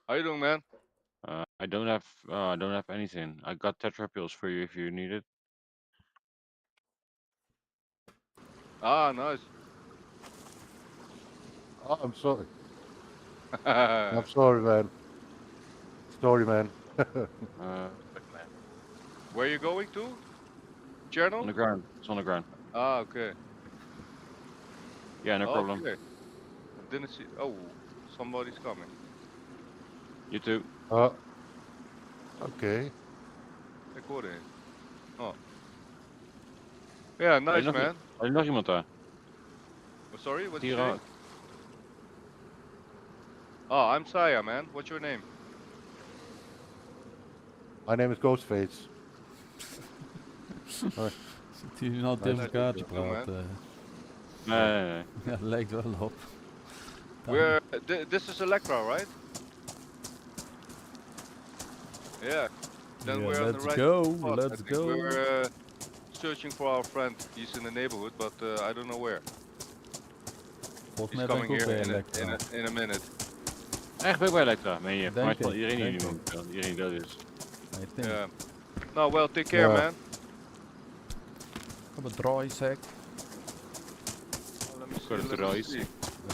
How you doing, man? I don't have anything. I got tetra pills for you if you need it. Ah, nice. Oh, I'm sorry. I'm sorry, man. Sorry, man. Look, man. Where you going to? On Cherno? the ground. It's on the ground. Ah, okay. Yeah, no problem. Okay. I didn't see. Oh, somebody's coming. You too. Okay. Ik hoorde hem. Oh. Yeah, nice, man. Er nog iemand daar. Oh, sorry, what did you Hier say? ook. Oh, I'm Saya, man. What's your name? My name is Ghostface. Zit hier nou tegen Nice elkaar to te meet you, man. praten? Nee. Ja, lijkt wel op. We're this is Electra, right? Yeah. Then Yeah, we're on the let's right go, spot. I let's think go. we're searching for our friend. He's in the neighborhood, but I don't know where. Volgens He's mij ben ik coming ook here bij Electra. in a minute. Echt ben ik bij Elektra. Meen je? Denk Maar ik, iedereen hier denk nu ik. momenteel. Iedereen dood is. I think. Yeah. No, well, take care, Yeah. man. Op een draaisek. Let me see. Go to Let the me rice. see.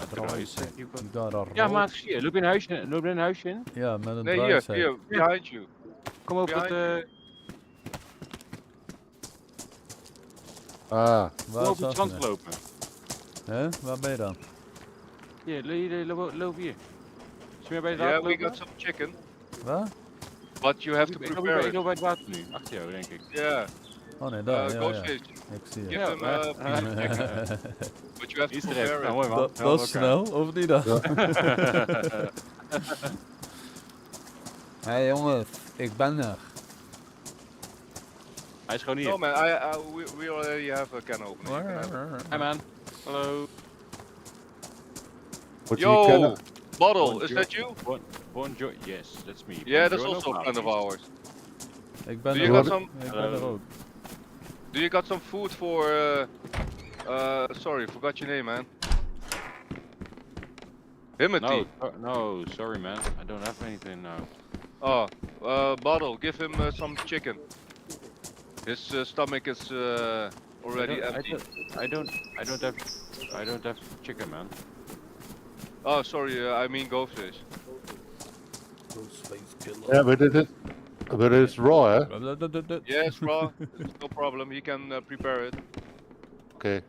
Een draaisek. Je got a Ja, rope. maat, zie je. Loop in een huisje, loop in een huisje in. Ja, met een Nee, hier, draaisek. here, behind you. Kom op het, Ah, kom Waar op het zat strand je? lopen. Hè? Waar ben je dan? Hier, loop hier. Is je meer bij het Yeah, water we lopen? got some chicken, Waar? but you have to Ik loop prepare ik loop it. bij het water nu. Achter jou, denk ik. Yeah. Oh nee, daar. Ja, ja. Ghostface, Ik zie give het. him a piece of chicken, but you have to Easter prepare egg. Nou, it. mooi man. Dat is snel, of niet dan? Hé hey, jongens, ik ben er. Hij is gewoon hier. No, man, we already have a can opening. You can have it. Hi man. Hallo. what you can... Yo, Bottle, is that you? Bonjour. Yes, that's me. Yeah, that's Buongiorno, also a friend of please. ours. Ik ben Do er you ook. got some? Ik ben er ook. Do you got some food for? Sorry, forgot your name, man. Himothy. No, sorry man. I don't have anything now. Oh, Bottle, give him some chicken. His stomach is already empty. I don't have chicken, man. Oh, sorry, I mean goldfish. Yeah, but it's raw, eh? Yes, raw. It's no problem. He can prepare it. Okay.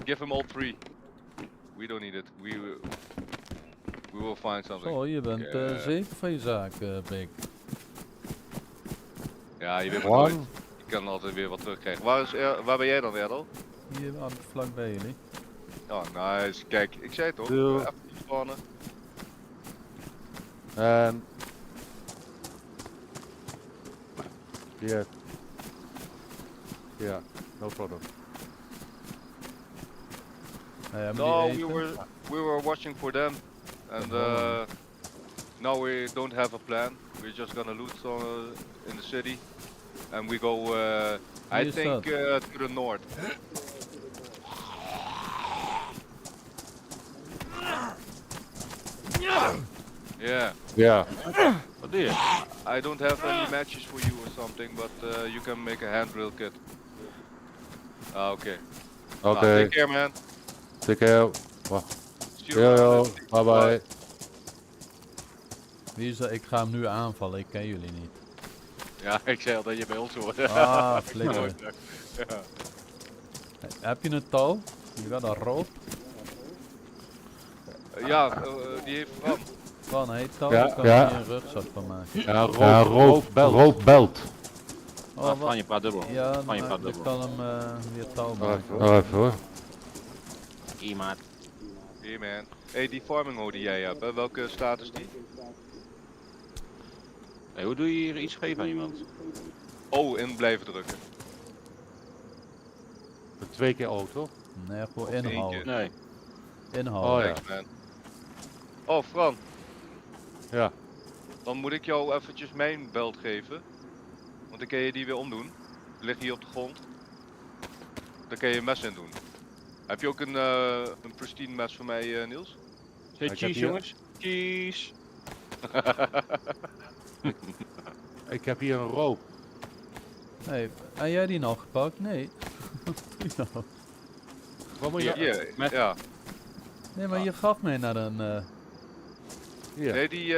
Give him all three. We don't need it. We will find something. Zo, je bent zeker van je zaak, Pik. Ja, je weet maar nooit. One. Je kan altijd weer wat terugkrijgen. Waar ben jij dan, Erdal? Hier vlak bij jullie. Oh, nice. Kijk, ik zei het toch? Doe. Even spannen. And... Yeah. Yeah, no problem. No, we were watching for them, and Oh. now we don't have a plan. We're just gonna loot in the city, and we go. I is think that? to the north. Yeah. Yeah. Wat doe je? I don't have any matches for you or something, but you can make a hand drill kit. Ah, okay. Okay. Take care, man. Take care. Well, See you yo, around. bye bye. Wie zei, ik ga hem nu aanvallen, ik ken jullie niet. Ja, ik zei al dat je bij ons hoort. Ah, flikker. Ja. Heb je een touw? Je gaat een rope? Ja, die heeft Fran. Van, hey, touw, Ja, ik kan ja. hier een rugzak van maken. Ja, roofbelt. Oh, Fran, je praat dubbel. Ja, Fran, je maar praat ik dubbel. kan hem weer touw Wacht maken. hoor. even hoor. Iemand. Hey man. Hey, die farming hoe die jij hebt, hè? Welke status is die? Hey, hoe doe je hier iets geven aan iemand? Oh, in blijven drukken. 2 keer auto. Nee, gewoon Of één inhouden. keer. Nee. Inhouden. Oh ja. Thanks, man. Oh, Fran. Ja. Dan moet ik jou eventjes mijn belt geven. Want dan kan je die weer omdoen. Die ligt hier op de grond. Dan kan je je mes in doen. Heb je ook een pristine mes voor mij, Niels? Hey, Ik heb cheese hier- jongens. Cheese. Ik heb hier een roop. Hey, heb jij die nog gepakt? Nee. Wat doe je nou? Wat moet je... Hier, Met- ja. Nee, maar je gaf mij naar een... Hier, Nee, die...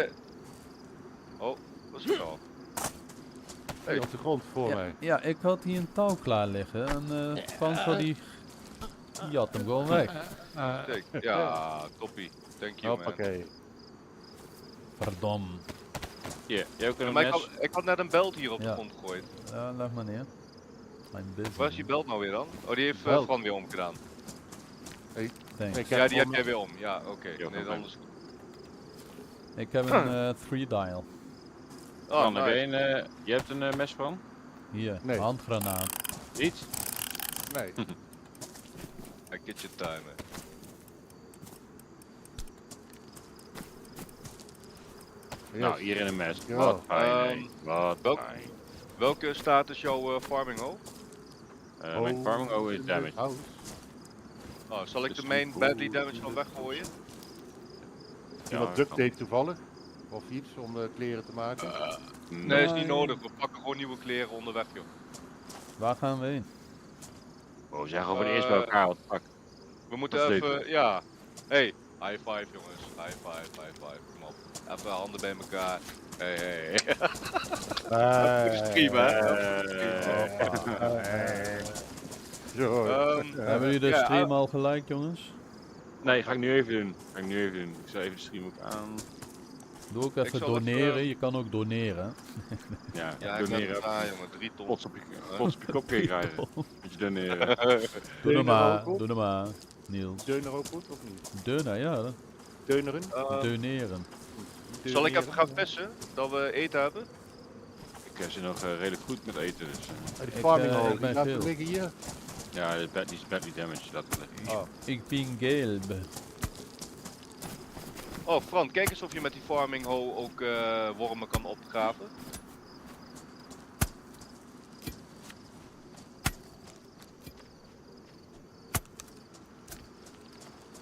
Oh, wat is het al? hey, op de grond voor mij. Ja, ik had hier een touw klaar liggen en Franco die had hem gewoon weg. Kijk, ja, toppie. Thank you, man. Hoppakee. Verdom. Hier, jij ook een Maar mes? ik had net een belt hier op de Ja. grond gegooid. Ja, leg maar neer. Mijn business. Waar is die belt nou weer dan? Oh, die heeft Belt. Fran weer omgedaan. Thanks. Ik Ja, heb die heb om- jij weer om. Ja, oké. Ja, Nee, oké. dan is goed. Ik heb een 3-dial. Oh, Van, heb jij nice. je hebt een mes van? Hier, Nee. handgranaat. Iets? Nee. I get your time, man. Nou, Yes. hier in een mes. Jawel. Wat fijn, Ehm, nee. Wat welk- fijn. Welke staat is jouw farming hole? Mijn Oh, farming O is in damage. the house. Oh, zal ik Dus de main die- badly damage nog weggooien? Iemand duct tape toevallig? Of iets om de kleren te maken? Nee, is niet Nee. nodig. We pakken gewoon nieuwe kleren onderweg, joh. Waar gaan we heen? Oh, zeg over de eerst bij elkaar, wat fuck. We moeten Dat is even, ja. Hey, high five jongens. High five, high five. Kom op. Even handen bij elkaar. Hey, hey. Stream, hè? Zo. Hebben jullie de ja, stream al gelijk, jongens? Nee, ga ik nu even doen. Ga ik nu even doen. Ik zal even de stream ook aan. Doe ook even zal doneren, even- je kan ook doneren. Ja, Ja, ik ben doneren. er aan, jongen. 3 ton. Plots op je kop krijgen. Moet je doneren. Doe Deuner er maar, ook op? doe er maar, Niels. Deuner ook goed of niet? Deuner, ja, Deuneren? doneren. Zal ik even gaan vissen? Dat we eten hebben? Ik zit nog redelijk goed met eten, dus Die Ik, farming ik hole, ben die laten veel. we liggen hier. ja, die is badly damage. Dat Oh. Ik ben gelb. Oh, Fran, kijk eens of je met die farming hole ook wormen kan opgraven.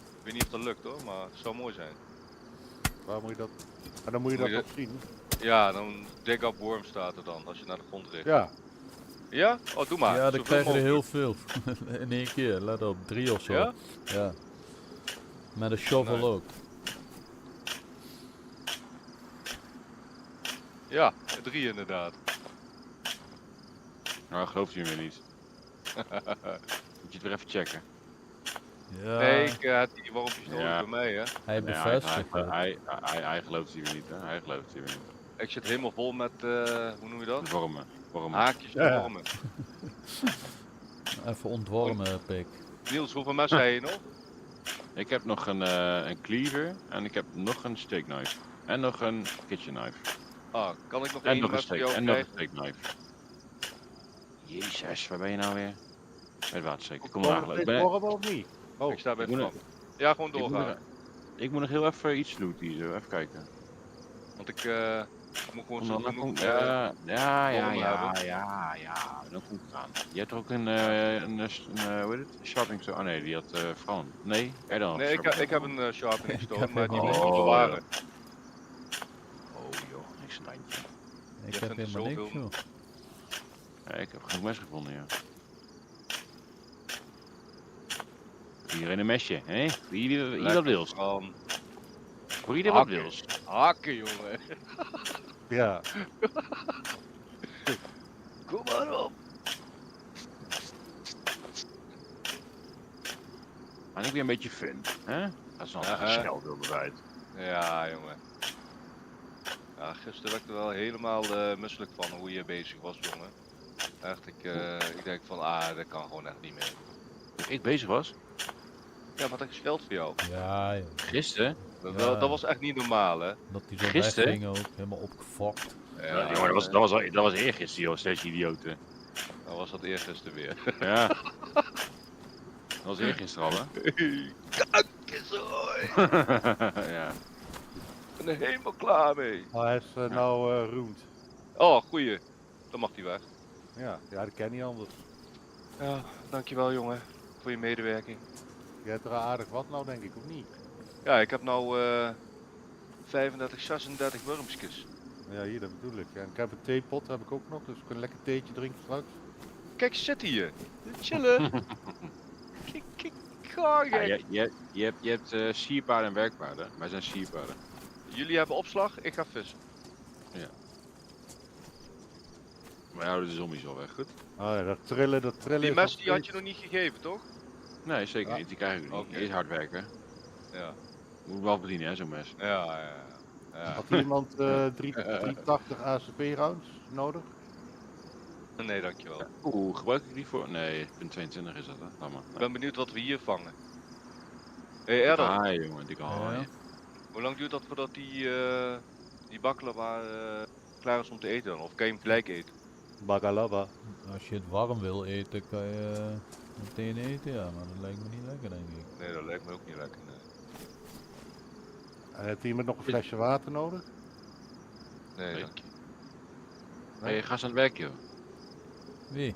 Ik weet niet of dat lukt hoor, maar het zou mooi zijn. Waar moet je dat? En dan moet je Moet dat je nog zien. Ja, dan dig up worm staat er dan, als je naar de grond richt. Ja. Ja? Oh, doe maar. Ja, dan Zoveel krijg je er heel mogelijk. veel. In één keer, let op, 3 of zo. Ja? Ja. Met een shovel Nee. ook. Ja, 3 inderdaad. Nou, gelooft u me niet. Moet je het weer even checken. Ja, Nee, ik heb die wormpjes nodig Ja. bij mij hè. hij Nee, bevestigt het. hij gelooft u me niet, hè. Hij gelooft u me niet. Ik zit helemaal vol met, hoe noem je dat? Wormen. Wormen. Haakjes en Ja. wormen. Even ontwormen, pik. Niels, hoeveel messen heb je nog? Ik heb nog een cleaver en ik heb nog een steak knife. En nog een kitchen knife. Ah, kan ik nog En één nog een mes voor steak. jou En nog een krijgen? steak knife. Jezus, waar ben je nou weer? Bij het watersteek. Ik kom Komen er we eigenlijk. steeds wormen of niet? Oh, Ik sta bij ik moet Fran. Ja, gewoon Ik moet, doorgaan. ik moet nog heel even iets looten hier zo. Even kijken. Want ik moet gewoon Kom zo dan, dan genoeg... komt- ja, wormen hebben. ja. Dan komt het aan. Je hebt er ook hoe heet het? Sharpening stone. Oh nee, die had Fran. Nee, jij dan? Nee, ik heb een sharpening stone, heb maar die helemaal moet ik niks. bewaren. Oh joh, niks een handje. Ik Je heb vindt er helemaal niks, zoveel. joh. Ja, ik heb genoeg mes gevonden, ja. Hier een mesje, hè? Wie dat Lekker, wil. Fran. Voor ieder wat Hakken. wil. Hakken, jongen. ja. Kom maar op. Maar ik weer een beetje fun, hè? Dat is nog Ja, een gescheld eruit. Ja, jongen. Ja, gisteren werd ik er wel helemaal misselijk van hoe je bezig was, jongen. Echt, ik denk van, dat kan gewoon echt niet meer. Toen ik bezig was, Ja, wat een gescheld voor jou. Ja, joh. gisteren. Dat was echt niet normaal, hè? Dat die zo Gisteren? wegging ook, helemaal opgefokt. Ja, jongen, dat was eergisteren, joh, steeds idioten. Dan was dat eergisteren weer. Ja. Dat was eergisteren al, hè? Kakkezooi! Ja. Ik ben er helemaal klaar mee. Hij is nou ruined. Oh, goeie. Dan mag hij weg. Ja, dat ken niet anders. Ja, dankjewel jongen. Voor je medewerking. Je hebt er aardig wat nou, denk ik, of niet? Ja, ik heb nou 35, 36 wurmskes. Ja, hier, dat bedoel ik. Ja, en ik heb een theepot, heb ik ook nog, dus ik kan een lekker theetje drinken straks. Kijk, ze zitten hier. Chillen. Kijk, ga Ja, gek. je hebt sierpaarden en werkpaarden. Wij zijn sierpaarden. Jullie hebben opslag, ik ga vissen. Wij houden de zombies al weg, goed? Oh ja, dat trillen Die is mes nog die had je steeds- nog niet gegeven, toch? Nee, zeker Ja. niet. Die krijg ik niet. Oké. Eerst hard werken. Ja. Moet wel verdienen, hè, zo'n mes. Ja. Had iemand 380 ACP-rounds nodig? Nee, dankjewel. Oeh, gebruik ik die voor? Nee, punt 22 is dat, hè? Laat maar. Ik ben benieuwd wat we hier vangen. Hé, Erdal, Haai, jongen, dikke Ja. haai. hoe lang duurt dat voordat die baklava klaar is om te eten dan? Of kan je hem gelijk eten? Bagalaba. Als je het warm wil eten, kan je meteen eten, ja. Maar dat lijkt me niet lekker, denk ik. Nee, dat lijkt me ook niet lekker. Nee, En heeft iemand nog een flesje water nodig? nee Nee. dank je. Hey, ga eens aan het werk, joh. Wie?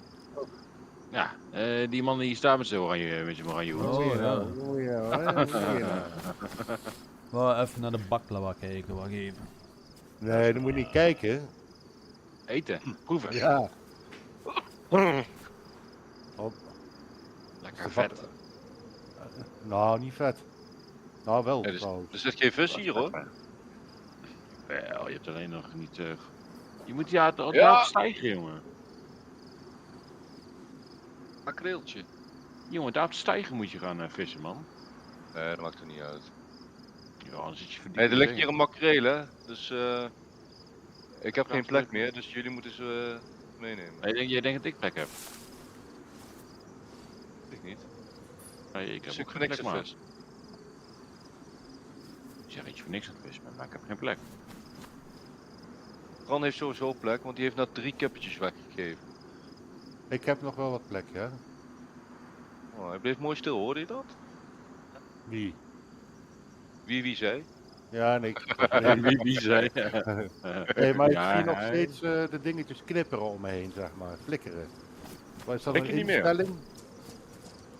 Ja, die man die staat met zijn oranje hoed. Oh, ja. Oh ja. Maar even naar de baklava kijken, wacht even. Nee, dan moet je niet kijken. Eten, proeven. Ja. Lekker vet. Nou, niet vet. Nou, wel Ja, dus- trouwens. Er zit geen vis hier hoor. Wel, je hebt alleen nog niet... je moet ja, het Ja. stijgen, jongen. Makreeltje. Jongen, daar op de stijger moet je gaan vissen, man. Nee, dat maakt er niet uit. Ja, dan zit je verdiept. Nee, er in ligt de hier zee. een makreel hè. Dus ik heb Ja, geen plek leuk. meer, dus jullie moeten ze meenemen. Jij denkt dat ik plek heb? Ik niet. Nee, ik heb Dus ook ik geen voor niks plek, een man. vis. Ik zeg dat je voor niks aan het vissen bent, maar ik heb geen plek. Ran heeft sowieso plek, want die heeft net 3 kippetjes weggegeven. Ik heb nog wel wat plek, ja. Oh, hij bleef mooi stil, hoorde je dat? Wie? Wie zei? Ja, nee. Wie zei? Nee, maar ik Ja, zie nog hij- steeds de dingetjes knipperen om me heen, zeg maar. Flikkeren. Maar is dat Denk een je niet meer? instelling?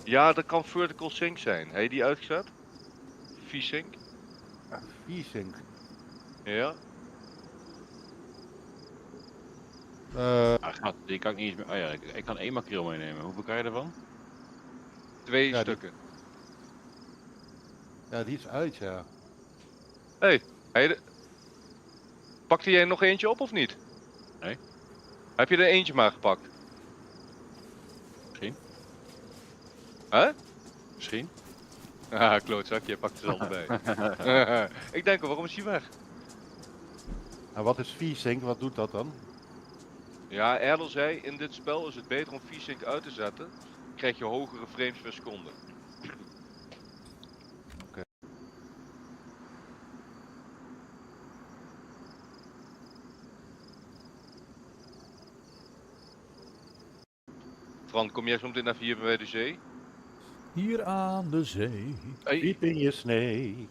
Ja, dat kan vertical sync zijn. Heb je die uitgezet? V-sync? V-Sync. Ja. Gaat, die kan ik niet eens meer... Oh ja, ik kan 1 makreel meenemen. Hoeveel krijg je ervan? 2 Ja, die- stukken. Ja, die is uit, ja. Pakte jij nog eentje op of niet? Nee. Heb je er eentje maar gepakt? Misschien. Hè? Misschien. Ah, klootzak, je pakt er allebei. Ik denk, waarom is hij weg? En wat is V-Sync? Wat doet dat dan? Ja, Erdel zei, in dit spel is het beter om V-sync uit te zetten. Krijg je hogere frames per seconde. Fran, kom jij zo meteen even hier bij de zee? Hier aan de zee. Hey. Diep in je snee.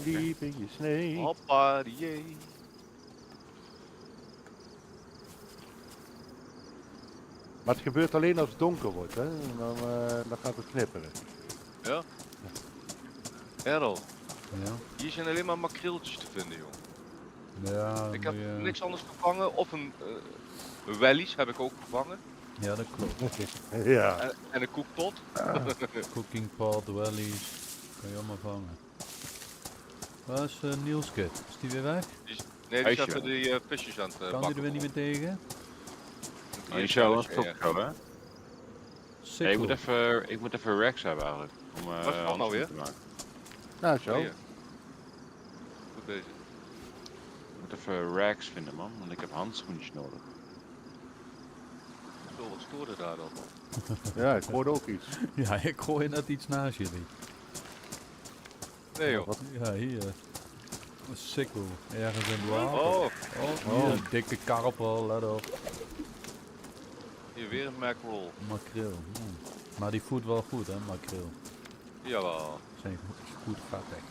Diep in je snee. Hoppa, die. Maar het gebeurt alleen als het donker wordt, hè? En dan gaat het knipperen. Erdel, Ja, hier zijn alleen maar makreeltjes te vinden, joh. ja, Ik heb moet je- niks anders gevangen, of een wellies heb ik ook gevangen. Ja, dat klopt. Ja. En een koekpot. Cooking pot, wellies. Kan je allemaal vangen. Waar is Niels Kut? Is die weer weg? Nee, die Huisje zaten die visjes aan het Kan bakken. die er weer niet meer tegen? Oh, je zou ons toch zo, hè? Sikkel. Nee, ik moet even Rex hebben eigenlijk. Om Wat is dat nou handschoenen weer? te maken. Nou, zo. Oh, ja. Goed bezig. Ik moet even Rex vinden, man. Want ik heb handschoentjes nodig. Zo, wat stoorde daar dan? Ja, ik hoorde ook iets. Ja, ik gooi net iets naast jullie. Nee joh. Wat? Ja, hier. Een sikkel. Ergens in het water. Oh, Hier, een dikke karpel, let op. hier weer een mackerel. Makreel. Maar die voedt wel goed, hè, makreel. Jawel. Zijn goed vettig.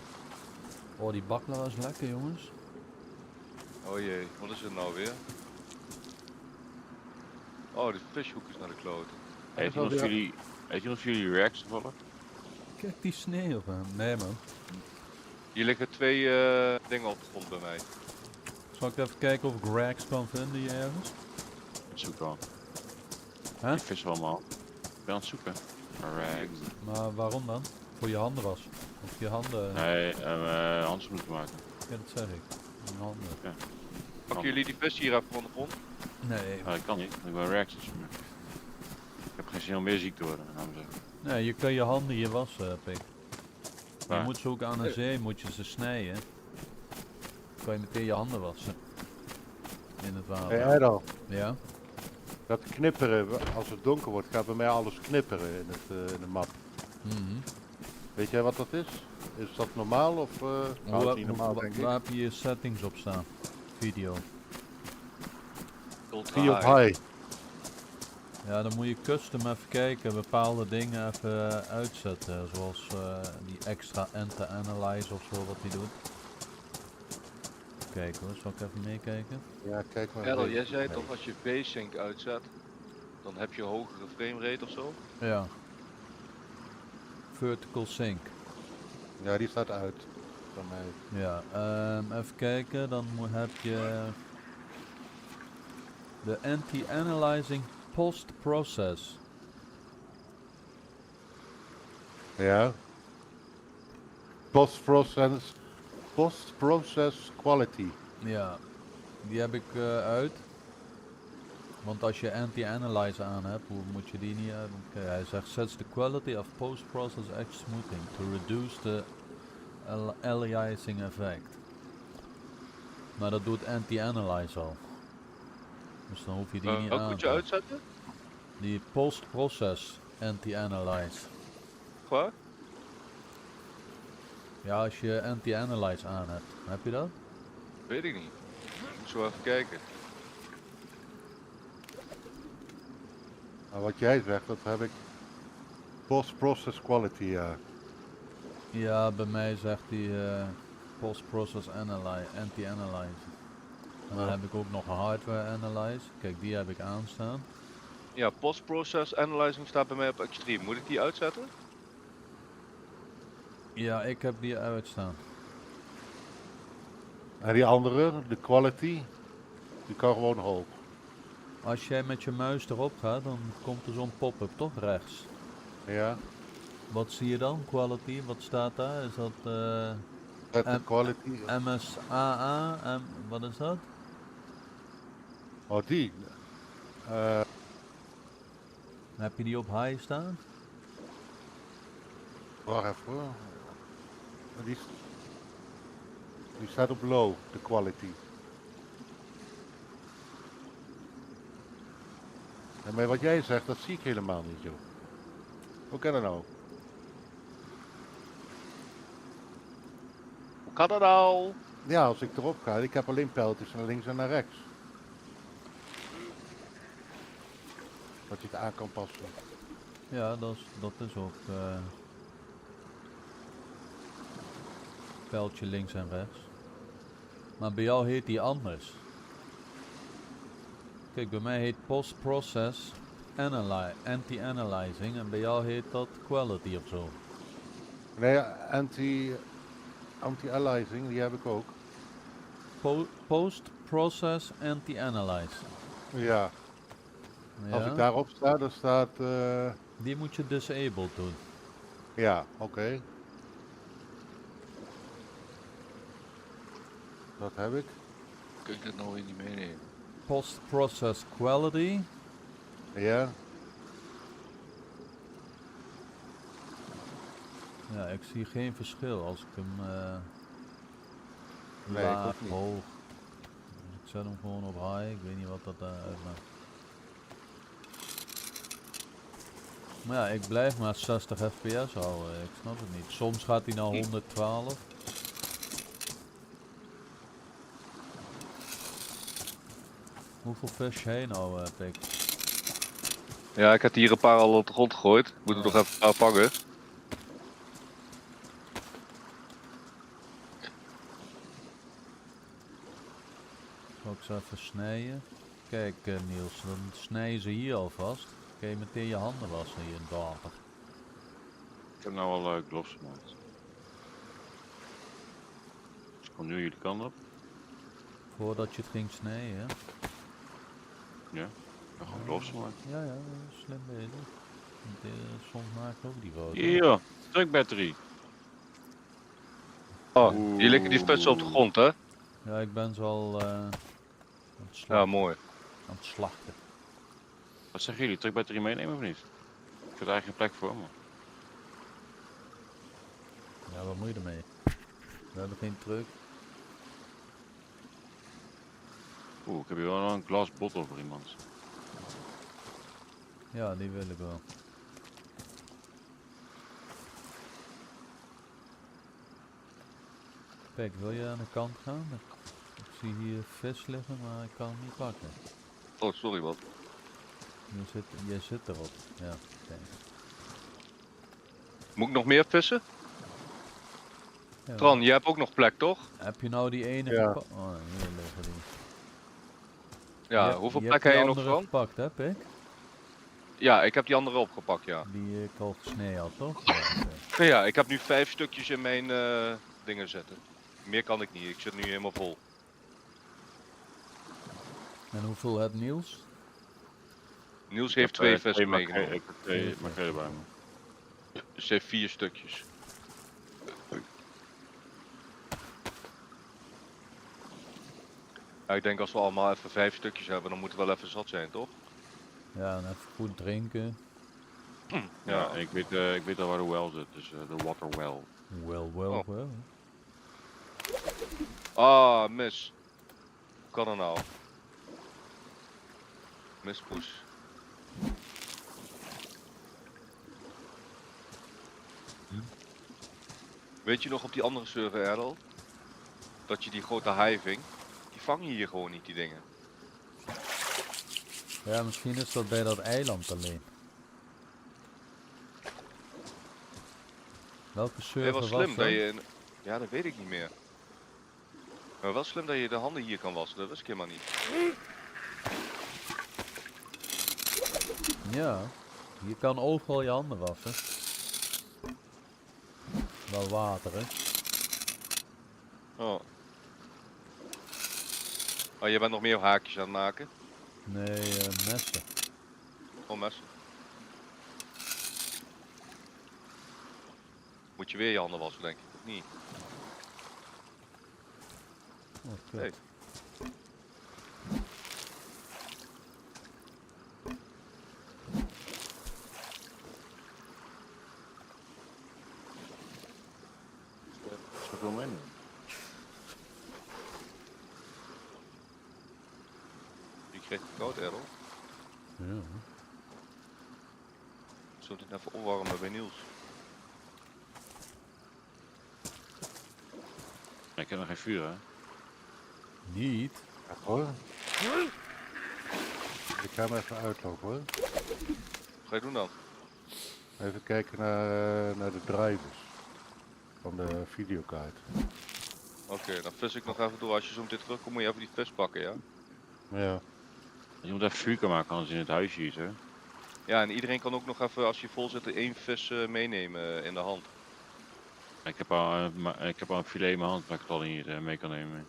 Oh, die baklava is lekker, jongens. Oh jee, wat is het nou weer? Oh, de vishoek is naar de kloten. Heeft wel iemand weer- van jullie Rex toevallig? Kijk die sneeuw op hem. Nee man. Hier liggen 2 dingen op de grond bij mij. Zal ik even kijken of ik rags kan vinden hier ergens? Ik zoek wel. Huh? Ik vis wel allemaal. Ik ben aan het zoeken. Rags. Maar waarom dan? Voor je handen was. Of je handen... Nee, handschoenen te maken. Ja, dat zeg ik. Mijn handen. Pakken jullie die vis hier even van de grond? Nee. Dat kan niet. Ik ben rags. Dus, ik heb geen zin om weer ziek te worden. laat maar zeggen. Nee, je kan je handen hier wassen, Pik. Je Waar? moet ze ook aan de zee, moet je ze snijden. Dan kan je meteen je handen wassen. In het water. Hey Edo, Ja? dat knipperen, als het donker wordt, gaat bij mij alles knipperen in de map. Mhm. Weet jij wat dat is? Is dat normaal of nou, het is niet normaal denk ik. Waar heb je je settings op staan? Video. Ultra Zie je op high. high? Ja, dan moet je custom even kijken, bepaalde dingen even uitzetten. Zoals die extra enter-analyze of zo, wat die doet. Kijk hoor, zal ik even meekijken? Ja, kijk maar. Errol, even. jij zei toch als je V-Sync uitzet, dan heb je hogere framerate of zo? Ja. Vertical sync. Ja, die staat uit. Van mij. Ja, even kijken, dan heb je de anti-analyzing post-process. Ja. Post-process quality. Ja, die heb ik uit. Want als je anti-analyze aan hebt, hoe moet je die niet uit? Oké, hij zegt sets the quality of post-process edge smoothing to reduce the aliasing effect. Maar dat doet anti-analyze al. Dus dan hoef je die niet Ook aan moet te je uitzetten? Die post-process anti-analyze. Waar? Ja, als je anti-analyze aan hebt. Heb je dat? Weet ik niet. Moet zo even kijken. Maar wat jij zegt, dat heb ik. Post-process quality, ja. Ja, bij mij zegt hij post-process anti-analyze. En dan Ja. heb ik ook nog een hardware analyze. Kijk, die heb ik aanstaan. Ja, post-process analyzing staat bij mij op extreme. Moet ik die uitzetten? Ja, ik heb die uitstaan. En die andere, de quality, die kan gewoon hoog. Als jij met je muis erop gaat, dan komt er zo'n pop-up toch rechts. Ja. Wat zie je dan? Quality, wat staat daar? Is dat Set the M- quality. MSAA? Wat is dat? Oh, die. Heb je die op high staan? Wacht even hoor. Die staat op low, de quality. En maar wat jij zegt, dat zie ik helemaal niet, joh. Hoe kan dat nou? Hoe kan dat nou? Ja, als ik erop ga, ik heb alleen pijltjes naar links en naar rechts. Dat je het aan kan passen. Ja, dat is ook pijltje links en rechts. Maar bij jou heet die anders. Kijk, bij mij heet post-process anti-analyzing en bij jou heet dat quality of zo. Nee, anti-aliasing, die heb ik ook. Post-process anti-analyze. Ja, als ik Ja, daarop sta, dan staat... die moet je disabled doen. ja, oké. Dat heb ik. Kun ik dat nou weer niet meenemen? Post-process quality. Ja, Ja, ik zie geen verschil als ik hem Nee, ik ook laag, niet. hoog. Dus ik zet hem gewoon op high, ik weet niet wat dat uitmaakt. Maar ja, ik blijf maar 60 fps houden, ik snap het niet. Soms gaat hij naar 112. Hoeveel vis jij nou, Pik? Ja, ik heb hier een paar al op de grond gegooid. Ik moet er nog even een paar vangen. Zal ik ze even snijden? Kijk Niels, dan snijden ze hier alvast. Kun je meteen je handen wassen hier in het water. Ik heb nou al gloves gemaakt. Dus ik kom nu jullie kant op. Voordat je het ging snijden, hè? Ja. Ik heb gewoon gloves gemaakt. Ja, ja, slim bezig. Want, soms maak ik ook die foto. Hier, drukbatterie. Oh, hier liggen die vissen op de grond, hè? Ja, ik ben ze al aan het Ja, slachten. mooi. Aan het slachten. Wat zeggen jullie? Drukbatterie meenemen of niet? Ik vind er eigenlijk geen plek voor, man. Ja, wat moet je ermee? We hebben geen truck. Oeh, ik heb hier wel een glas bottle voor iemand. Ja, die wil ik wel. Kijk, wil je aan de kant gaan? Ik zie hier vis liggen, maar ik kan hem niet pakken. Oh, sorry, wat? Jij zit erop. Ja, kijk. Moet ik nog meer vissen? Ja, Tran, jij hebt ook nog plek, toch? heb je nou die ene Ja. gepakt? Oh, hier liggen die. Ja, hoeveel je plek hebt heb die je nog, andere Tran? gepakt, hè, Pik? Ja, ik heb die andere opgepakt, ja. Die ik al gesneden had, toch? Ja, oké. Ja, ik heb nu 5 stukjes in mijn dingen zitten. Meer kan ik niet, ik zit nu helemaal vol. En hoeveel had Niels? Niels heeft 2 vissen Ik meegenomen. heb 2 makrelen bij me. Dus hij heeft 4 stukjes. Ja, ik denk als we allemaal even 5 stukjes hebben, dan moeten we wel even zat zijn, toch? Ja, en even goed drinken. Ja, en ik weet al waar de well zit, dus de water well. Wel, Oh. wel. Ah, mis. Hoe kan dat nou? Mispoes. Weet je nog op die andere server, Errol? Dat je die grote haai ving? Die vang je hier gewoon niet, die dingen. Ja, misschien is dat bij dat eiland alleen. Welke Het server was was slim dat dat? je... Ja, dat weet ik niet meer. Maar wel slim dat je de handen hier kan wassen, dat wist ik helemaal niet. Ja, je kan overal je handen wassen. Wel water, hè? Oh. Oh, je bent nog meer haakjes aan het maken? Nee, messen. Oh, messen. Moet je weer je handen wassen, denk ik, of niet? Oh, kut. Hey. Zoveel meenemen. Je kreeg het koud, Errol. Ja. Zullen we het even opwarmen bij Niels? Ik heb nog geen vuur, hè? Niet? Ja, hoor. Ik ga hem even uitlopen hoor. Wat ga je doen dan? Even kijken naar de drivers van de videokaart. Oké, dan vis ik nog even door. Als je zo meteen terugkomt, moet je even die vis pakken, ja? Ja, Je moet even vuur kunnen maken, anders in het huisje hier, hè? Ja, en iedereen kan ook nog even, als je vol zit, 1 vis meenemen in de hand. Ik heb al een filet in mijn hand, waar ik het al niet mee kan nemen.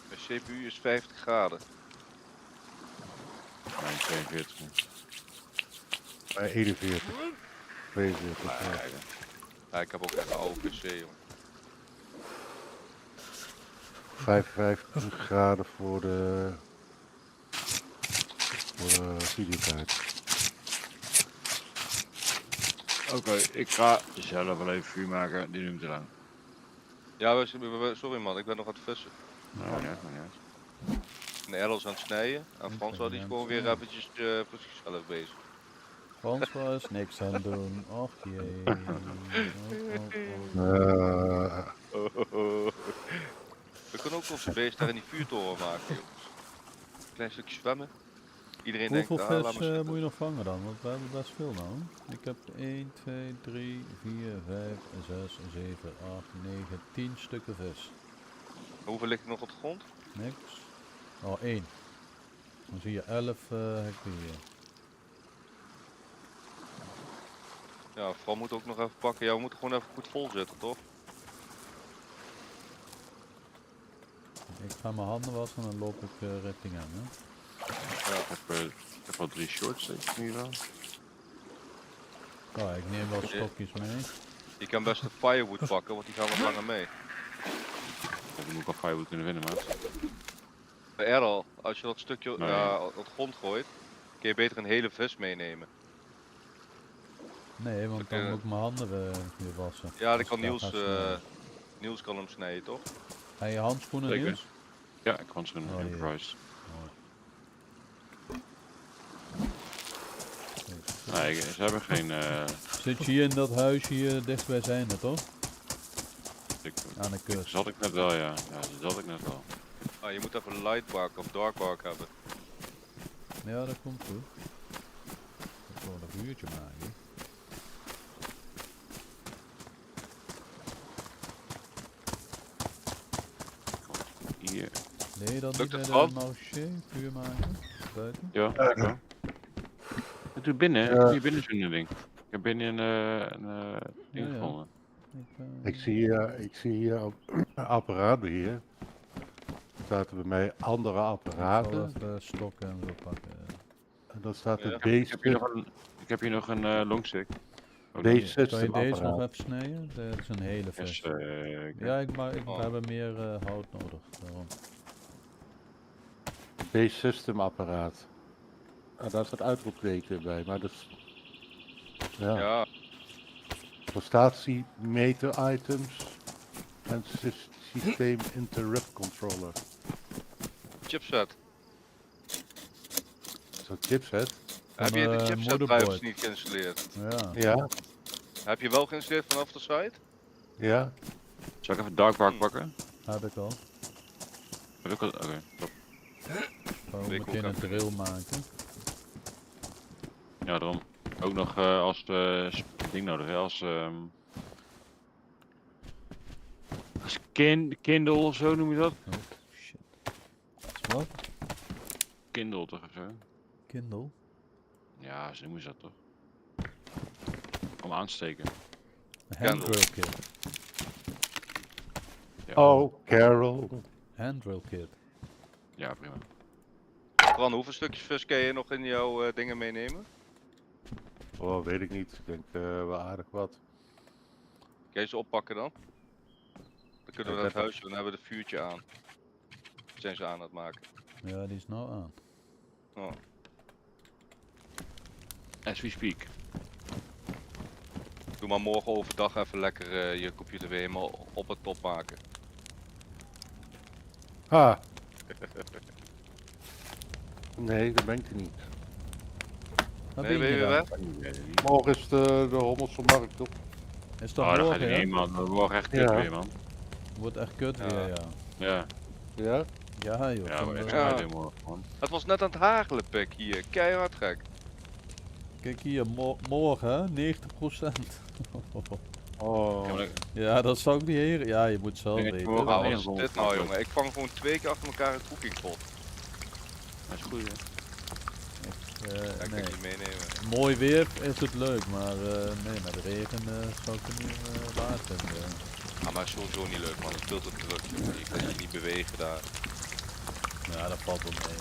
De CPU is 50 graden. Nee, 42. bij 41. 42. Ja. Ja, ik heb ook echt een oude PC, jongen. 55 graden voor de videokaart. Oké, ik ga zelf wel even vuur maken, die duurt te lang. Ja, sorry man, ik ben nog aan het vissen. Nou, ja, maar ja. En Errol is aan het snijden. En Ik Frans ben die is aan gewoon het weer snijden. eventjes voor zichzelf bezig. Frans was niks aan het doen. Och jee. We kunnen ook onze beest daar in die vuurtoren maken, jongens. Klein stukje zwemmen. Iedereen Hoeveel denkt, laat vis maar zitten. moet je nog vangen dan? Want we hebben best veel nou. Ik heb 1, 2, 3, 4, 5, 6, 7, 8, 9, 10 stukken vis. Hoeveel ligt er nog op de grond? Niks. Oh, 1. Dan zie je 11 hectare. Ja, Fran moet ook nog even pakken. Ja, we moeten gewoon even goed vol zitten, toch? Ik ga mijn handen wassen en dan loop ik richting hem. Hè? Ik heb al 3 shorts, denk ik in ieder geval. Ja, ik neem wel stokjes mee. Je kan best de firewood pakken, want die gaan wat langer mee. Ja, dan moet ik al firewood kunnen winnen, maat. Bij Errol, als je dat stukje Nee. op de grond gooit, kun je beter een hele vis meenemen. Nee, want dan moet ik mijn handen weer wassen. Ja, dan Als kan ik dat ga snijden. Niels kan hem snijden, toch? Ga je handschoenen, Zeker. Niels? Ja, ik kan ze Oh, een jee. improvised. Mooi. Nee, ze hebben geen... Zit je hier in dat huisje hier dicht bij zijn, toch? Aan de kust. Zat ik net wel, ja. Ja, dat zat ik net wel. Ah, je moet even light bark of dark bark hebben. Ja, dat komt goed. Ik wil een vuurtje maken. Hier. Nee, dat Lukt niet bij het de gewoon? marché, vuur maken. Buiten. Ja, ik wel. En toen binnen, Ja. ik heb hier binnen zo'n ding. Ik heb binnen een ding Ja, ja. gevonden. Ik zie hier op apparaten hier. Er zaten bij mij andere Ik zal apparaten. even stokken en zo pakken. En dan staat Ja. de Ik heb hier nog een longstick. Oh, Deze nee. system Kan je deze nog apparaat. even snijden? Dat is een hele Yes, vis. ik- Ja, ik Oh. heb meer hout nodig. Daarom. Base system apparaat. Ah, daar staat uitroepteken bij, maar dat is... Ja. Ja, Prestatiemeter items en systeem interrupt controller. chipset. Zo'n chipset. Heb je de chipset motherboard. drivers niet geïnstalleerd? Ja. Ja, Heb je wel geïnstalleerd vanaf de site? ja. Zal ik even Dark Bark pakken? Heb ik al. Heb ik al? Oké, top. Gewoon Ik meteen ook een drill maken. Ja, daarom. Ook nog als ding nodig, hè? Als Kindle of zo noem je dat? Oh, shit. Wat? Kindle toch of zo? Kindle? Ja, zo noemen ze dat toch? Om aan te steken. Handrail kit. Ja, Oh, Carol. Handrail kit. ja prima. Fran, hoeveel stukjes vis kan je nog in jouw dingen meenemen? Oh, weet ik niet. Ik denk wel aardig wat. Kan je ze oppakken dan? Dan kunnen we Ja, naar het dat- huisje, dan hebben we het vuurtje aan. Zijn ze aan het maken. Ja, die is nou aan. Oh. As we speak. Doe maar morgen overdag even lekker je computer weer helemaal op het top maken. Ah. Nee, dat ben ik er niet. Waar Nee, ben je weer dan? weg? Morgen is de Hommelse markt op. Is dat Oh, daar gaat morgen, hij ja? niet, man. We worden echt kut Ja. weer, man. Wordt echt kut Ja. weer, ja. Ja, Ja? Ja, joh. ja, van maar de- echt Ja. kut weer morgen, man. Het was net aan het hagelen, pik hier. Keihard gek. Kijk hier, morgen, hè? 90%. Oh. Ja, maar Ja, dat zou ik niet heren. Ja, je moet zelf Ik denk weten. morgen Nou, al wat is een dit rol- nou, jongen? Ik vang gewoon 2 keer achter elkaar een koekingpot. dat is goed, hè? Dat kan Nee. ik niet meenemen. Mooi weer is het leuk, maar nee, met de regen zou ik het niet waard vinden. Ah, maar sowieso niet leuk, man. Het is veel te druk, jongen. Je kan je niet bewegen daar. Ja, dat valt wel mee.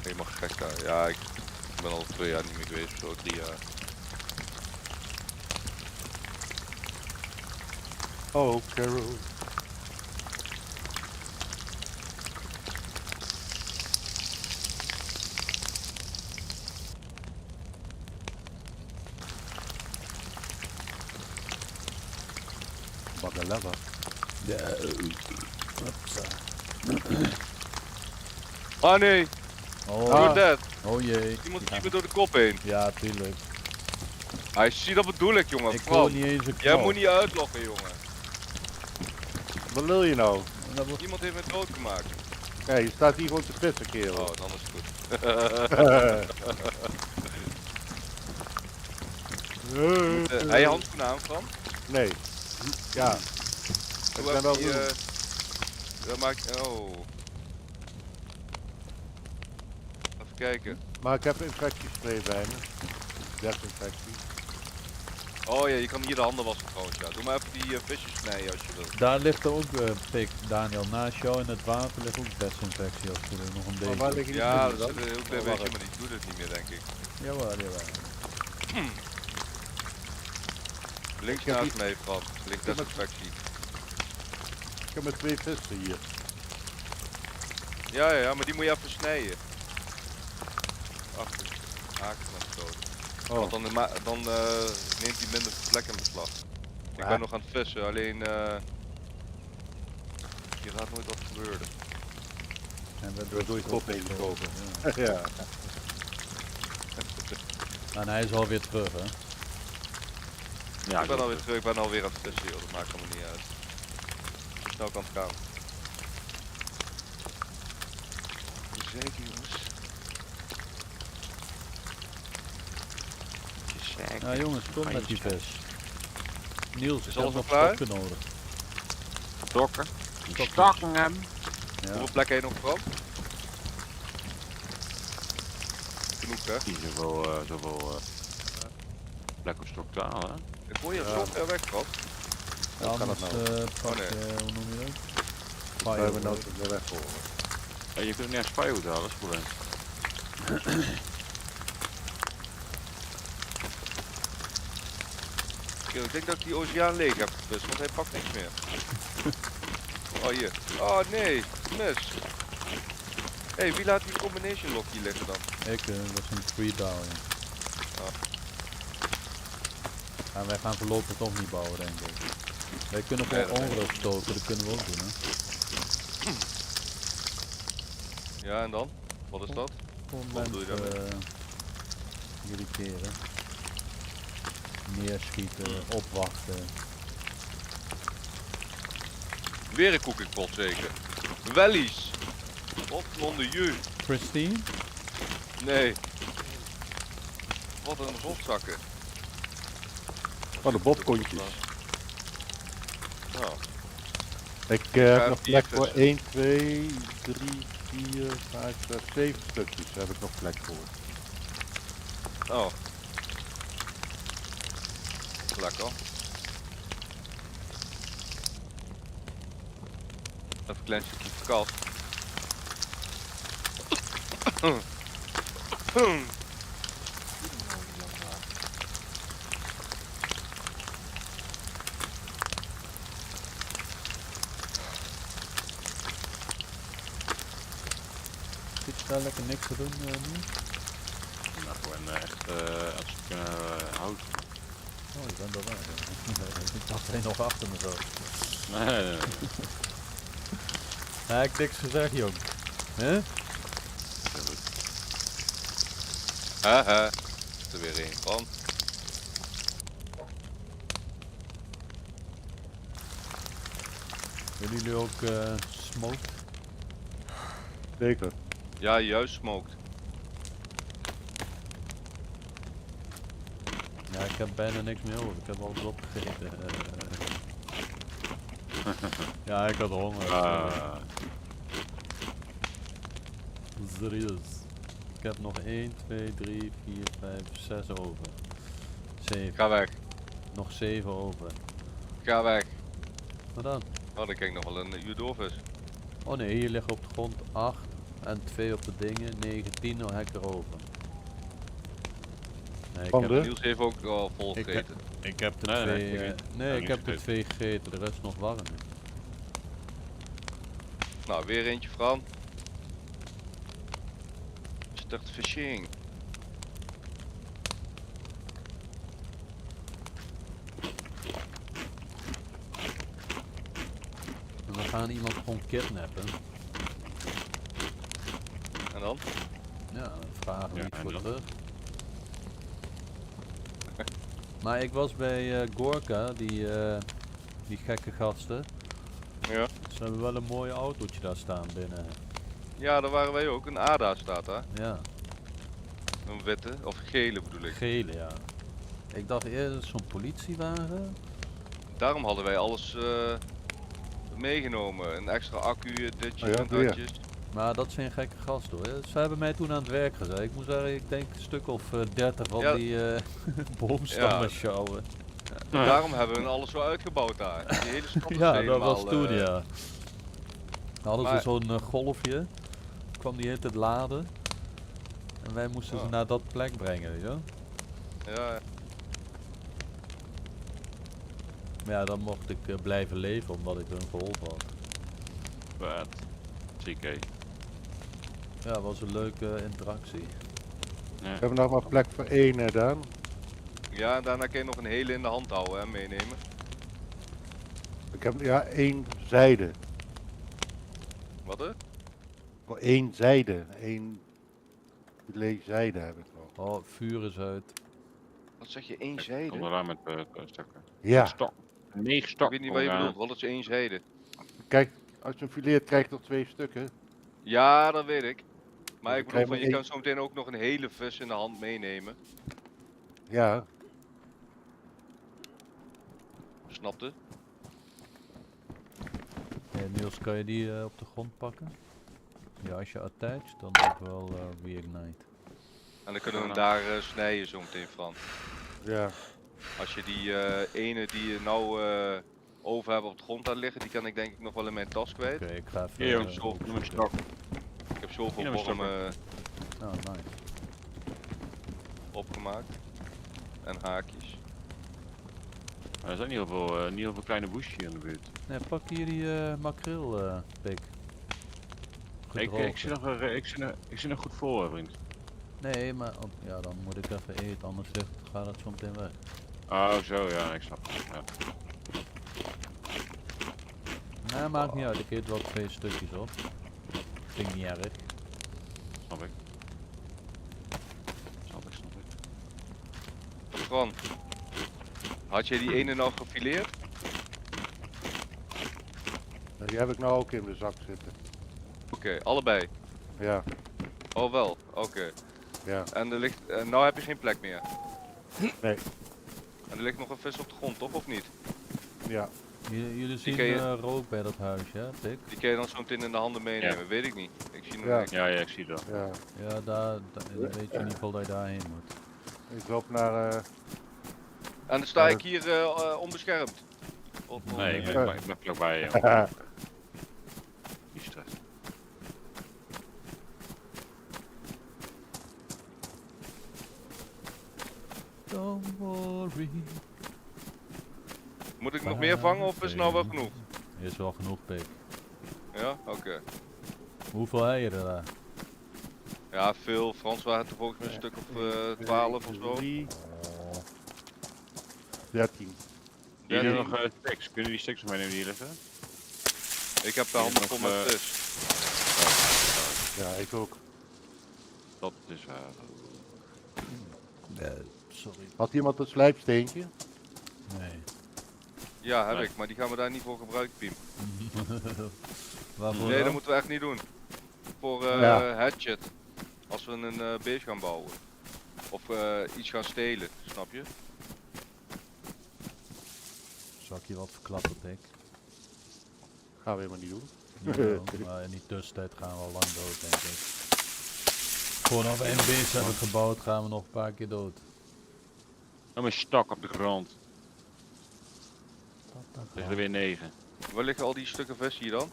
Helemaal gek daar. Ja, ik ben al 2 jaar niet meer geweest, of zo 3 jaar. Oh, Carol. Bagalava. Ah nee, Oh, you're dead. oh jee. Iemand Ja. schiet me door de kop heen. Ja, tuurlijk. Hij ziet dat bedoel ik, jongen. Ik Fran, wil niet eens een jij knal. moet niet uitloggen, jongen. Wat wil je nou? Dat wordt- Iemand heeft me doodgemaakt. Ja, je staat hier gewoon te pissen, kerel. Oh, dan is het goed. Hij je handschoenen aan, Fran? Nee. Ja. Doe ben even wel die, goed. dat maakt... Oh. Even kijken. Maar ik heb infectiespray bij me. Desinfectie. Oh ja, je kan hier de handen wassen trouwens, ja. Doe maar even die visjes snijden als je wilt. Daar ligt er ook, pik, Daniel, naast jou in het water ligt ook desinfectie als je er nog een Maar waar beetje. liggen die Ja, vissen dat dan? zit een heel klein beetje, maar die doet het niet meer, denk ik. Jawel, jawel. Links Ik heb naast mee, Fran. Links heb desinfectie. Ik heb maar 2 vissen hier. Ja, maar die moet je even snijden. Achter. Haken en zo. Oh, Want dan neemt hij minder plek in beslag. Ik Ah. ben nog aan het vissen, alleen hier gaat nooit wat gebeuren. En we door je kop heen gekomen. Ja. ja. En hij is alweer terug, hè? Ja, Ik ben alweer terug, ik ben alweer aan het vissen, joh. Dat maakt allemaal niet uit. Hoe snel kan het gaan? Zeker, jongens. Ja jongens, kom met die vis. Niels, Is ik heb alles nog al klaar? stokken nodig. Stokken. Stokken. Stokken hem. Ja. Hoeveel plekken heb je nog, Fran? Genoeg, hè? Die zoveel plek op stok te halen. Ik hoor je Ja. zo ver weg, Fran. Hoe kan Anders dat nou? pak nee. je, hoe noem je dat? We hebben Firewood. nou weer weggehoord. Ja, je kunt niet eens firewood halen, dat is het probleem. Ik denk dat ik die oceaan leeg heb gevist, want hij pakt niks meer. Oh hier. Oh nee, mis. Hey, wie laat die combination lock hier liggen dan? Ik, dat is een free bouwen. Oh. En wij gaan voorlopig toch niet bouwen, denk ik. Wij kunnen Nee, gewoon dat onrust stoken, dat kunnen we ook doen, hè. Ja, en dan? Wat is dat? Gewoon Wat bedoel je daarmee? mensen irriteren. Neerschieten, opwachten. Weer een koekingpot zeker. Wellies. Wat onder je? Christine? Nee. Wat een rotzakken. Oh, de bobkontjes. Nou, Ik ga heb even nog die plek voor vissen. 1, 2, 3, 4, 5, 6, 7 stukjes heb ik nog plek voor. oh. Lekker. Even een klein stukje kast. Zit je daar lekker niks te doen nu? Nou, gewoon echt als ik hout. Oh, je bent al weg. Ik dacht hij nog achter me zo. Nee. Ja, ik heb niks gezegd, jong. Hè? Ja, goed. Haha. Is er weer een van. Willen jullie ook smoked? Zeker. Ja, juist smoked. Ja, ik heb bijna niks meer over. Ik heb alles opgegeten. Ja, ik had honger. Serieus. Ik heb nog 1, 2, 3, 4, 5, 6 over. 7. Ga weg. Nog 7 over. Ga weg. Wat dan? Oh, dan kan ik nog wel een uur doorvis. Oh nee, hier liggen op de grond 8 en 2 op de dingen. 9, 10 nog hek erover. Nee, ik Van heb, de? Niels heeft ook al vol Ik gegeten. ik heb de Nee, nee, 2. ik niet. Nee, Heb ik niet heb de gegeten. 2 gegeten. De rest nog warm. Nou, weer eentje Fran. Start fishing. En we gaan iemand gewoon kidnappen. En dan? Ja, dan vragen we Ja, iets en voor dan? terug. Maar ik was bij Gorka, die gekke gasten. Ja. Ze hebben wel een mooi autootje daar staan binnen. Ja, daar waren wij ook. Een ADA staat daar. Ja, Een witte, of gele bedoel ik. gele, ja. Ik dacht eerder zo'n politiewagen. Daarom hadden wij alles meegenomen. Een extra accu, ditjes Oh ja, en doe je. datjes. Maar dat zijn gekke gasten hoor. Ze hebben mij toen aan het werk gezet. Ik moet zeggen, ik denk een stuk of 30 van Ja. die boomstammen Ja. sjouwen. Daarom hebben we alles zo uitgebouwd daar. Die hele stad is Ja, dat helemaal, was toen ja. Dan hadden ze maar- zo'n golfje. Kwam die in het laden. En wij moesten ze Oh. naar dat plek brengen, weet je wel. Ja, Maar ja, dan mocht ik blijven leven omdat ik hun geholpen had. Wat? CK. Ja, was een leuke interactie. We hebben nog maar plek voor 1, Daan. ja, en daarna kun je nog een hele in de hand houden en meenemen. Ik heb ja 1 zijde. Wat hè? Voor 1 zijde. 1 filet zijde heb ik nog. Oh, vuur is uit. Wat zeg je, één Kom zijde? eraan met stukken. Ja, Stok. 9 Ik stok. weet niet wat je bedoelt, wat is één zijde? kijk, als je hem fileert krijg je toch 2 stukken. Ja, dat weet ik. Maar Dus ik dan bedoel, krijg van, je je maar kan zo meteen ook nog een hele vis in de hand meenemen. Ja, Snapte? Niels, kan je die op de grond pakken? Ja, als je attached, dan doe ik wel reignite. En dan kunnen we hem Ja. daar snijden zo meteen van. ja. Als je die ene die je nou over hebt op de grond laat liggen, die kan ik denk ik nog wel in mijn tas kwijt. Oké, ik ga even... Hier jongens, zo- noem een stok. Ik heb zoveel Ja, maar vormen Oh, nice. opgemaakt. En haakjes. Er zijn niet heel veel kleine boesjes hier in de buurt. Nee, pak hier die makreel, pik. Ik zie nog goed voor, vriend. Nee, maar ja, dan moet ik even eten, anders gaat het zo meteen weg. Oh, zo, ja, ik snap het. Ja. Nee, maakt niet uit, ik eet wel 2 stukjes op. Vind ik niet erg. Snap ik. Snap ik. Fran, had jij die ene nou gefileerd? Die heb ik nou ook in de zak zitten. Oké, allebei. Ja, Oh wel, oké. ja. En er ligt, nou heb je geen plek meer. Nee. En er ligt nog een vis op de grond, toch of niet? Ja, Jullie zien ken je- rook bij dat huisje, hè, pik? Die kun je dan zo meteen in de handen meenemen, weet ik niet. Ik zie nog Ja. niks. Ja, ik zie dat. ja. Ja, daar weet je in ieder geval dat je daarheen moet. Ik loop naar... En dan sta ik hier onbeschermd. Nee, ik Ja. ben vlakbij, joh. Niet stress. Don't worry. Moet ik nog meer vangen of is het nou wel genoeg? Is wel genoeg, pik. Ja, oké. Hoeveel eieren daar? Ja, veel. Frans waren het er volgens mij een stuk of 12 of zo. 3, Oh, 13. Hier Ja, nog sticks. Kunnen jullie sticks nog meenemen die hier liggen? Ik heb de handen vol met vis. Ja, ik ook. Dat is waar. sorry. Had iemand een slijpsteentje? Nee. Ja, heb Nee. ik, maar die gaan we daar niet voor gebruiken, Piem. Waarvoor Nee, dan? dat moeten we echt niet doen. Voor Ja. hatchet. Als we een beest gaan bouwen. Of iets gaan stelen, snap je? Zal ik je wat verklappen, pik? Gaan we helemaal niet doen. Jawel, maar in die tussentijd gaan we al lang dood, denk ik. Gewoon als we een beest hebben gebouwd, gaan we nog een paar keer dood. Oh, mijn stok op de grond. Er liggen er weer 9. Waar liggen al die stukken vis hier dan?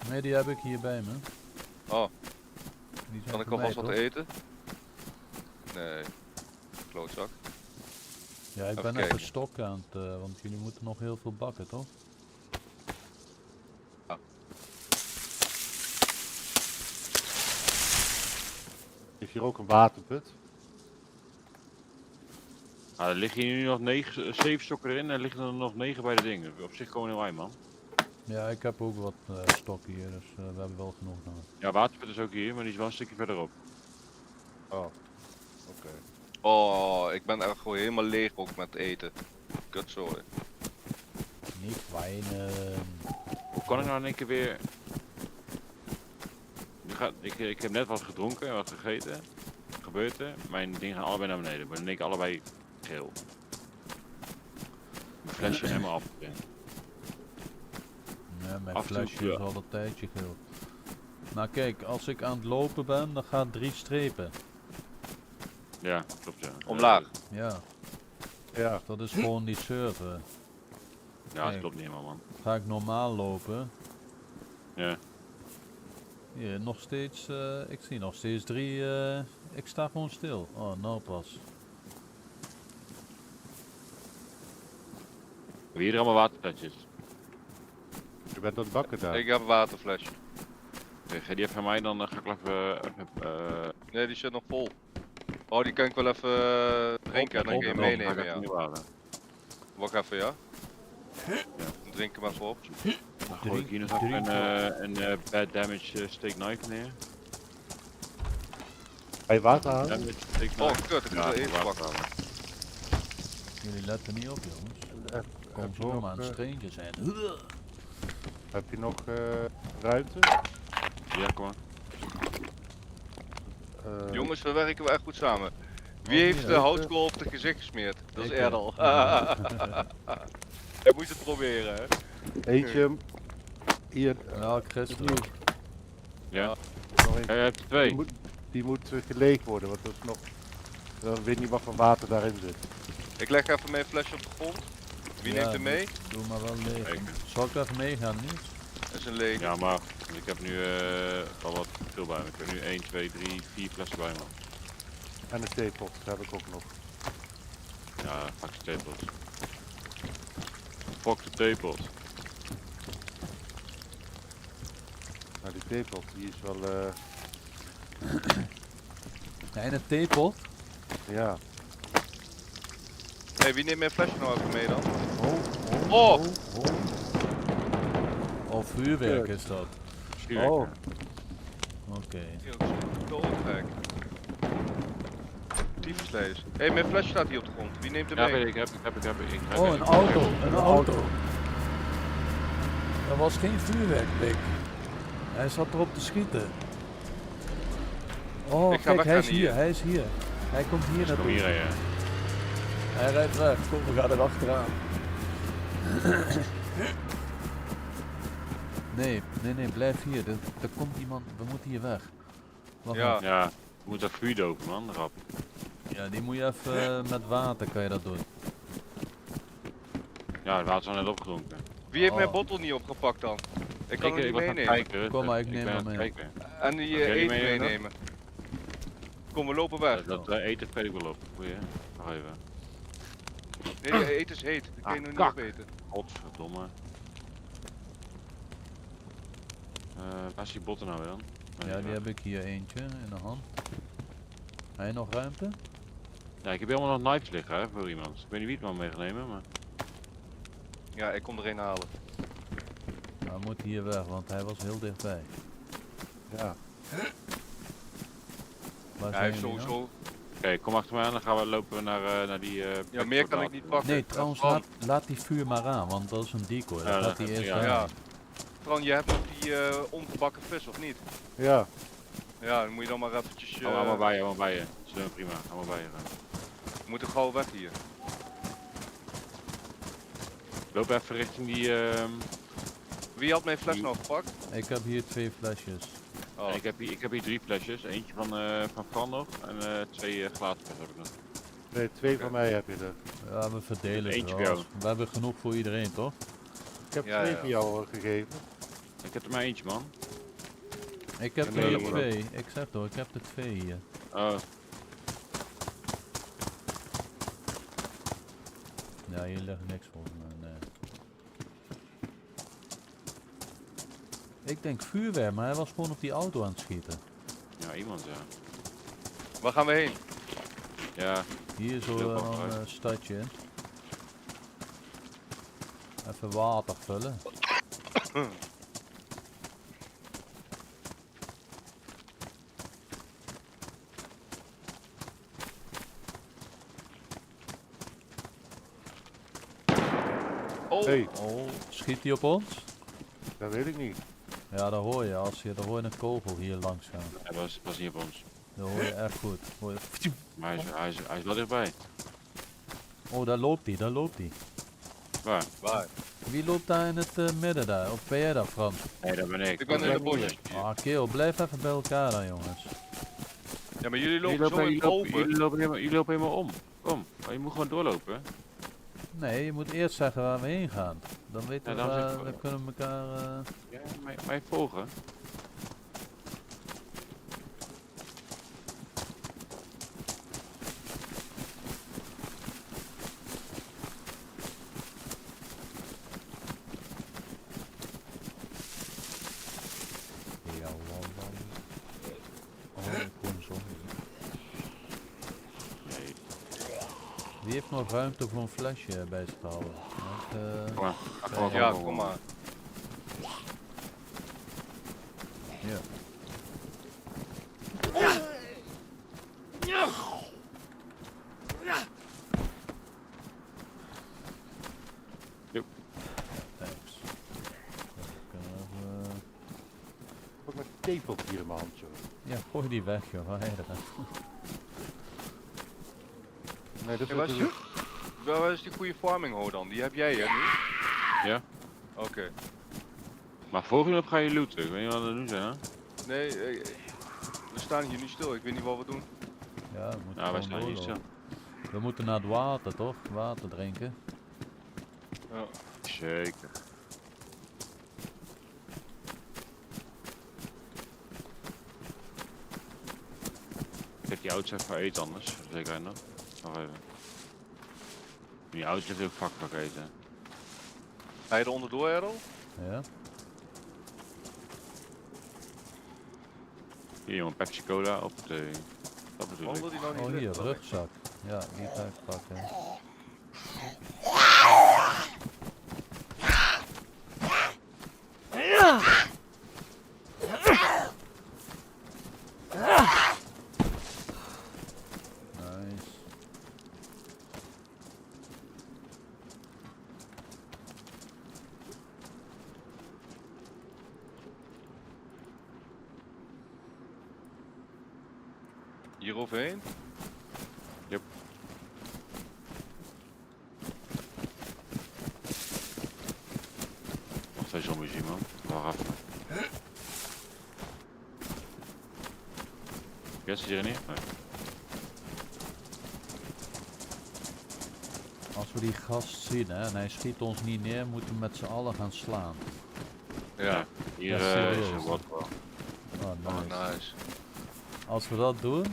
Nee, die heb ik hier bij me. Oh, Die zijn kan ik voor mij, alvast wat toch? eten? Nee. Klootzak. Ja, ik Even ben even kijken. stok aan het, want jullie moeten nog heel veel bakken, toch? Is hier ook een waterput? Ah, er liggen hier nu nog 7 stokken erin en er liggen er nog 9 bij de dingen. Op zich gewoon heel wij, man. Ja, ik heb ook wat stokken hier, dus we hebben wel genoeg nodig. Ja, waterput is ook hier, maar die is wel een stukje verderop. Oh, oké. Oh, ik ben echt gewoon helemaal leeg ook met eten. Kutzooi. Niet wijnen. Hoe kan ik nou in één keer weer... ik heb net wat gedronken en wat gegeten. Wat gebeurt er? Mijn dingen gaan allebei naar beneden. Maar dan denk ik allebei geel. Mijn flesje en mijn appel. Ja, mijn Af en toe, flesje ja. is al een tijdje geel. Nou kijk, als ik aan het lopen ben, dan gaat 3 strepen. Ja, klopt ja. Omlaag. Ja, Ja, dat is gewoon die server. Ja, dat Kijk. klopt niet helemaal man. Ga ik normaal lopen. Ja. Hier, nog steeds, ik zie nog steeds 3, ik sta gewoon stil. Oh, nou pas. Wie hier allemaal waterflesjes? je bent aan het bakken daar. Ik heb een waterflesje. Oké, ga die even aan mij, dan ga ik wel even Nee, die zit nog vol. Oh, die kan ik wel even drinken en dan kun je opnemen. meenemen, Ga ik ja. even nieuw halen. Wacht even, ja? Dan drink hem even op. Dan gooi ik hier nog even een bad damage steak knife neer. Ga je water halen? Damage steak knife. Oh, kut, ik moet Ja, er ik even moet pakken. water halen. Jullie letten niet op, jongens. Kom Even zo maar aan nog, het streentje zijn. heb je nog ruimte? Ja, kom maar. Jongens, we werken wel echt goed samen. Wie Oh, heeft hier, de hè? houtskool op het gezicht gesmeerd? Dat is Ik, Erdal. Hij moest het proberen, hè? Eentje. Hier, Ja, Christus. opnieuw. Ja. Nog eentje. Ja, je hebt er twee. Die moet geleegd worden, want dat is nog... Dan weet niet wat voor water daarin zit. Ik leg even mijn flesje op de grond. Wie Ja, neemt hem mee? Doe maar wel leeg. Kijken. Zal ik even meegaan, niet? Dat is een leeg. Ja, maar ik heb nu al wat veel bij me. Ik heb nu 1, 2, 3, 4 flessen bij me. En een theepot heb ik ook nog. Ja, pak de theepot. Fuck de theepot. Nou, die theepot die is wel... En een theepot. ja. Hey, wie neemt mijn flesje nou even mee dan? Oh, Oh! Oh, vuurwerk is dat. Vuurwerk, Oh. ja. Oké. Yo, dat is doodgek. Tyfuslees. Hey, mijn flesje staat hier op de grond. Wie neemt hem Ja, mee? weet ik, heb ik. Oh, een auto. Een auto. Dat was geen vuurwerk, Pik. Hij zat erop te schieten. Oh, Ik ga kijk, weg hij is gaan hier, hier. hij is hier. Hij komt hier Kom naartoe. hier, ja. Hij rijdt weg. Kom, we gaan er achteraan. Nee, blijf hier. Er komt iemand. We moeten hier weg. Wacht Ja. even. Ja, je moet dat vuur dopen, man, rap. Ja, die moet je even met water kan je dat doen. Ja, het water is al net opgedronken. Wie heeft Oh. mijn bottel niet opgepakt dan? Ik kan hem ik niet was aan het meenemen. kijken. Kom maar, ik neem ben hem aan het mee. kijken. En die Heb jij die eten mee, meenemen. Kom, we lopen weg. Dat eten weet ik wel op. Goeie, nog even. Nee, die eten is heet. Die kun je nog niet kak. opeten. Godverdomme. Waar is die botten nou weer dan? Ja, die heb ik hier eentje in de hand. Heb je nog ruimte? Ja, ik heb helemaal nog knives liggen hè, voor iemand. Ik weet niet wie het maar mee gaat nemen, maar... Ja, ik kom er een halen. Nou, we moeten hier weg, want hij was heel dichtbij. Ja. Waar Ja, hij zijn heeft jullie nou? sowieso... Oké, kom achter me aan, dan lopen we naar die... Ja, meer kan ik niet pakken. Nee, trouwens, Fran, laat die vuur maar aan, want dat is een decoy. Ja, Dat gaat dat die gaat- eerst ja, aan. ja. Fran, je hebt nog die ongebakken vis, of niet? Ja. Ja, dan moet je dan maar eventjes... Allemaal bij je, allemaal bij je. Dat is prima, allemaal bij je. we moeten gauw weg hier. Loop even richting die... Wie had mijn fles nou gepakt? Ik heb hier 2 flesjes. Oh. Ik heb hier 3 flesjes. Eentje van Fran nog en 2 glazen flessen heb ik nog. Nee, 2 van mij heb je er. Ja, we verdelen het Eentje wel. voor jou. We hebben genoeg voor iedereen, toch? Ik heb Ja, 2 ja. van jou gegeven. Ik heb er maar eentje, man. Ik heb Nee, er jongen. 2. Ik zeg toch, ik heb er 2 hier. Oh, Ja, hier ligt niks voor me. Nee. Ik denk vuurwerk, maar hij was gewoon op die auto aan het schieten. ja, iemand ja. Waar gaan we heen? Ja, Hier zo Heel een belangrijk. stadje in. Even water vullen. Oh, Hey, Oh, schiet hij op ons? dat weet ik niet. Ja, dat hoor je. Dan hoor je een kogel hier langs gaan. Hij was niet op ons. Dat hoor je echt goed. Hoor je... Maar hij is wel dichtbij. Oh, daar loopt hij. Waar? Waar? Wie loopt daar in het midden daar? Of ben jij dat, Frans? Nee, dat ben ik. Ik ben in de bosjes. Ah, kerel, blijf even bij elkaar dan, jongens. Ja, maar jullie lopen zo in open. Jullie lopen helemaal om. Kom, maar je moet gewoon doorlopen. Nee, je moet eerst zeggen waar we heen gaan. Dan weten Ja, we, dan zitten we- dan kunnen we elkaar... Ja, mij volgen. Ja, oh, ik hoor een zombie. Nee, Wie heeft nog ruimte voor een flesje bij zich te houden? Want, kom maar. Ja, kom maar. ja. Joep. Thanks. Ik heb een tape hier in mijn hand, joh. Ja, gooi die weg, joh. Waar heet dat? Nee, dat Hey, is waar is die goede farming hoe dan? Die heb jij hè nu? Ja. Oké. Maar volgende op ga je looten. Ik weet niet wat we doen zijn, hè? Nee, we staan hier nu stil. Ik weet niet wat we doen. Ja, we moeten Ja, wij gewoon staan hier doorlopen. stil. We moeten naar het water, toch? Water drinken. Ja. Zeker. Zet die auto's even eten anders. Zeker nog. Nog even. Die auto's heeft ook vakvak eten. Ga je er onderdoor, Errol? Ja? Hier jongen, Pepsi Cola op de... Dat bedoel Waarom ik. wil die nou niet Oh, hier, liggen? rugzak. Ja, die ga ik pakken. Nice. Hier overheen? Nog twee zombies hier man. Wacht even. Ja, zit hier niet? Nee. Als we die gast zien hè, en hij schiet ons niet neer, moeten we met z'n allen gaan slaan. Ja. Hier Ja, is serieus. een wat. Oh, Oh, nice. nice. Als we dat doen,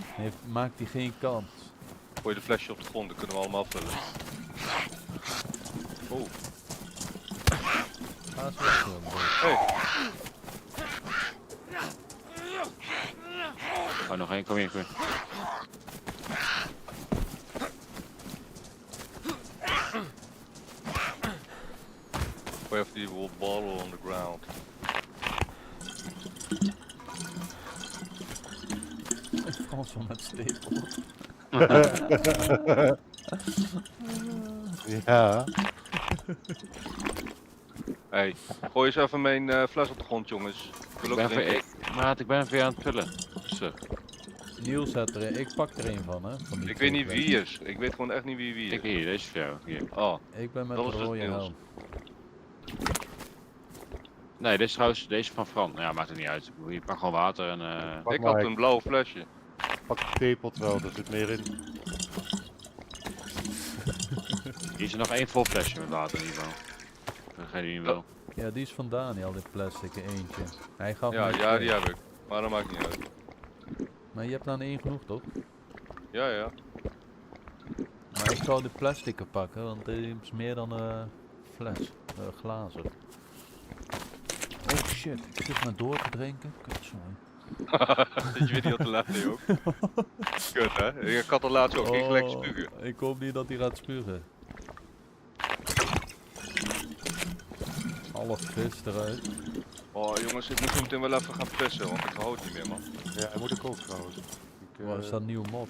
maakt hij geen kans. Gooi de flesje op de grond, dan kunnen we allemaal vullen. Oh, Ga eens weg, joh, bro. hey. Oh, nog één, kom hier, kom hier. Gooi even die bottle on the ground. Frans van met stapel. Ja. Hey, gooi eens even mijn fles op de grond, jongens. Ik wil ook drinken. Maat, ik ben even aan het vullen. Zo. Niels zet er ik pak er een van, hè. Van die Ik weet niet twee wie is. Ik weet gewoon echt niet wie Ik is. hier, deze is voor jou. Hier. Oh, plekken. Ik ben met Dat de is dus rode Niels. helm. Nee, deze is trouwens, deze is van Fran. Ja, maakt het niet uit. Je pakt gewoon water en Pak ik maar, had een blauw flesje. Pak de tepelt wel, er zit meer in. hier is er nog één vol flesje met water in ieder geval. Degene die niet wil. Ja, die is van Daniel, dit plastic eentje. Hij gaf Ja, me ja, twee. die heb ik. Maar dat maakt niet uit. Maar je hebt dan één genoeg, toch? Ja, ja. Maar ik zou de plastic pakken, want die is meer dan fles, glazen. Oh shit, ik zit maar door te drinken. Kut, sorry. Dat je weet niet wat te laten ook. Kut hè? Ik had er laatst ook geen gelijk spugen. Ik hoop niet dat hij gaat spugen. Alle vis eruit. Oh jongens, ik moet zo meteen wel even gaan pissen, want ik hou het niet meer man. Ja, dat moet ik ook trouwens. Waar is dat nieuw mod?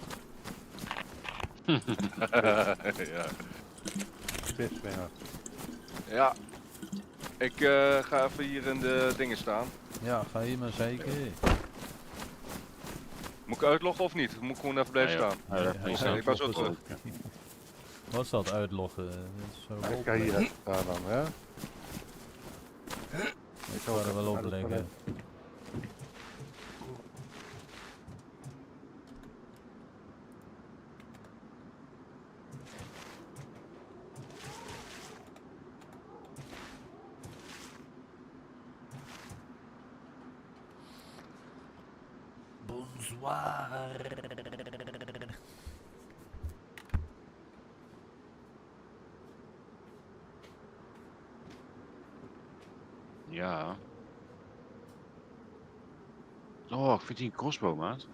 Ja. Pis mee. Ja. Ik ga even hier in de dingen staan. Ja, ga hier maar zeker. Moet ik uitloggen of niet? Moet ik gewoon even blijven Nee, joh. staan? Ja, dat is Oké, ik ben zo terug. Wat is dat uitloggen? Dat is zo Ik ga hier even staan dan, hè? Ik ga er wel op liggen. Bonsoir. Ja. Oh, ik vind die een crossbow, maat.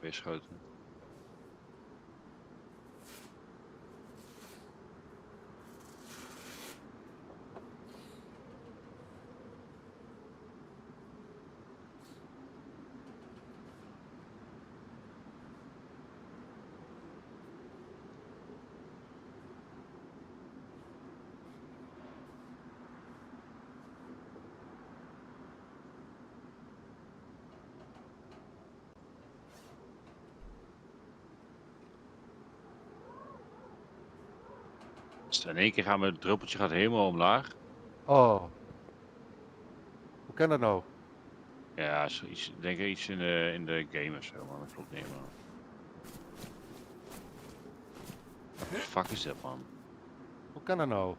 Weerschoten. Dus in één keer gaan we, het druppeltje gaat helemaal omlaag. Oh. Hoe kan dat nou? Ja, zoiets, ik denk iets in de game of zo, maar dat klopt niet helemaal. Wat de fuck is dat, man? Hoe kan dat nou?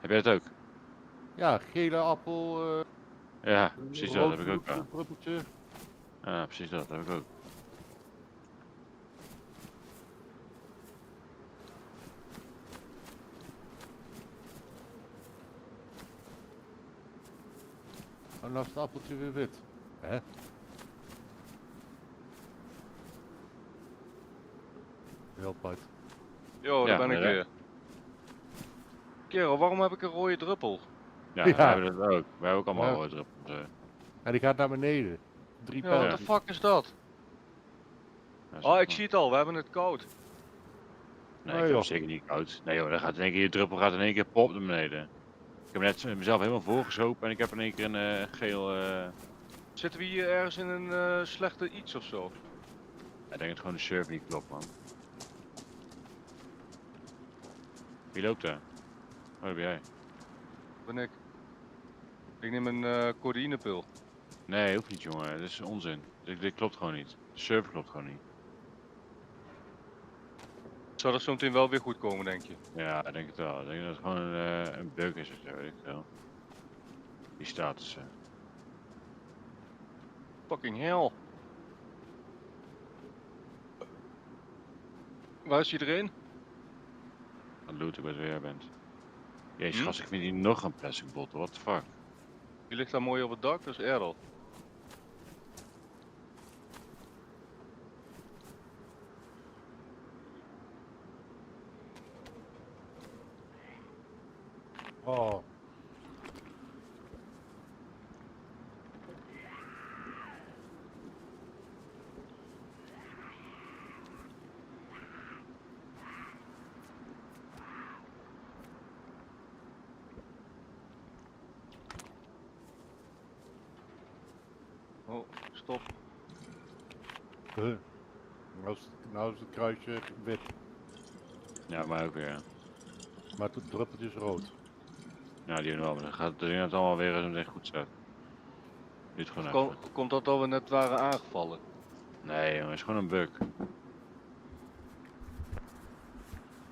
Heb jij dat ook? Ja, gele appel, Ja, precies dat heb ik ook. Ja. druppeltje. Ja, precies dat heb ik ook. En dan is het appeltje weer wit. Hè? Heel apart. Yo, Ja, daar ben ik maar, weer. Kerel, waarom heb ik een rode druppel? Ja, Ja. we hebben dat ook. We hebben ook allemaal Ja. rode druppels. En die gaat naar beneden. 3 Ja, pijlen. what the fuck is dat? Oh, ik zie het al, we hebben het koud. Nee, Oh, ik heb joh. het zeker niet koud. Nee joh, dan gaat in één keer je druppel gaat in één keer pop naar beneden. Ik heb net mezelf helemaal voorgezopen en ik heb in één keer een geel... Zitten we hier ergens in een slechte iets of zo? Ik denk dat gewoon de server niet klopt, man. Wie loopt daar? Oh, dat ben jij. Ben ik. Ik neem een codeïnepil. Nee, hoeft niet, jongen. Dat is onzin. Dit klopt gewoon niet. De server klopt gewoon niet. Zou dat zo meteen wel weer goed komen, denk je? Ja, ik denk het wel. Ik denk dat het gewoon een bug is of zo, weet ik wel. Die status. Fucking hell. Waar is iedereen? Dan loot ik wat weer jij bent. Jezus, Hm? gast, ik vind hier nog een plastic bottle. What the fuck? Die ligt daar mooi op het dak, dat is Errol. Oh. Oh, stop. Huh. Nou is het kruisje wit. Ja, maar ook weer. Maar het druppeltje is rood. Ja, die wel. Maar dan gaat het allemaal weer als het echt goed staat. Duurt gewoon even. Komt dat we net waren aangevallen? Nee, jongen, het is gewoon een bug.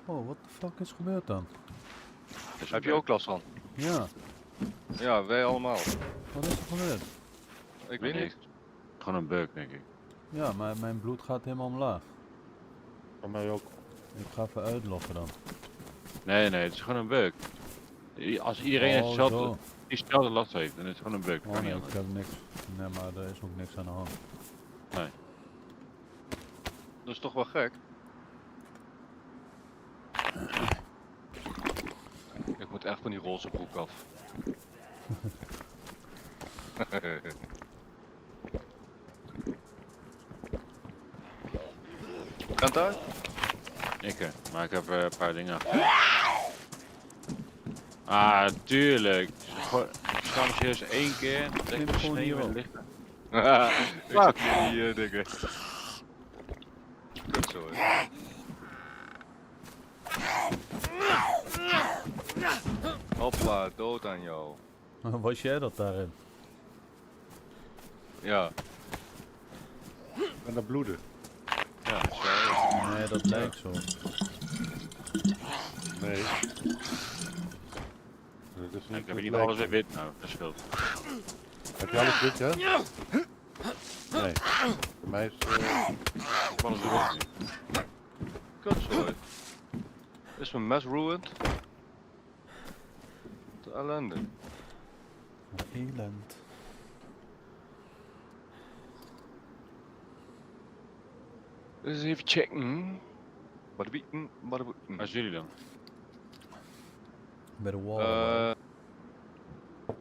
Oh, wat de fuck is gebeurd dan? Het is een Heb je bug. ook last van? Ja, Ja, wij allemaal. wat is er gebeurd? Ik weet Nee. niet. Gewoon een bug, denk ik. Ja, maar mijn bloed gaat helemaal omlaag. Van mij ook. Ik ga even uitloggen dan. Nee, het is gewoon een bug. Als iedereen Oh, hetzelfde, zo. diezelfde last heeft, dan is het gewoon een bug. Oh Kan nee, niet ik anders. heb niks. Nee, maar er is ook niks aan de hand. Dat is toch wel gek. Ik moet echt van die roze broek af. Kan daar? Maar ik heb een paar dingen achter. Ah, tuurlijk. Gewoon, ik sta me serieus 1 keer. Neem Denk het ik gewoon sneeuw hier en op. licht. Ik zit hier die dingen. Kut zo. Hopla, dood aan jou. Was jij dat daarin? Ja, En dat bloeden. ja, zo. Nee, dat lijkt zo. Nee. Dat is niet Ik heb het niet lijkt alles weer zo. wit nou, dat scheelt. Heb je alles wit, ja? Nee. Voor mij is Alles weer wit nu. Kut zo. Is mijn mes ruined? De ellende. Elend. Eens even checken. Wat bieten, wat bieten. Waar zijn jullie dan? Bij de waterwell.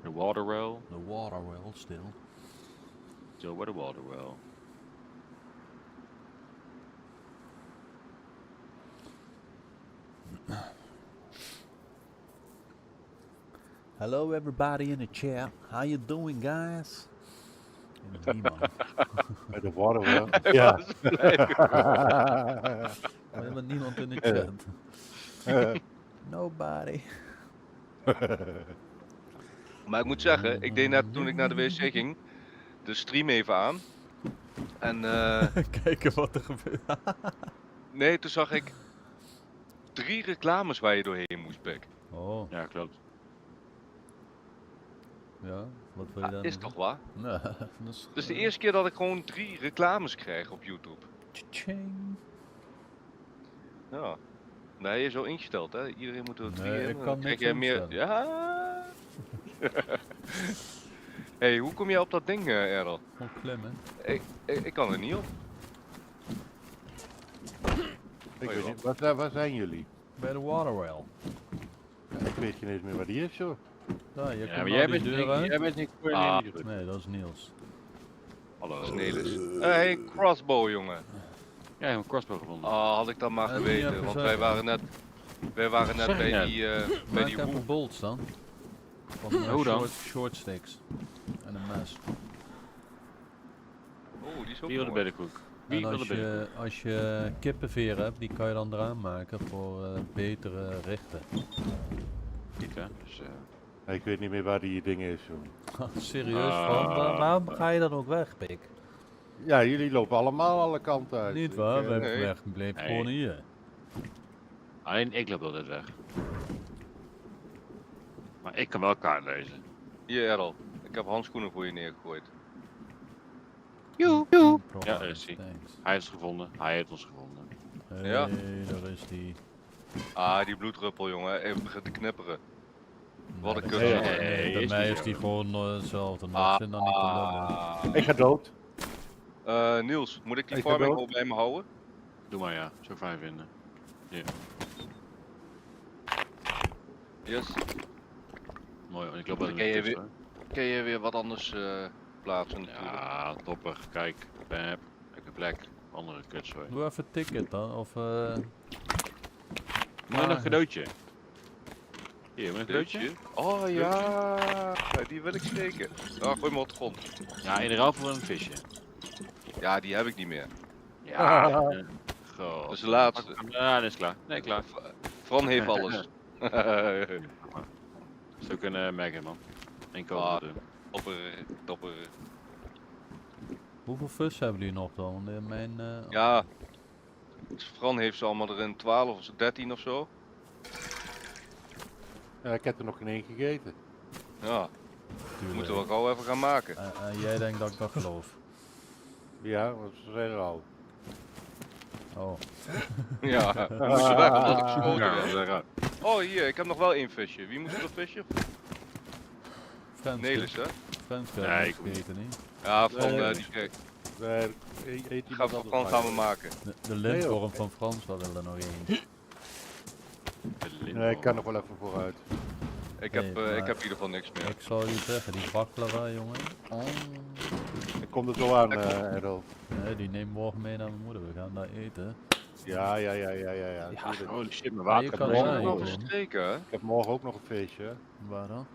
De waterwell. De waterwell, stil. Zo, bij de waterwell. Hello everybody in the chat. How you doing guys? En die man. bij de waterwell. Ja. Oh, helemaal niemand in de chat. Nobody. Maar ik moet zeggen, ik deed net toen ik naar de wc ging, de stream even aan. En Kijken wat er gebeurt. nee, toen zag ik 3 reclames waar je doorheen moest, Pik. Oh, Ja, klopt. ja. Wat wil je dan? Is toch waar? Nee, dat is... Het is de eerste keer dat ik gewoon 3 reclames krijg op YouTube. Tjing. Ja. Nee, je is zo ingesteld, hè? Iedereen moet er 3 Nee, in. ik Dan kan krijg niks jij meer. instellen. Ja. Hey, hoe kom jij op dat ding, Errol? Gewoon klimmen. Ik kan er niet op. Ik Oh, weet joh. niet, waar zijn jullie? Bij de waterwell. Ja, ik weet geen eens meer waar die is, joh. Daar, je Ja, komt maar nou jij die bent, deur uit. jij bent niet voor Ah. niet goed. Nee, dat is Niels. Hallo. Dat is Nelis. Hey, crossbow, jongen. Ja, een crossbow gevonden. Had ik dat maar Dat moet je geweten, even want zeggen. wij waren net Zeg bij je die, bij Maak die even woe. bolts dan. Van Hoe dan? short sticks. En een mes. Oh, die is ook Wie wil de mooi. beddenkoek? En Wie wil de beddenkoek? als je kippenveren hebt, die kan je dan eraan maken voor betere richten. Niet hè? Dus, Ik weet niet meer waar die ding is, joh. Serieus, Ah. waarom ga je dan ook weg, Pik? Ja, jullie lopen allemaal alle kanten uit. Niet Ik, waar, we nee. bleef Nee. gewoon hier. alleen ik loop altijd weg. Maar ik kan wel kaart lezen. Hier, Errol. Ik heb handschoenen voor je neergegooid. Joe. Geen Ja, probleem, is hij. thanks. Hij heeft het gevonden. Hij heeft ons gevonden. Hey, Ja. daar is die. Ah, die bloeddruppel, jongen. Even begint te knipperen. Wat Nee, een dat- kut, nee, jongen. nee, Nee, bij is mij niet is die zo. gewoon hetzelfde. Ik zit dan niet te lullen. Ik ga dood. Niels, moet ik die Ik ga farming dood. al bij me houden? Doe maar ja, zou ik fijn vinden. Yes. Mooi, want ik loop wel Dan ken je in de weer- Kun je weer wat anders plaatsen natuurlijk. Ja, topper. Kijk, bam. Lekker plek. Andere kutzooi. Doe even een ticket dan, of Moet je Ah. nog een cadeautje? Hier, moet je een cadeautje? Leutje? Oh ja, die wil ik zeker. Ah, gooi me op de grond. Ja, in de ruil voor een visje. Ja, die heb ik niet meer. Ja, goh. Dat is de laatste. Ja, dat is klaar. Nee, klaar. Fran heeft alles. Zo kunnen merken, man. En Ah. kopen doen. Topper. hoeveel vis hebben jullie nog dan? Want in mijn, Ja, Fran heeft ze allemaal erin 12 of 13 of zo. Ja, ik heb er nog geen één gegeten. Ja, Moeten we gauw even gaan maken. En jij denkt dat ik dat geloof. Ja, want ze zijn er al. Oh. Ja, we moesten weg omdat ik geschoten Ja, werd. zeg, Oh, hier, ik heb nog wel één visje. Wie moest er vissen? Nelis, hè? Franske, Nee, ik ik weet het niet. Ja, van Nee. die kijk. Nee, eet Gaan we van gaan we maken. De lintworm van Frans hadden er nog één. Nee, ik kan nog wel even vooruit. Ik Nee, heb, maar- ik heb in ieder geval niks meer. Ik zou je zeggen, die baklava, jongen. Oh. Ik kom er zo aan, Lekker. Errol. Nee, die neemt morgen mee naar mijn moeder. We gaan daar eten. Ja. tuurlijk. holy shit, mijn Maar je water. kan Morgen zijn, nog Tom. verstreken, hè? Ik heb morgen ook nog een feestje. Waar dan?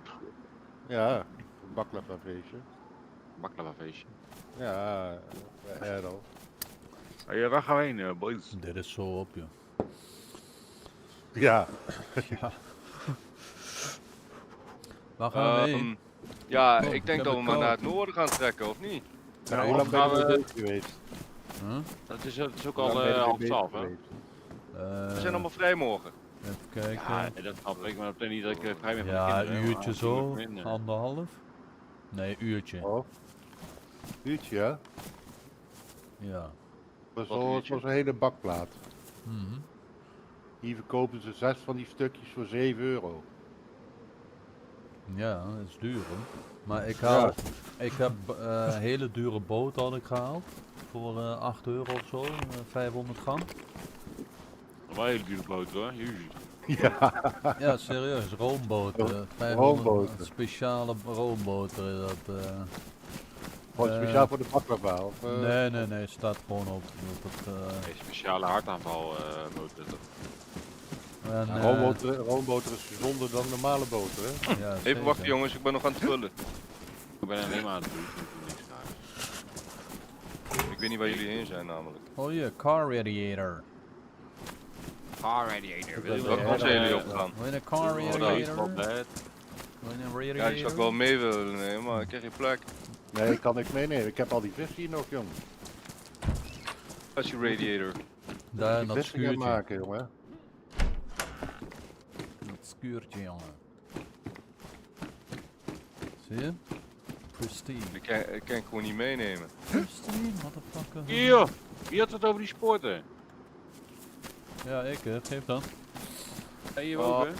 Ja, een baklava feestje. Baklava feestje. Ja, Errol. Ja, waar gaan we heen, boys? Dit is zo op je. Ja, Waar gaan we heen? Ja, Oh, ik denk ik dat heb we het maar naar koud. het noorden gaan trekken, of niet? nou, hoe lang ben gaan je we- mee bezig geweest? Huh? Dat is ook Hoe lang al ben je mee half bezig 12, hè? geweest? We zijn allemaal vrij morgen. Even kijken. Ja, dat snap ik, maar dat betekent niet dat ik vrij ben van de Ja, kinderen. een uurtje maar zo. moet minder. Anderhalf? Nee, uurtje. Oh. Uurtje, ja? Ja. Dat Wat was uurtje? een hele bakplaat. Mhm. Hier verkopen ze 6 van die stukjes voor 7 euro. Ja, dat is duur hoor. Maar ik haal, ik heb hele dure boot had ik gehaald. Voor 8 euro of zo, 500 gram. Wel een hele dure boot hoor. Jezus. Ja, Ja, serieus, roomboten. 500 roomboten. Speciale roomboten is dat. gewoon speciaal voor de baklava. Of, Nee, staat gewoon op het. Een speciale hartaanval motor. En, roomboter is gezonder dan normale boter, hè? ja, Even zeker. wachten jongens, ik ben nog aan het vullen. Ik ben alleen maar aan het doen, ik doe niks raars. Ik weet niet waar jullie heen zijn namelijk. Oh ja, car radiator. Car radiator, wil je Welke wel? kant zijn jullie opgegaan? Wil je een car Oh, daar is radiator? Wil je een radiator? Ja, die zou ik wel mee willen nemen, maar ik krijg geen plek. Nee, ik kan niks meenemen. Ik heb al die vis hier nog, jong. Dat is je radiator. Daar, Die dat vis gaan schuurtje. maken, jongen. Dat schuurtje, jongen. Zie je? Pristine. Ik kan gewoon niet meenemen. Pristine, motherfucker. Hier! Wie had het over die sporten? Ja, ik geef dan. En hier Oh. boven?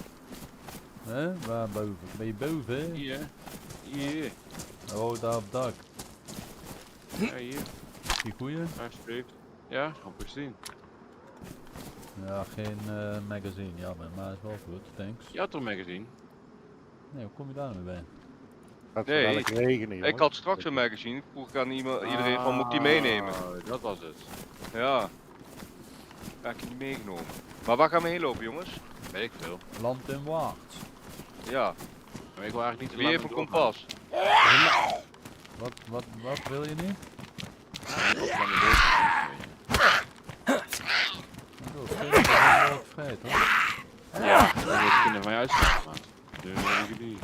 Hè? Waar boven? Ben je boven? Hè? Hier. Hier. Oh, daar op het dak. Ja, hier. Die goeie? Alsjeblieft. Ja, gewoon pristine. Ja, geen magazine, jammer, maar is wel goed, thanks. Je had toch een magazine? Nee, hoe kom je daar nu bij? Gaat Nee, zo dadelijk regenen, jongen. Ik had straks een magazine, ik vroeg aan iedereen van moet ik die meenemen? Oh, dat was het. Ja. Ja, ik heb die meegenomen. Maar waar gaan we heen lopen jongens? Weet ik veel. Land in waard. Ja, Maar ik wil eigenlijk niet te wie lang heeft een doorgaan. kompas? Wat wil je niet? Ik wil te lang doorgaan. Oh, vind ik wel vrij, toch? Ja, ik wil het kinderen van je uitslagen, man. Dus dat ik het niet.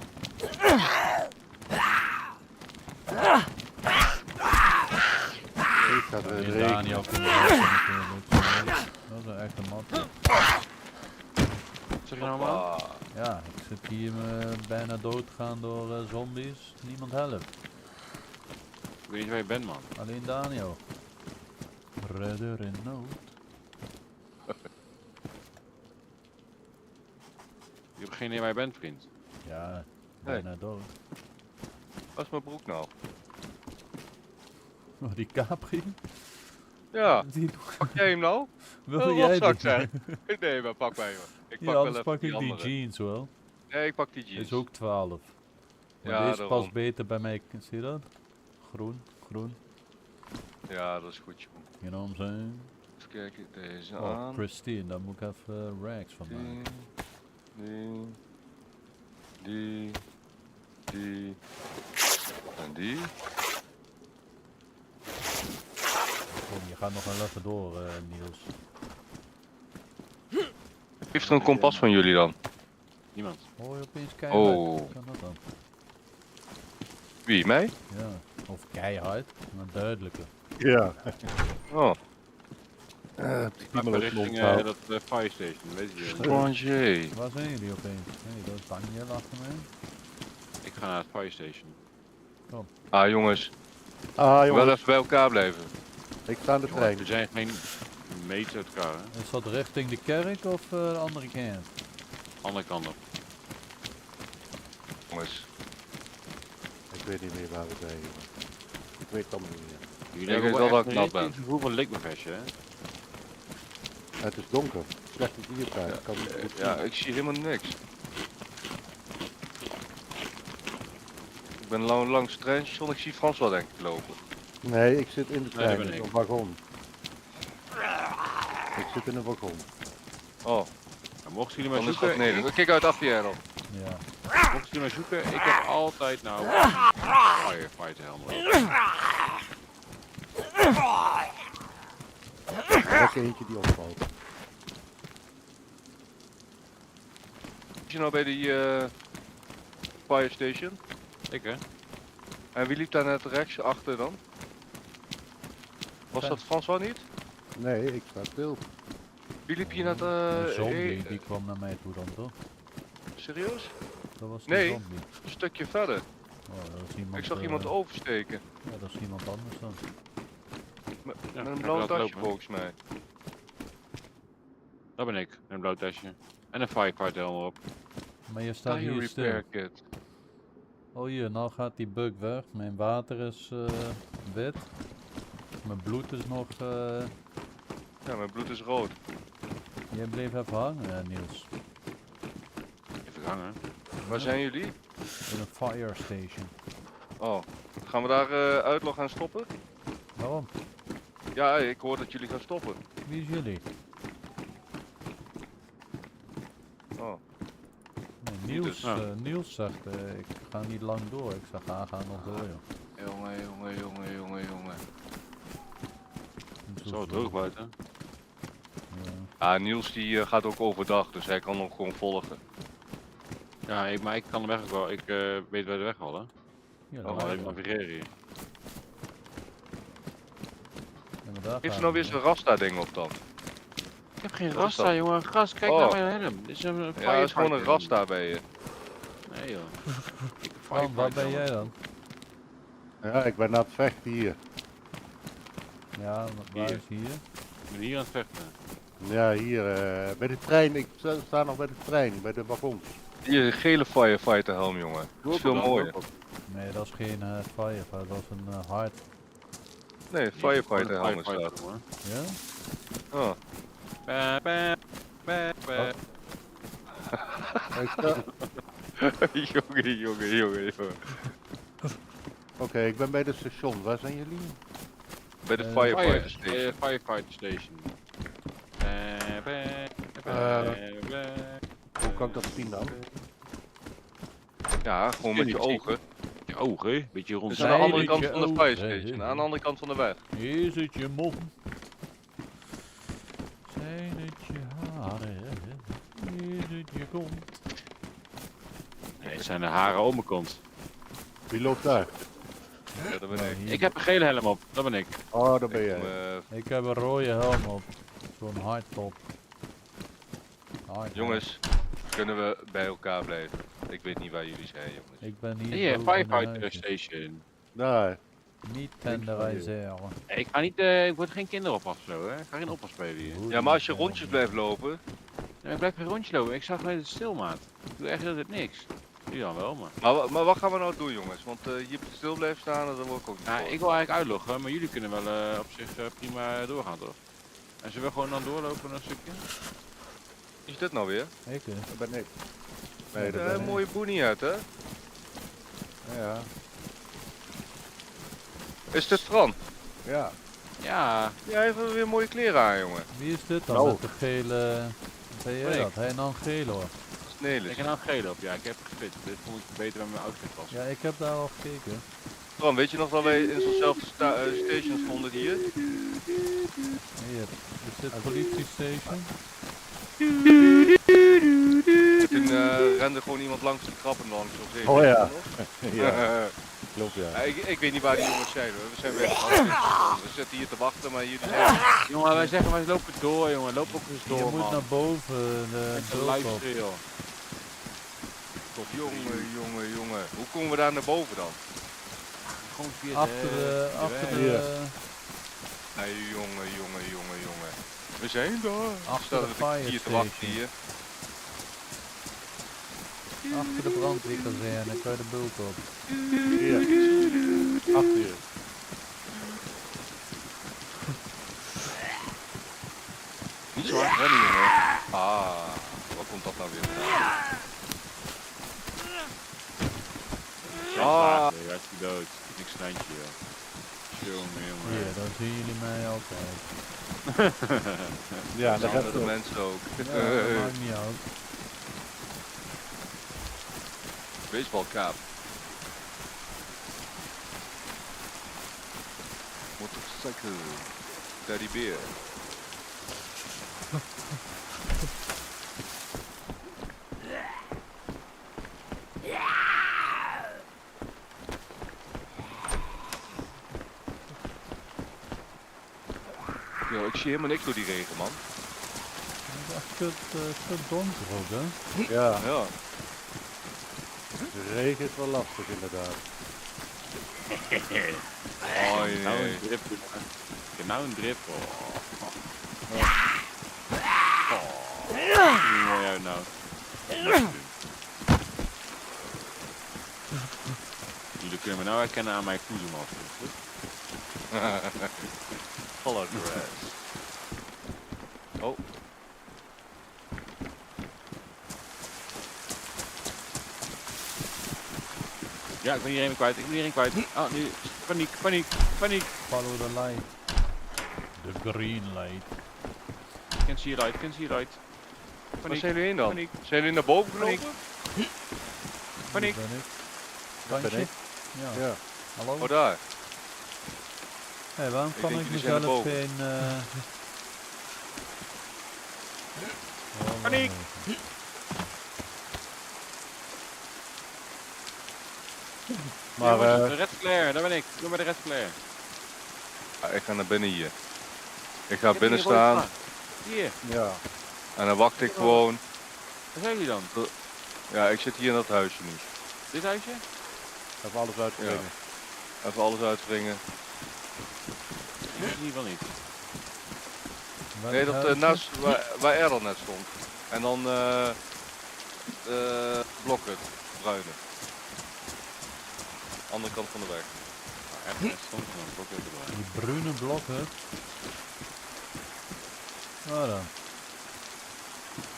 Het gaat Die regenen. Daniel komt er natuurlijk. Dat is een echte mat. Wat zeg je nou man? Ah, Ja, ik zit hier bijna dood gaan door zombies. Niemand helpt. Ik weet niet waar je bent, man. Alleen Daniel. Redder in nood. Je hebt geen idee waar je bent, vriend. Ja, bijna dood. waar is mijn broek nou? Oh, die Capri? Ja, Die pak jij hem nou? wil Wat jij zou ik die? zijn? Nee, maar pak mij maar. Ik Ja, pak wel anders even pak ik die andere. jeans wel. Nee, ik pak die Die jeans. is ook 12. Maar Ja, deze daarom. past beter bij mij. Zie je dat? Groen, groen. Ja, dat is goed joh. You know what I'm saying? Even kijken, deze Oh, aan. pristine. Daar moet ik even rags van maken. Die en die. Kom, je gaat nog wel even door, Niels. Heeft er een kompas van jullie dan? Niemand. Hoor je opeens keihard? Oh. Hoe kan dat dan? Wie, mij? Ja, of keihard, maar duidelijker. Ja. Oh, Die Maar piemel is richting mond dat fire station, weet je wel. Ranger. Waar zijn jullie opeens? Nee, dat is Daniel achter mij. Ik ga naar het fire station. Ah jongens, Ah wel jongens, even bij elkaar blijven. ik sta aan de trein. Er zijn geen mates uit elkaar, hè? Is dat richting de kerk of de andere kant? Andere kant op. Jongens, Ik weet niet meer waar we zijn. jongen. Ik weet het allemaal niet meer. Jullie Ik hebben weet wel wel echt dat ik nat ben. een gevoel van likbevestje, hè? Het is donker. Slechte diertuin. Ik kan niet goed ja, zien. ik zie helemaal niks. Ik ben langs het treinstation, ik zie Frans wel denk ik lopen. Nee, ik zit in de trein. ben in ik. een wagon. Ik zit in een wagon. Oh, Nou, mochten jullie maar dan is dat zoeken, nee. Kijk uit achter je dan. Ja. mochten jullie maar zoeken, ik heb altijd nou firefighter helm op. Er is eentje die opvalt. Is je nou bij die fire station? Ik, hè? En wie liep daar net rechts achter dan? Was dat François niet? Nee, ik sta stil. Wie liep hier net Een zombie, die kwam naar mij toe dan toch? serieus? Dat was Nee. die zombie. Een stukje verder. Oh, dat is iemand, Ik zag iemand oversteken. Ja, dat is iemand anders dan. Met Ja, een ik blauw laat tasje lopen. volgens mij. Dat ben ik. Een blauw tasje. En een firefighter helm op. Maar je staat Tire hier stil. repair kit. Oh hier, nou gaat die bug weg. Mijn water is wit. Mijn bloed is nog... Ja, mijn bloed is rood. Jij bleef even hangen, Niels. Even hangen. Waar zijn jullie? In een fire station. Oh, gaan we daar uitloggen en stoppen? Waarom? Ja, ik hoor dat jullie gaan stoppen. Wie is jullie? Oh, Nee, Niels, dus. Niels zegt, ik ga niet lang door. Ik zeg, ga nog door joh. jongen. En Zo droog buiten. Ja. Ah, Niels die gaat ook overdag, dus hij kan hem gewoon volgen. Ja, maar ik kan de weg ook wel. Ik weet waar de weg wel, hè? Ja, Oh, daar Maar ga ik je. navigeren hier. Ja, maar daar Heeft ga ze nou je, weer hoor. zo'n Rasta ding op dan? Ik heb geen Wat is rasta, dat? jongen. Gast, kijk Oh. naar mijn helm. Dit is een Ja, het is firefighter gewoon een helm. Rasta bij je. Nee, joh. Bram, waar ben jij dan? Ja, ik ben aan het vechten hier. Ja, waar Hier. is hier? Ik ben hier aan het vechten. Ja, hier bij de trein. Ik sta nog bij de trein, bij de wagon. Hier, gele firefighter helm, jongen. Dat is veel mooier. Nee, dat is geen firefighter, dat is een hard. Nee, firefighter helm is dat. jongen. Ja? Oh. Ik sta- jongen. Oké, ik ben bij het station. Waar zijn jullie? Bij de Eh, firefighter station. Firefighter station. Hoe kan ik dat zien dan? Ja, gewoon met je ogen. Je ogen, beetje rond. Dus aan de andere met kant je van de ogen. fire station, aan de andere kant van de weg. Hier zit je mond. Zijn het je haren? Hier zit je kont. Nee, het zijn de haren om mijn kont. Wie loopt daar? Ja, dat ben Ja, ik. hier. Ik heb een gele helm op, dat ben ik. Oh, daar ben Ik jij. kom, eh, Ik heb een rode helm op. Zo'n hardtop. jongens, kunnen we bij elkaar blijven? Ik weet niet waar jullie zijn, jongens. Ik ben hier. Hier, boven in de firefighter huisjes. station. Daar. Niet tenderiseren. Ik ga niet, ik word geen kinderoppas zo, hè. Ik ga geen oppas spelen hier. Ja, maar als je rondjes blijft lopen, Ja, ik blijf geen rondje lopen, ik zag gewoon het stil, maat. Ik doe echt altijd niks. Nu dan wel, maar. maar wat gaan we nou doen, jongens? Want hier stil blijven staan, dat word ik ook niet Ja, voor. ik wil eigenlijk uitloggen, maar jullie kunnen wel op zich prima doorgaan, toch? En zullen we gewoon dan doorlopen een stukje? Is dit nou weer? Ik Daar ben ik. Nee, daar Een ben ik. mooie boenie uit, hè? Ja. Is dit Fran? Ja. Ja, Ja, hij heeft weer mooie kleren aan, jongen. Wie is dit dan Nou. met de gele... Ben jij Ben ik. dat? Hij nam geel hoor. Dat is Nelis. ik heb nou geel op, ja, ik heb gefit. Dit vond ik beter bij mijn outfit passen. Ja, ik heb daar al gekeken. Fran, weet je nog dat wij in zo'nzelfde station stonden hier? Hier, is dit politiestation? En toen rende gewoon iemand langs de trappen langs. Of zo. Oh ja. Weet je Ja, nog? klopt ja. Ja, ik weet niet waar die jongens zijn hoor. We zijn weer we zitten hier te wachten, maar jullie zijn... Jongen, wij zeggen wij lopen door, jongen. Loop ook eens Je door, moet man. naar boven, de Met de doorkop. luisteren, joh. Tot Jongen. Hoe komen we daar naar boven dan? Gewoon via Achter de... Hier. Nee, jongen. We zijn daar. Achter de Staan we hier te wachten fire hier. Achter de brandweerkazerne, kan je de bulk op. Hier. Achter je. Niet zo hard rennen, jongen. Ah, waar komt dat nou weer vandaan? Ah. Je gaat die dood. Niks standje, joh. Jongen. Hier, daar zien jullie mij altijd. Ja, Dat de zijn rest de ook. mensen ook. Ja, dat maakt niet uit. Baseballkaap. Motorcycle. Teddybeer. Yo, ik zie helemaal niks door die regen, man. Het is echt kut donker ook, hè? Ja, Ja. de regen is wel lastig inderdaad. Oh Nou nee. een drip. Nou een drip. Hoe mooi uit nou. Jullie kunnen me nou herkennen aan mijn voezelmaf. Follow the rest. Oh. Ja, ik ben iedereen kwijt. Ah, nu. Paniek. Follow the light. The green light. Can see right. Waar zijn jullie heen dan? Paniek. Zijn jullie naar boven Paniek. gelopen? Paniek. Hier ben ik. Dat ben Kansje? ik. Ja. Ja. Hallo? Oh, daar. Hé, waarom Ik kan denk ik jullie zijn naar mezelf boven. geen... Oh, Paniek. wacht even. Maar de red flare, daar ben ik. Doe maar de red flare. Ja, ik ga naar binnen hier. Ik ga binnen staan Hier, ja, en dan wacht ik gewoon. waar zijn jullie dan? Ja, ik zit hier in dat huisje nu. Dit huisje? even alles uitspringen. Even alles uitspringen. In ieder geval niet. Welk Nee, dat huisje? naast waar Errol net stond. En dan blokken, bruine. Andere kant van de weg. Nou, echt stond gewoon een blok uit de baan. Die bruine blokhut. Waar dan?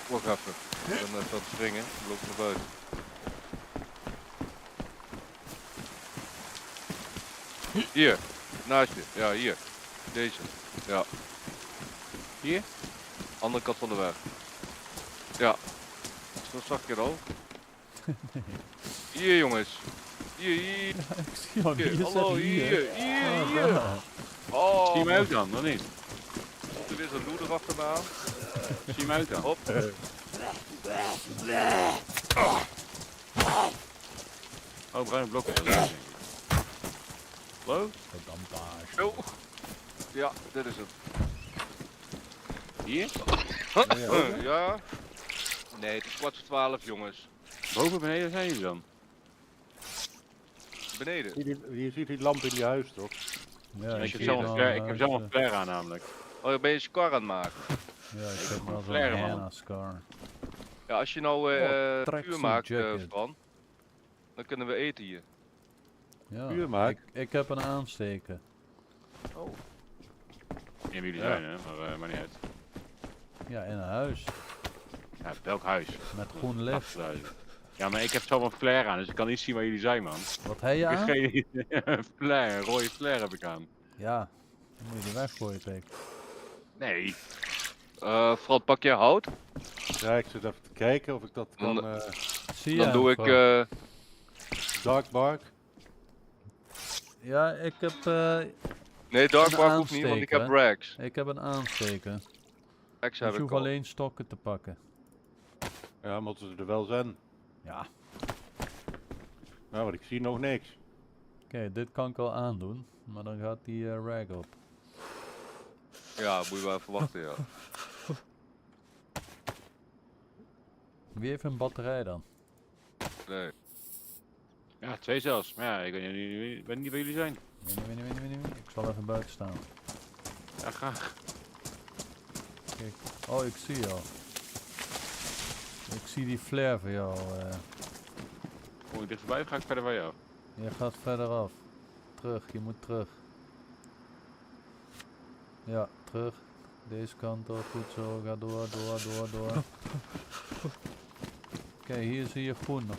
Wacht even. Ik ben even aan het springen. Ik loop naar buiten. Hier, naast je. Ja, hier. Deze. Ja. Hier? Andere kant van de weg. Ja. Zo zag je het al. Hier jongens. Hier. Ik zie jou niet. Hier. Je Hallo, zegt hier. Ah, Hier. daar. Oh, Zie je me ook dan, of niet? er is een loeder achter me aan. Zie je me ook dan? Hop. Oh, bruine blokken. Dat is het, denk ik. Hallo? Verdampt daar. Zo. Ja, dit is het. Hier? Ja. Nee, het is 11:15 jongens. Boven, beneden zijn jullie dan? Beneden. Je ziet die lamp in die huis toch? Ja, ik, zie heb zelf wel een flare, ik een heb zelf een huisje. flare aan namelijk. Oh, ben je scar aan het maken? Ja, ik heb gewoon wel een zo'n flare, man. Hannah scar. Ja, als je nou tracksuit vuur maakt, jacket. Fran, dan kunnen we eten hier. Ja, Vuur maken? ik heb een aansteken. Oh. Ja, jullie Ja. zijn hè, maar niet uit. Ja, in een huis. Ja, welk huis? Met groen licht. Afsluiten. Ja, maar ik heb zelf een flare aan, dus ik kan niet zien waar jullie zijn, man. Wat heb je Ik heb aan? geen een flare, een rode flare heb ik aan. Ja, dan moet je die weggooien, pik. Nee. Fran, pak jij hout? Ja, ik zit even te kijken of ik dat kan. Dan- Zie je Dan hem, doe ik... Fran? Dark bark. Ja, ik heb, nee, dark een bark hoeft niet, want ik heb aansteker. rags. ik heb een aansteken. Rags Dus heb je ik hoeft al. alleen stokken te pakken. Ja, moeten ze er wel zijn. Ja, Nou, want ik zie nog niks. oké, dit kan ik al aandoen. Maar dan gaat die rag op. Ja, moet je wel even wachten, ja. Wie heeft een batterij dan? Nee. Ja, 2 zelfs. Maar ja, ik weet niet waar jullie zijn. Winnie. Ik zal even buiten staan. Ja, graag. Kijk. Oh, ik zie jou. Ik zie die flare van jou. Kom ik dichterbij of ga ik verder bij jou? Je gaat verder af. Terug, je moet terug. Ja, terug. Deze kant op, goed zo. Ga door. Oké, hier zie je groen nog.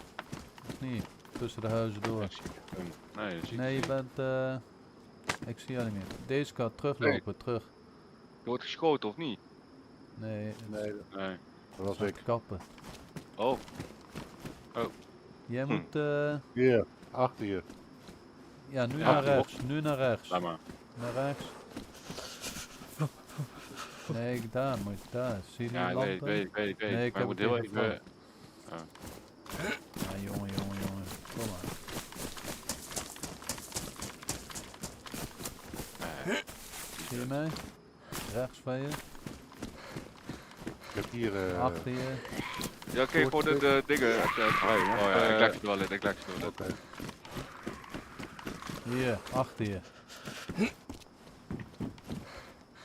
Of niet? Tussen de huizen door. Ik zie hem. Nee, dat zie ik Nee, je niet. bent... ik zie jou niet meer. Deze kant, teruglopen, terug. Je wordt geschoten of niet? Nee, Nee, Nee. dat was het ik. is kappen. Oh, Jij Hm. moet... Hier, achter je. ja, nu Ja, naar klopt. rechts. Nu naar rechts. Laat maar. Naar rechts. Nee, daar moet je, daar. Zie je die Ja, ik lampen? weet. Nee, ik Maar ik heb moet het heel even even... Ja, jongen. Kom maar. Zie je mij? Rechts van je, Ik heb hier... achter je. ja, oké, gewoon de dingen. Oh ja, ik leg het wel in, Oké. Hier, achter je.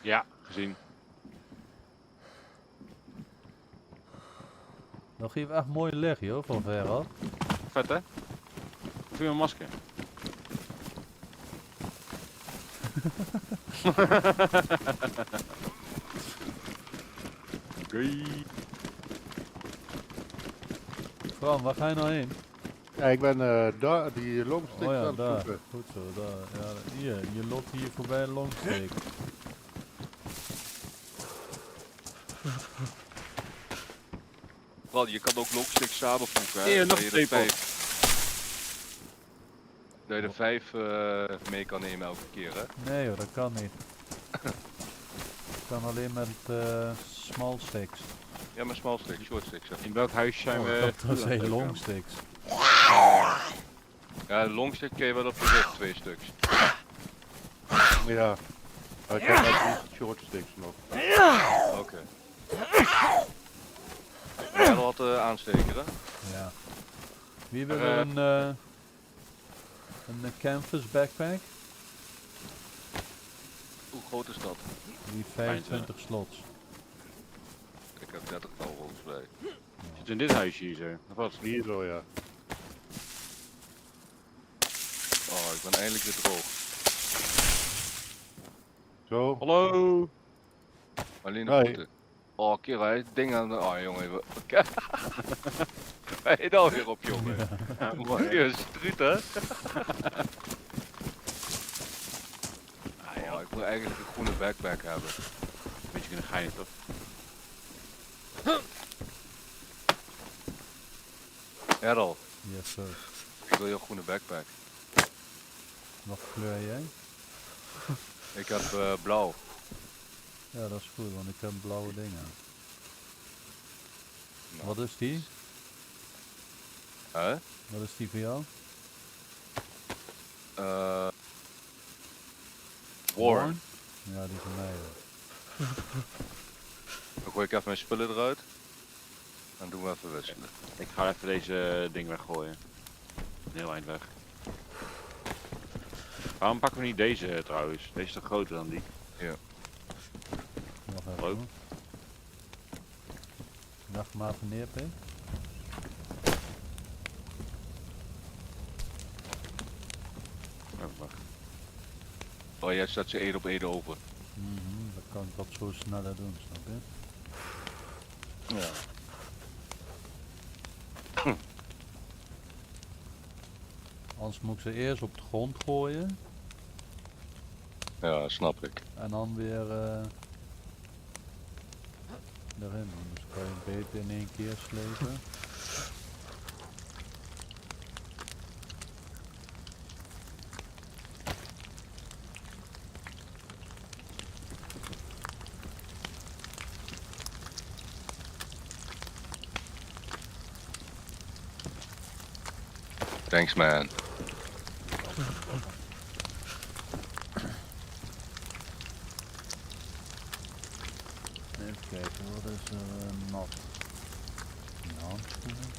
Ja, gezien. Dat geeft echt mooi licht, joh, van ver af. Vet hè? Of je een masker? Fran, waar ga je nou heen? Ja, ik ben daar, die longstick Oh ja, aan het daar. zoeken. Goed zo, daar. Ja, hier, je loopt hier voorbij een longsteek. Wel, je kan ook longstick samenvoegen. Hè? Hier, nog Dat je twee er 5. Dat je er 5 mee kan nemen elke keer, hè? Nee hoor, dat kan niet. Dat kan alleen met small sticks. Ja, maar small stick, short stick. Zeg. In welk huis zijn we? Dat zijn long sticks. Ja, de longstick kun je wel op de 2 stuks. Ja. Maar ik heb net die short sticks nog. Oké. Ja, wat aansteken, hè? Ja. Wie wil een canvas backpack? Hoe groot is dat? Die 25 slots. Ik heb 30 volgens mij. Zit in dit huisje hier zo. Of wat? Hier zo, ja. Oh, ik ben eindelijk weer droog. Zo. Hallo! Alleen de Hoi. voeten. Oh, kerel, hij heeft dingen aan de... Oh, jongen. Ga je nou weer op, jongen? Ja, mooi. Hier is struut, hè? Oh, ik wil eigenlijk een groene backpack hebben. Beetje kunnen geinen toch? Errol, Yes sir. ik wil je groene backpack. Wat kleur jij? Ik heb blauw. Ja, dat is goed, want ik heb blauwe dingen. Nou, Wat is die? Hè? Wat is die voor jou? Warren. Ja, die van mij. Ja. Dan gooi ik even mijn spullen eruit. Dan doen we even wisselen. Ik ga even deze ding weggooien. Een heel eind weg. Waarom pakken we niet deze trouwens? Deze is toch groter dan die? Nog even. Leuk. hoor. Dag maar even neerpik. Oh, wacht. Oh, jij staat ze 1 op 1 open. Dan kan ik dat zo sneller doen, snap je? Ja. Anders moet ik ze eerst op de grond gooien Ja, snap ik. en dan weer erin doen. Dus kan je het beter in één keer slepen. Thanks, man. Even kijken, wat is er nat? Die handschoenen.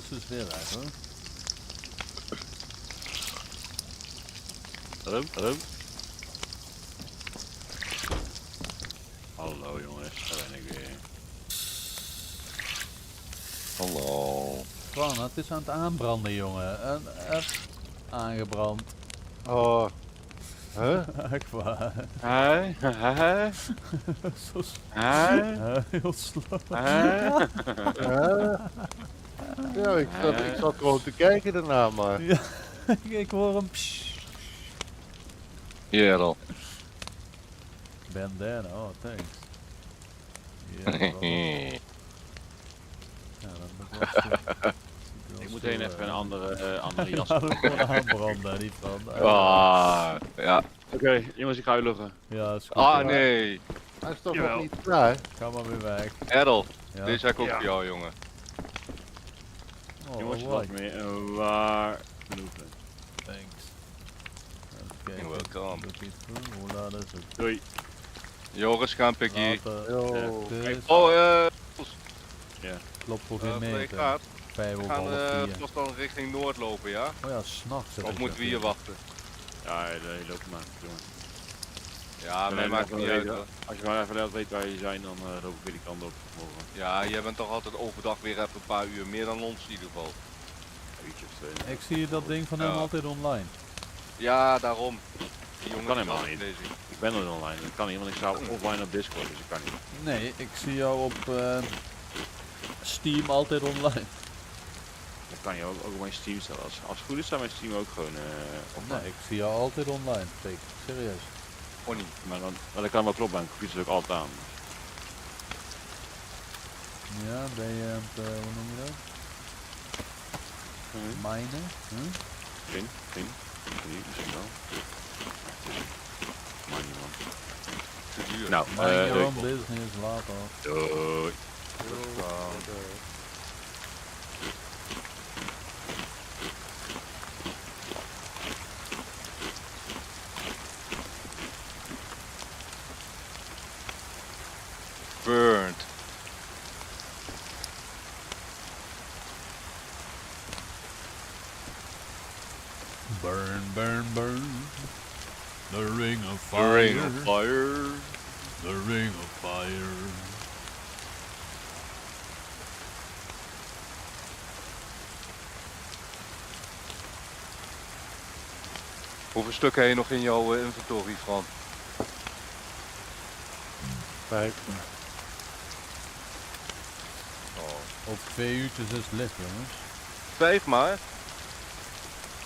Niels is weer weg hoor. Hallo? Hallo jongens, daar ben ik weer. Hallo. Twan, het is aan het aanbranden jongen. En aangebrand. Oh. Huh? Echt waar. Hé? Zo heel slow. Ja, ik zat gewoon te kijken daarna, maar... Ja, ik hoor hem. Kerel. Bandana, oh thanks. Ja, dat was Ik moet heen even een andere jas. Ja, dat is gewoon aanbranden, die branden. Ah, ja. Oké, jongens, ik ga uitloggen. Ja, is goed. Ah, hoor. nee. Hij is toch Jawel. nog niet klaar? Ga maar weer weg. Errol, Ja. deze heb ik ook Ja. voor jou, jongen. Oh, Jongens, alright. wat meer waar genoegen. Thanks. Even kijken. You're welcome. Doet hij het goed? Hoe laat is het? Doei. Joris, gaan Piggy. Later. Yo. Dus, Oh, klopt voor geen collega, meter. 5 we over gaan half 4. pas dan richting Noord lopen, ja? Oh ja, s'nachts. Of moeten we hier wachten? Ja, nee, loop maar, jongen. Ja, mij Nee, maakt het maar niet even uit, weten. hoor. Als je maar even laat weten waar je zijn, dan loop ik weer die kant op morgen. Ja, jij bent toch altijd overdag weer even een paar uur meer dan ons in ieder geval. Een uurtje of twee. Ik zie dat ding van hem Ja. altijd online. Ja, daarom. Die jongen Kan is helemaal altijd niet. bezig. Ik ben er online, dat kan niet, want ik sta offline op Discord, dus ik kan niet. Nee, ik zie jou op Steam altijd online. Dan kan je ook op mijn Steam stellen. Als het goed is, staat mijn Steam ook gewoon online. Nee, ik zie jou altijd online. Zeker, serieus. Oh niet. Maar dat kan wel kloppen, mijn computer is ook altijd aan. Ja, ben je aan het, hoe noem je dat? Minen? Huh? Geen. Niet, misschien wel. Maar niet man. Te duur. Nou, Mind your doei. own business, later. Doei. Burned. Burn, burn, burn. The ring of The fire. ring of fire. The ring of fire. Hoeveel stukken heb je nog in jouw inventory, Fran? 5. Oh. Over 2 uurtjes is het licht, jongens. 5 maar?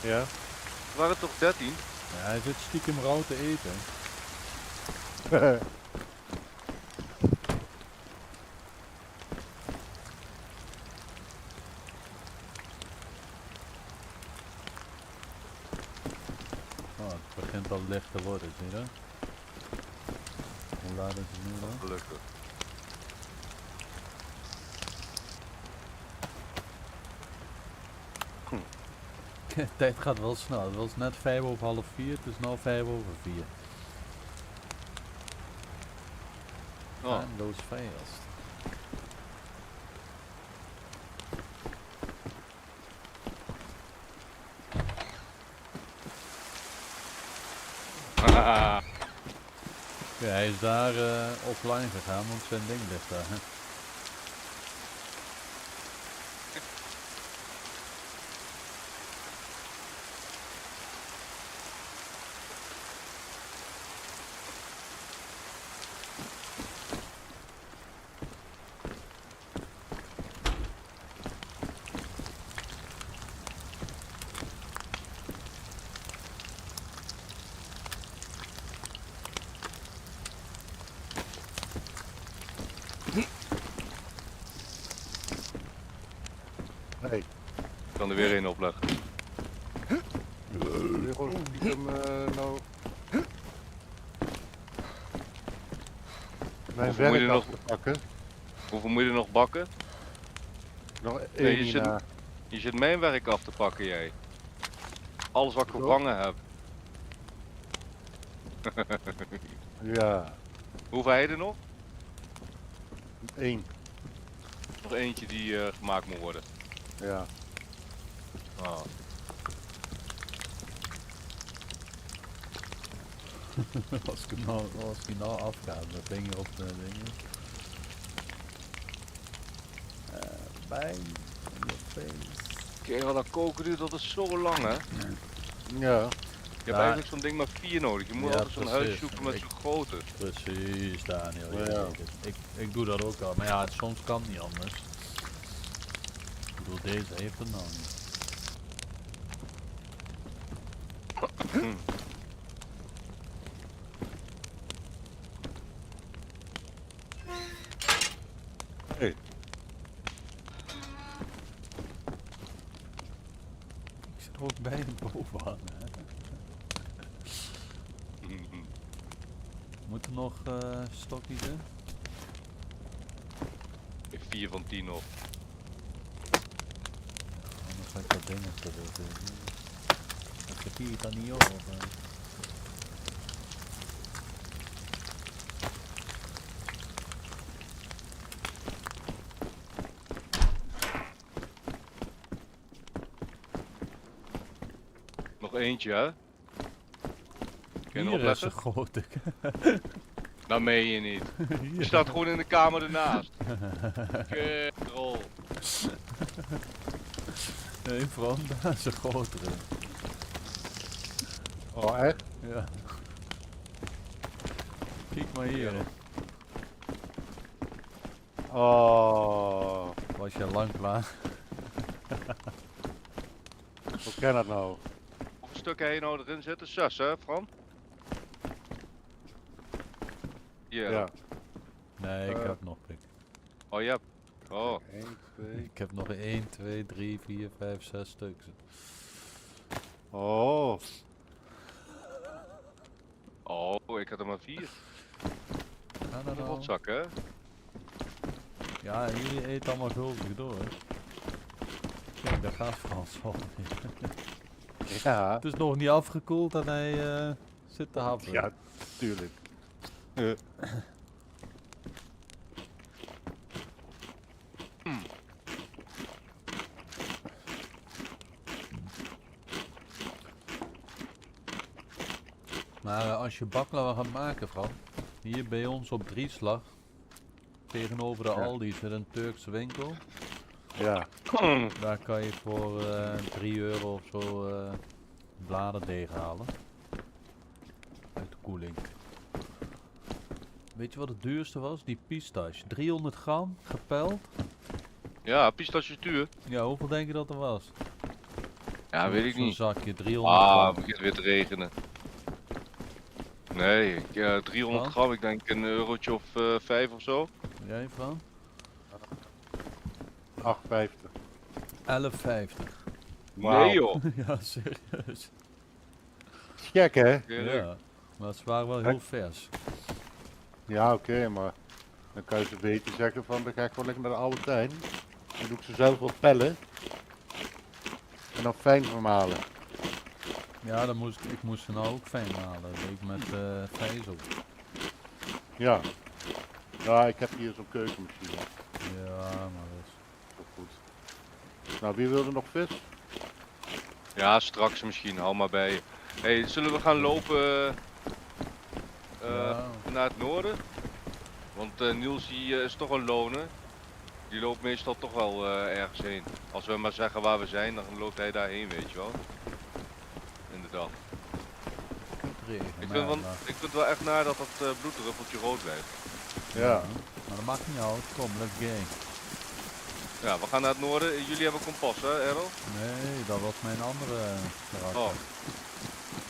Ja. Er waren toch 13? Ja, hij zit stiekem rauw te eten. Oh, het begint al licht te worden, zie je dat? Hoe laat is het nu dan? Gelukkig. De tijd gaat wel snel. Het was net 5 over half 4, het is nu 5 over 4. Oh. Time goes fast. Ja, hij is daar offline gegaan, want zijn ding ligt daar. Hè. Hey. Ik kan er weer een opleggen. Wil je gewoon stiekem nou... Mijn Hoeveel moet je werk af nog- te pakken? Hoeveel moet je er nog bakken? Nog Nee, één je zit- na. Je zit mijn werk af te pakken, jij. Alles wat ik Zo. gevangen heb. Ja, Hoeveel heb je er nog? 1. Nog eentje die gemaakt moet worden. Ja. Oh. als ik nou afgaat, mijn vinger op de dingen. Bang in your face. Kijk, dat koken duurt altijd zo lang, hè? Ja. Je hebt eigenlijk zo'n ding maar 4 nodig. Je moet Ja, altijd zo'n precies. huis zoeken met Ik- zo'n grote. Precies, Daniel. Ja. Ja. Ik doe dat ook al, maar ja, soms kan niet anders. Ik bedoel, deze heeft het nou niet. Hey. Ik zit er ook bij de bovenaan. Hè. Moet er nog stokjes in? 4 van 10 op. Anders ga ik dat ding even doen. Ik heb hier dan niet op. Nog eentje, hè? Kun je Hier erop is een letten? grote. Dat meen je niet. Je staat gewoon in de kamer ernaast. Kerel. Nee, vooral daar is een grotere. Oh, echt? Ja. Kijk maar hier. hè. Oh. Was je lang klaar? Hoe kan dat nou? Hoeveel stukken heb je nou erin zitten? 6, hè, Fran? Hier. Ja. Nee, ik Eh. heb nog pik. Oh, je hebt. Oh. 1, 2. Ik heb nog 1, 2, 3, 4, 5, 6 stuks. Oh. Oh, ik had er maar 4. Ga dat Een nou? rotzak, hè? Ja, en jullie eten allemaal guldig door. Hè? Kijk, daar gaat Frans al. Ja. Het is nog niet afgekoeld en hij zit te happen. Ja, tuurlijk. Maar als je baklava gaat maken, Fran, hier bij ons op Drieslag, tegenover de Ja. Aldi zit een Turkse winkel. Ja. Daar kan je voor 3 euro of zo bladerdeeg halen. Uit de koeling. Weet je wat het duurste was? Die pistache. 300 gram, gepeld. Ja, pistachetuur. Ja, hoeveel denk je dat er was? Ja, weet ik Zo'n niet. zakje, 300 Ah, gram. het begint weer te regenen. Nee, 300 Wat? gram, ik denk een eurotje of 5 of zo. Jij, Fran? 8,50. 11,50. Wauw. Nee joh. Ja, serieus. Gek hè? Ja, maar ze waren wel heel vers. Ja, oké, maar dan kan je ze beter zeggen van dan ga ik wel lekker naar de oude tuin. Dan doe ik ze zelf wel pellen. En dan fijn vermalen. Ja, dan ik moest ze nou ook fijn halen. Dat deed ik met vijzel. Ja. Ja, ik heb hier zo'n keukenmachine. Ja, maar dat is... Zo goed. Nou, wie wilde nog vis? Ja, straks misschien, hou maar bij je. Hey, zullen we gaan lopen Ja. naar het noorden? Want Niels die, is toch een loner. Die loopt meestal toch wel ergens heen. Als we maar zeggen waar we zijn, dan loopt hij daarheen, weet je wel. Inderdaad. Regen, Ik maar vind, ja, ik vind wel echt naar dat dat bloeddruppeltje rood blijft. Ja. Maar dat maakt niet uit. Kom, let's go. Ja, we gaan naar het noorden. Jullie hebben kompas, hè, Errol? Nee, dat was mijn andere karakter. Oh.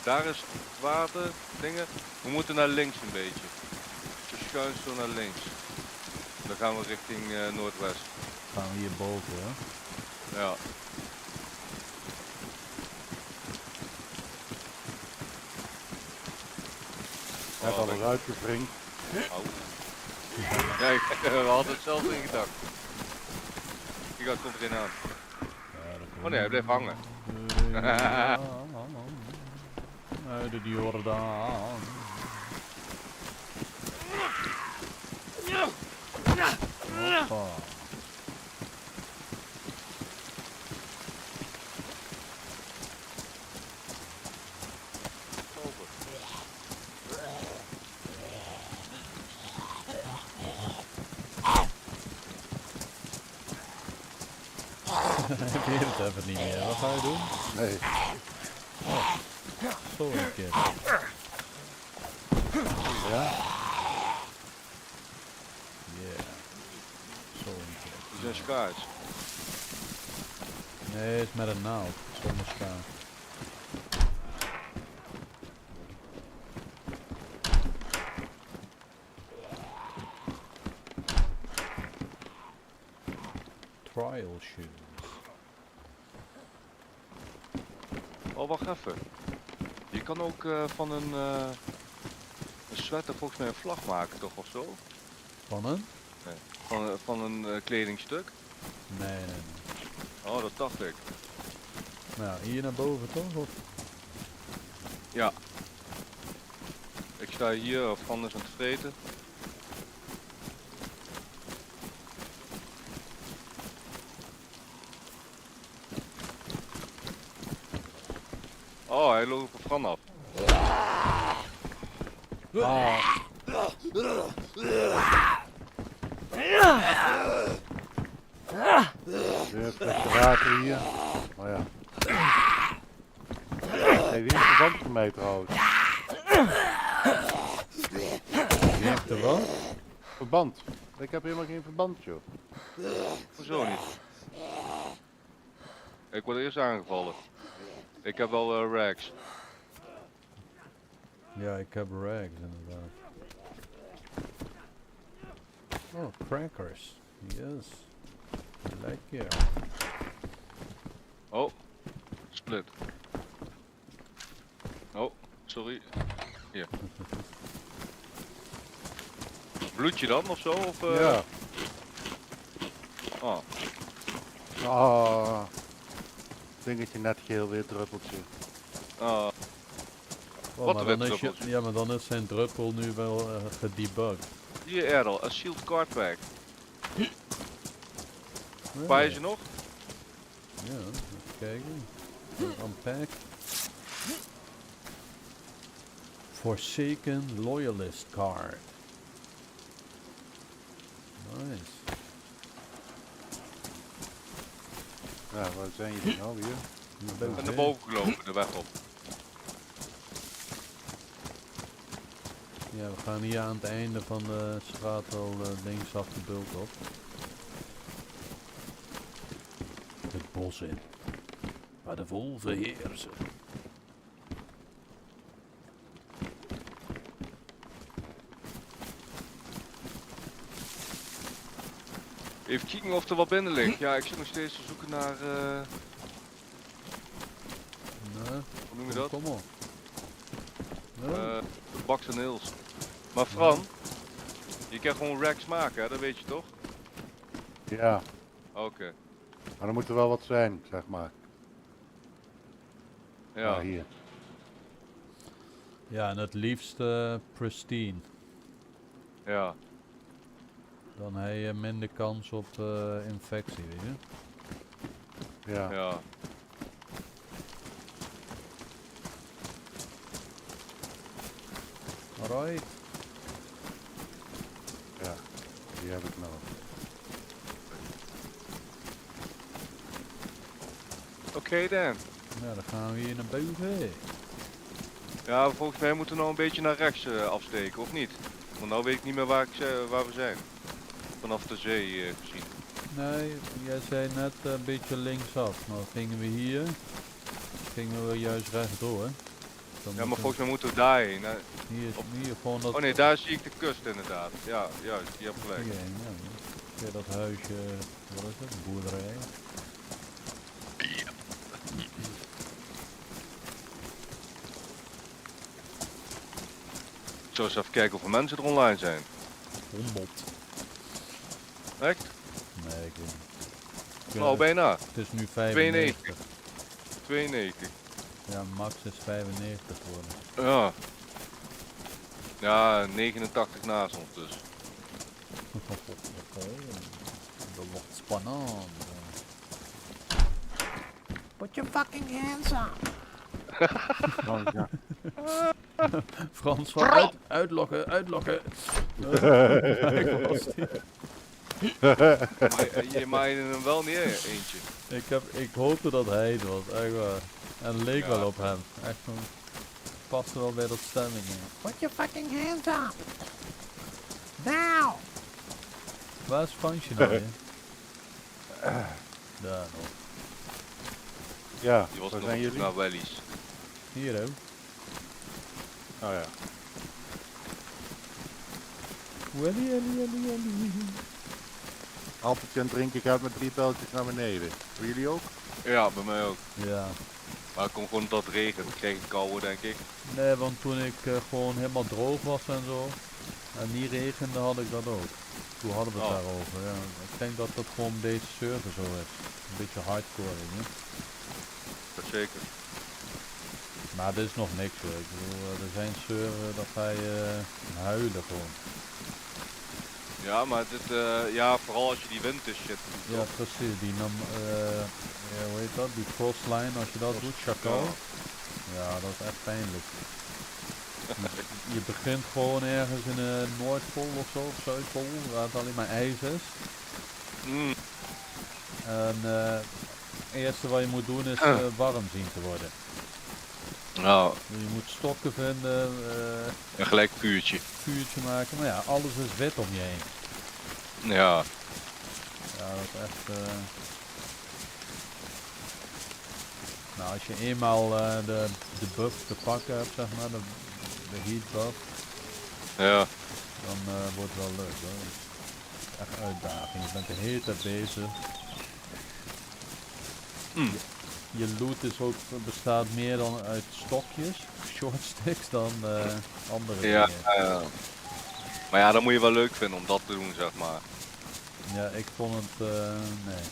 Daar is het water, dingen. We moeten naar links een beetje. Zo schuin zo naar links. Dan gaan we richting noordwest. Gaan we hier boven, hè? Ja. Net Oh, alles uitgevringd. Au. Ja, we hadden het zelf in gedacht. Die gaat komt erin aan. Oh nee, hij blijft hangen. Uit de Jordaan. Hoppa. Ik weet het even niet meer. Wat ga je doen? Nee. Zo een keer. Ja? Yeah. Zo een keer. Die zijn schaars. Nee, het is met een naald. Zonder schaar. Trial shoes. Oh, wacht even. Je kan ook van een sweater volgens mij een vlag maken, toch, of zo? Van een? Van een kledingstuk? Nee, nee, nee. Oh, dat dacht ik. Nou, hier naar boven toch? Of? Ja. Ik sta hier of anders aan het vreten. Oh, hij loopt op Fran af. Ah, Weer slechte water hier. Oh ja. Hey, wie heeft de band van mij trouwens? wie heeft er wat? Verband. Ik heb helemaal geen verband, joh. Hoezo niet? Ik word eerst aangevallen. Ik heb wel rags. Ja, ik heb rags inderdaad. Oh, crackers. Yes. Lekker. Oh, split. Oh, sorry. Hier. Bloed je dan of zo? Of, Ja. Oh, Ah. Dingetje net geel weer druppeltje. ah, Oh, Wat maar een dan is druppeltje. ja, maar dan is zijn druppel nu wel gedebugged. hier Erdal, een shield card pack. Ja, Waar is je nog? ja, even kijken. Unpack. Forsaken Loyalist card. Nice. Ja, waar zijn jullie nou weer? Naar Ik ben boven. naar boven gelopen, de weg op. Ja, we gaan hier aan het einde van de straat al linksaf de bult op. Het bos in. Waar de wolven heersen. Even kijken of er wat binnen ligt. Ja, ik zit nog steeds te zoeken naar, Nee, hoe noem je dat? kom op. Nee. Baks en Hills. Maar Fran, je kan gewoon racks maken, hè? Dat weet je toch? Ja, Oké. maar er moet er wel wat zijn, zeg maar. Ja. Ah, hier. Ja, en het liefst pristine. Ja. Dan heb je minder kans op infectie, weet je. Ja. Ja. Alright. Ja, die heb ik nou. Oké dan. Ja, dan gaan we hier naar boven. Ja, volgens mij moeten we nog een beetje naar rechts afsteken, of niet? Want nou weet ik niet meer waar we zijn. Vanaf de zee gezien. Nee, jij zei net een beetje linksaf. Nou gingen we hier. Gingen we juist rechtdoor. Dan Ja, maar moeten volgens mij moeten we daarheen. Hè? we hier gewoon dat... Oh nee, daar zie ik de kust inderdaad. Ja, juist, je hebt gelijk. hierheen, ja. Via dat huisje, wat is het? Een boerderij. Ik zou eens even kijken of er mensen er online zijn. 100. Echt? Nee, ik weet niet. Nou, bijna. Het is nu 95. 92. Ja, max is 95 geworden. Ja. Ja, 89 naast ons dus. Dat wordt spannend. Put your fucking hands up. Oh, ja. Frans van uitlokken, uitlokken. Kijk, was die. Maar je maaide hem wel neer, eentje. Ik hoopte dat hij het was, echt waar. En het leek Ja. wel op hem. Echt zo'n... Paste wel bij dat stemming in. Put your fucking hands up. Now. Waar is Fransje nou weer? Daar nog. Ja, Die was waar nog zijn op zoek jullie? naar wellies. Hier ook. Oh ja. Welly, welly, welly, welly. Appeltje aan het drinken, ik ga met 3 pijltjes naar beneden. Voor jullie ook? Ja, bij mij ook. Ja. Maar het komt gewoon omdat het regent. Dan kreeg ik koude, denk ik. Nee, want toen ik gewoon helemaal droog was en zo, en niet regende, had ik dat ook. Toen hadden we het Oh. daarover. Ja. Ik denk dat dat gewoon deze server zo is. Een beetje hardcore, weet je. Dat zeker. Maar dit is nog niks hoor. Ik bedoel, er zijn servers dat ga je huilen gewoon. Ja, maar dit, ja, vooral als je die winter shit doet. Ja, toch? precies. Die ja, hoe heet dat? Die crossline, als je dat doet, chacal. Ja, dat is echt pijnlijk. Je begint gewoon ergens in de Noordpool of zo, of Zuidpool, waar het alleen maar ijs is. Mm, En het eerste wat je moet doen is warm zien te worden. nou, Je moet stokken vinden, een gelijk vuurtje. vuurtje maken, maar ja, alles is wit om je heen. Ja, Ja, dat is echt... Nou, als je eenmaal de buff te pakken hebt, zeg maar, de heat buff, ja. dan wordt het wel leuk hoor. Echt uitdaging, je bent de hele tijd bezig. Mm. Je loot is ook, bestaat meer dan uit stokjes, short sticks, dan andere Ja, dingen. maar ja, dat moet je wel leuk vinden om dat te doen, zeg maar. Ja, ik vond het, nee.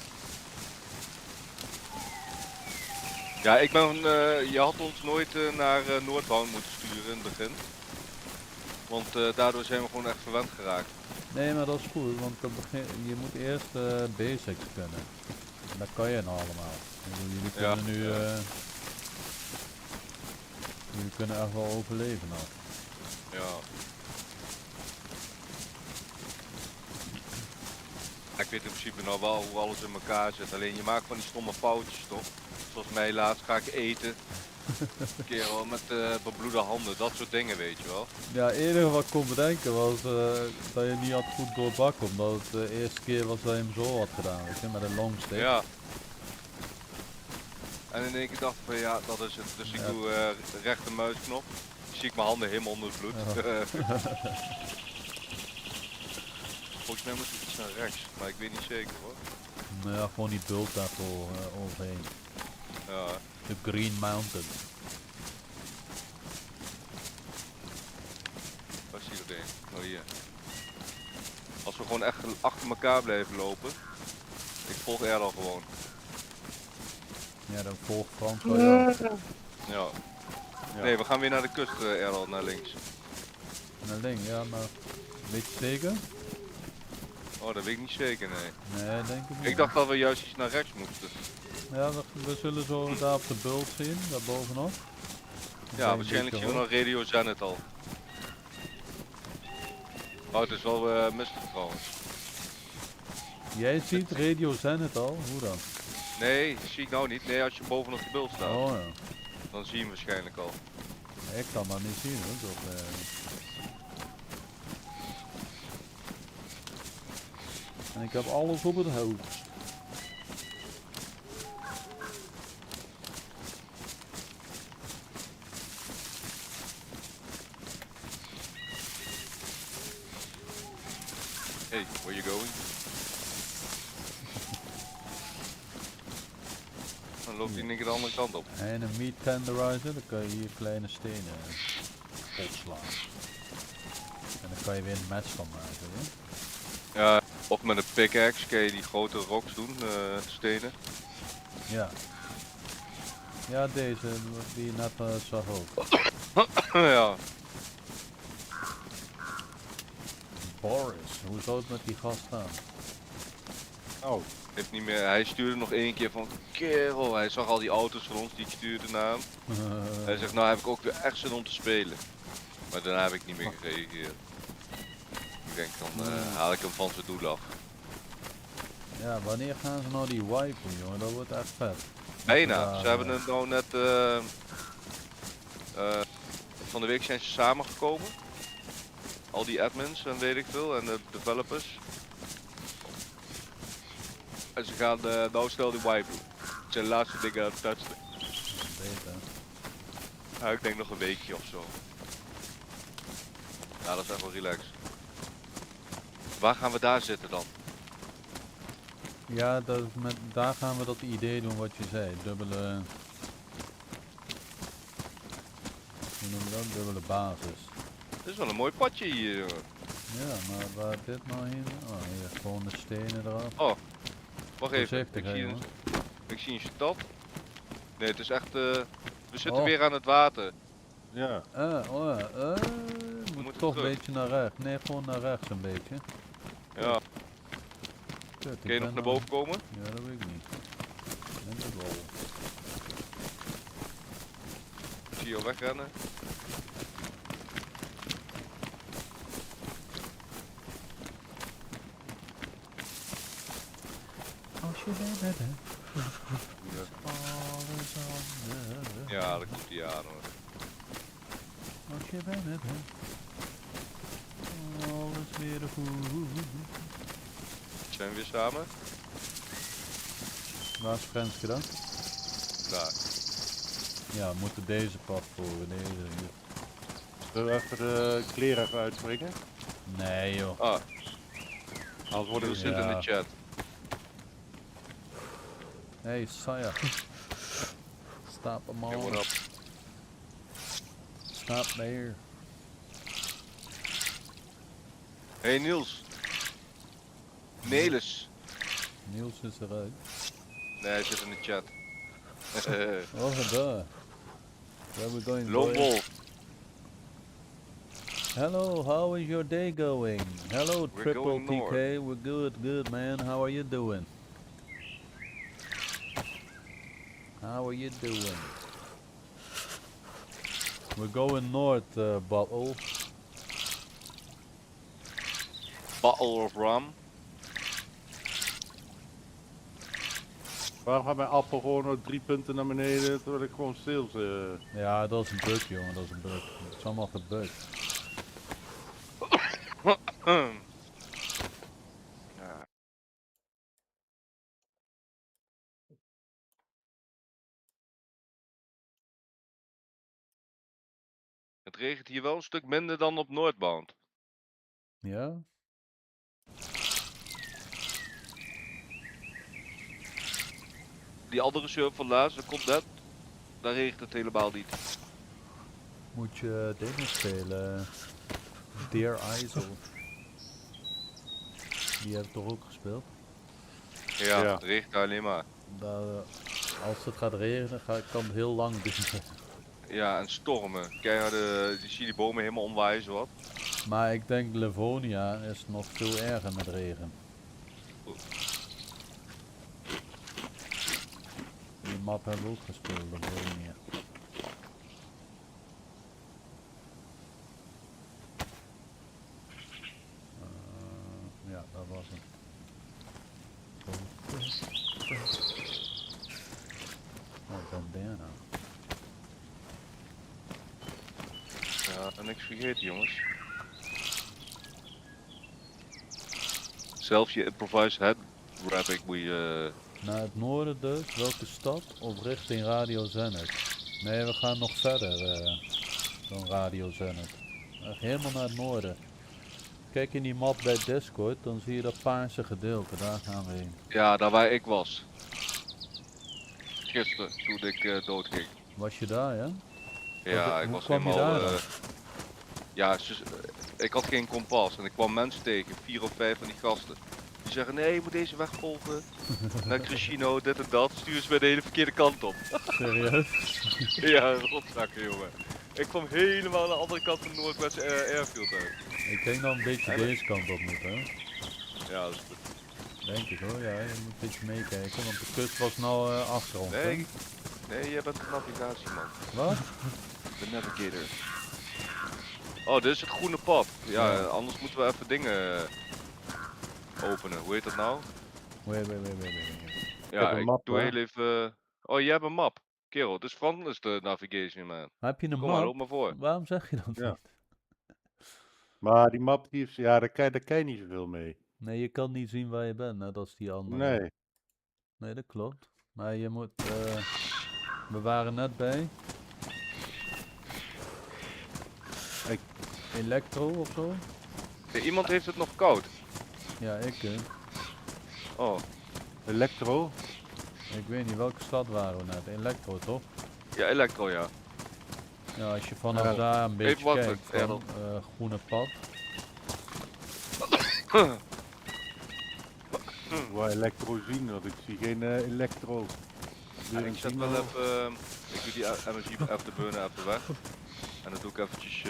Ja, je had ons nooit naar Noordhound moeten sturen in het begin. Want daardoor zijn we gewoon echt verwend geraakt. Nee, maar dat is goed, want je moet eerst basics kunnen. En dat kan je nou allemaal. Ik bedoel, jullie Ja, kunnen nu, ja. jullie kunnen echt wel overleven nou. Ja. Ik weet in principe nou wel hoe alles in elkaar zit. Alleen je maakt van die stomme foutjes toch? Zoals mij laatst ga ik eten. Een keer wel met bebloede handen, dat soort dingen weet je wel. Ja, het enige wat ik kon bedenken was dat je niet had goed doorbakken, omdat het de eerste keer was dat je hem zo had gedaan, weet je, met een long stick. Ja. En in één keer dacht ik van ja, dat is het. Dus ik Ja. doe rechter muisknop. Zie ik mijn handen helemaal onder het bloed. Volgens mij moet ik iets naar rechts, maar ik weet niet zeker hoor. Nou ja, gewoon die bult daarvoor overheen. Ja. De Green Mountain. Waar zie je dat ding? Oh hier. Als we gewoon echt achter elkaar blijven lopen. Ik volg Errol gewoon. Ja, dan volgt Frans wel jou. Ja. Ja. Nee, we gaan weer naar de kust, Errol, naar links. Naar links, ja, maar weet je zeker? Oh, dat weet ik niet zeker, nee. Nee, denk ik niet. Ik dacht dat we juist iets naar rechts moesten. Ja, we zullen zo daar op de bult zien, daar bovenop. Ja, waarschijnlijk zien we nog Radio Zenith al. Oh, het is wel mistig trouwens. Jij ziet Radio Zenith al? Hoe dan? Nee, zie ik nou niet. Nee, als je bovenop de beeld staat, Oh ja. dan zie je hem waarschijnlijk al. Ik kan dat niet zien hoor. Dat, En ik heb alles op het hoofd. Hey, where you going? Dan loopt hij in één keer de andere kant op. En een meat tenderizer, dan kan je hier kleine stenen opslaan. En dan kan je weer een match van maken. Hè? Ja, of met een pickaxe kun je die grote rocks doen, stenen. Ja. Ja, deze die je net zag ook. Ja, Boris, hoe zou het met die gast gaan? Oh, heeft niet meer. Hij stuurde nog één keer van kerel. Hij zag al die auto's van ons die ik stuurde naar hem. Hij zegt nou heb ik ook weer echt zin om te spelen. Maar daarna heb ik niet meer gereageerd. Ik denk dan haal ik hem van zijn doel af. Ja, wanneer gaan ze nou die wipen, jongen? Dat wordt echt vet. Bijna. Ja, Ze hebben het nou net van de week zijn ze samengekomen. Al die admins en weet ik veel en de developers. En ze gaan nou snel die wipe doen. Het zijn de laatste dingen aan het testen. beter. Ja, ik denk nog een weekje of zo. Ja, dat is echt wel relaxed. Waar gaan we daar zitten dan? Ja, daar gaan we dat idee doen wat je zei. Dubbele... Hoe noem je dat? Dubbele basis. Dit is wel een mooi padje hier, jongen. Ja, maar waar dit nou heen? Oh, hier, gewoon de stenen eraf. Oh, wacht even. Voorzichtig, Ik hè, zie, jongen. ik zie een stad. Nee, het is echt... we zitten Oh. weer aan het water. Ja. Moet moeten toch een terug. beetje naar rechts. Nee, gewoon naar rechts een beetje. Ja, Kut, ik kun je ben nog naar al- boven komen? Ja, dat weet ik niet. Denk het wel. Ik zie jou wegrennen. Als je bent, hè. Ja. Alles anders. Ja, dat komt die aan hoor. Als je bent, hè. Alles weer goed. Zijn we weer samen? Waar is Frenske dan? Daar. Ja, we moeten deze pad volgen. Deze hier. Zullen we even de kleren even uitspringen? Nee joh. Ah, Anders worden Niels we... zit in Ja. de chat. Hey, Saya. Stop hem Hey, all. what up? Stop there. Hey Niels. Nelis. Niels is eruit. Nee, hij zit in de chat. Oh, daar. Where we going, Lone boy? Wolf. Hello, how is your day going? Hello, We're Triple going TK. north. We're good, man. How are you doing? How are you doing? We're going north, Bottle. Bottle of rum. Waarom gaat mijn appel gewoon nog 3 punten naar beneden terwijl ik gewoon sales... Ja, dat is een bug, jongen. Dat is een bug. Het is allemaal gebukt. Ja. Het regent hier wel een stuk minder dan op Noordbound. Ja? Die andere server van laatst, de Condet, daar regent het helemaal niet. Moet je dingen spelen. Dear ISO. Die heb ik toch ook gespeeld? Ja, Ja. het regent alleen maar. Als het gaat regenen, kan het heel lang duren. Ja, en stormen. Keiharde, je ziet die bomen helemaal omwaaien zo wat. Maar ik denk Livonia is nog veel erger met regen. Die map hebben we ook gespeeld, Livonia. Ja, dat was het. Oh, bandana. Ja, en niks vergeten jongens. Zelfs je improvised head rapping moet je... Naar het noorden dus, welke stad? Of richting Radio Zenit? Nee, we gaan nog verder dan Radio Zenit. Echt helemaal naar het noorden. Kijk in die map bij Discord, dan zie je dat paarse gedeelte, daar gaan we heen. Ja, daar waar ik was. Gisteren, toen ik doodging. Was je daar, ja? Ja, Hoe ik was kwam je helemaal... daar dan? ja, ik had geen kompas en ik kwam mensen tegen, 4 of 5 van die gasten. Die zeggen, nee, je moet deze weg volgen. Naar Crescino, dit en dat. Stuur ze mij de hele verkeerde kant op. Serieus? Ja, rotzakken jongen. Ik kwam helemaal aan de andere kant van Noordwest Airfield uit. Ik denk dat we een beetje Ja, deze kant op moeten, hè? Ja, dat is goed. Denk ik hoor, ja, je moet een beetje meekijken, want de kust was nou achter ons, hè? Nee, nee, jij bent de navigatieman. Wat? De navigator. Oh, dit is het groene pad. Ja, Ja. anders moeten we even dingen openen. Hoe heet dat nou? Wait. Ja, een ik map, doe hè? heel even... Oh, jij hebt een map. Kerel, het is Frontliners de navigation, man. Heb je een Kom maar, map? loop maar voor. Waarom zeg je dat Ja. niet? Maar die map, die is, ja, daar kan je niet zoveel mee. Nee, je kan niet zien waar je bent, net als die andere. Nee. Nee, dat klopt. Maar je moet... we waren net bij... Ik- Electro of zo? Iemand heeft het nog koud. Ja, ik. Oh, Electro? Ik weet niet, welke stad waren we net? Electro, toch? ja, Electro, ja. Ja, als je vanaf Ja. daar een beetje Even wachten, kijkt van Errol. groene pad. Waar Electro zien, want ik zie geen Electro. Ja, Weer ik een zet Tino. wel even... ik doe die MSI afterburner even weg. En dan doe ik eventjes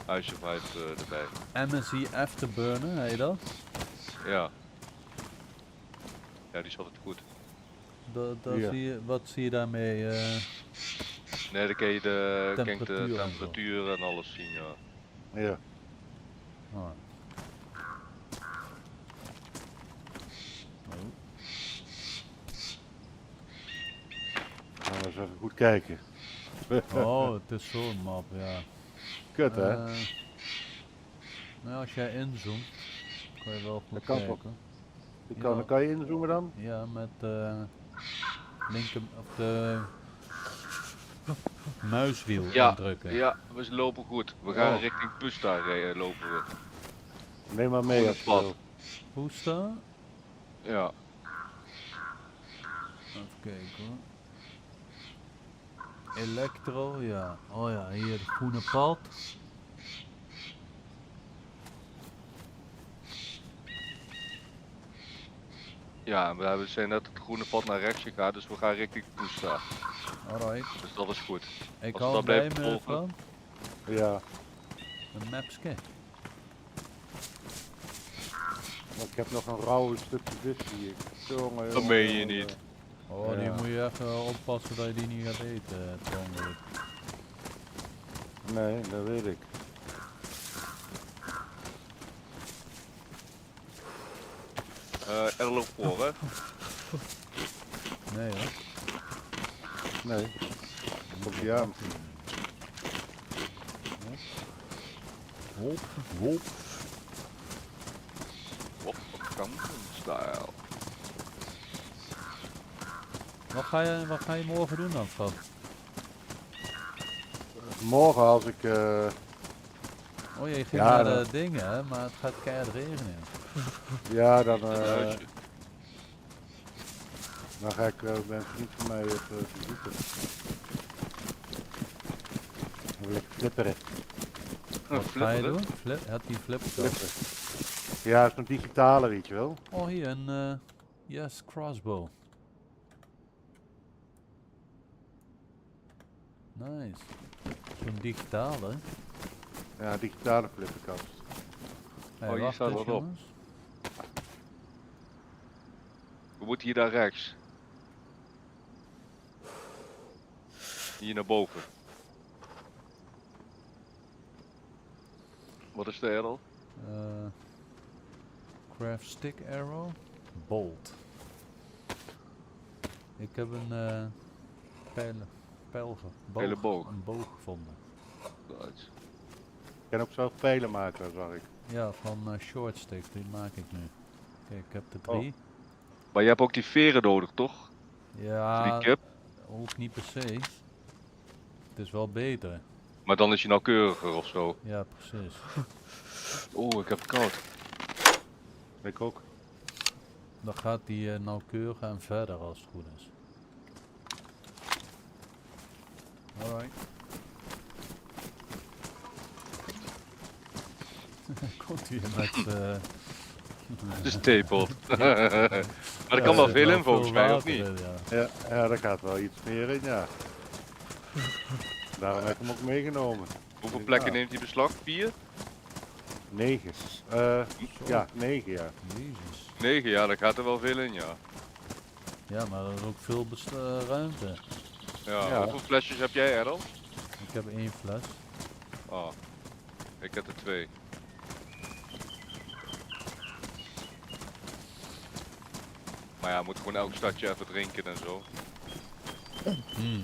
Ice Survive erbij. MSI Afterburner, heet dat? Ja. Ja, die is altijd goed. Ja. Zie je, wat zie je daarmee? Nee, dan kan je de Temperatuur en zo. temperatuur en alles zien, ja. Ja. Oh. Gaan we eens even goed kijken. Oh, het is zo'n map, ja. Kut, hè? Nou, als jij inzoomt, kan je wel goed Dat kan kijken. toch? ja. Kan je inzoomen dan? Ja, met linker of de muiswiel indrukken. Ja, we lopen goed. We gaan Oh. richting Pusta lopen we. Neem maar mee als je Groene wil. Hoesta? Ja. Even kijken hoor. Electro, ja. Oh ja, hier het groene pad. Ja, we zijn net het groene pad naar rechts gegaan, dus we gaan richting Pusta. Alright. Dus dat is goed. Ik Als we hou dat bij blijven me volgen. van Ja, een mapske. maar ik heb nog een rauw stukje vis hier. Jongen, Dat jongen, meen je jongen. niet. Oh, die Ja. moet je even oppassen dat je die niet gaat eten, per ongeluk. Nee, dat weet ik. Er loopt voor, hè? Nee hoor. Nee. Komt die aan. Hop, hop. Op, Gangnam Style. Wat ga je morgen doen dan, Fab? Morgen als ik... Oh, je ging Ja, naar de dat- dingen, hè, maar het gaat keihard regenen. ja, dan, Een huisje. dan ga ik bij een vriend van mij even bezoeken. Dan wil ik flipperen. Wat ga je doen? Had die flipkast? Flipperen. Ja, zo'n digitale, weet je wel. Oh, hier een yes, crossbow. Nice. Zo'n digitale. Ja, digitale flipperkast. Hey, hier wacht staat eens, wat op. jongens. We moeten hier naar rechts. Hier naar boven. Wat is de Errol? Craft stick arrow. Bolt. Ik heb een Pijlenboog. een boog gevonden. Nice. Ik kan ook zelf pijlen maken, zag ik. Ja, van short stick, die maak ik nu. Kijk, ik heb er 3. Maar je hebt ook die veren nodig, toch? Voor Ja, die kip. ook niet per se. Het is wel beter. Maar dan is je nauwkeuriger of zo. Ja, precies. Oeh, ik heb het koud. Ik ook. Dan gaat die nauwkeuriger en verder als het goed is. Alright. Komt hier met Het is tepelt. Maar er kan wel veel in volgens mij, of niet? Ja, ja, daar gaat wel iets meer in, ja. Daarom heb ik hem ook meegenomen. Hoeveel plekken Ja. neemt hij beslag? 4? 9. Ja, 9 ja. Jezus. 9, ja, daar gaat er wel veel in, ja. Ja, maar er is ook veel ruimte. Ja, Ja. hoeveel flesjes heb jij, Errol? Ik heb 1 fles. Oh, ik heb er 2. Maar ja, we moeten gewoon elk stadje even drinken en zo. Hmm.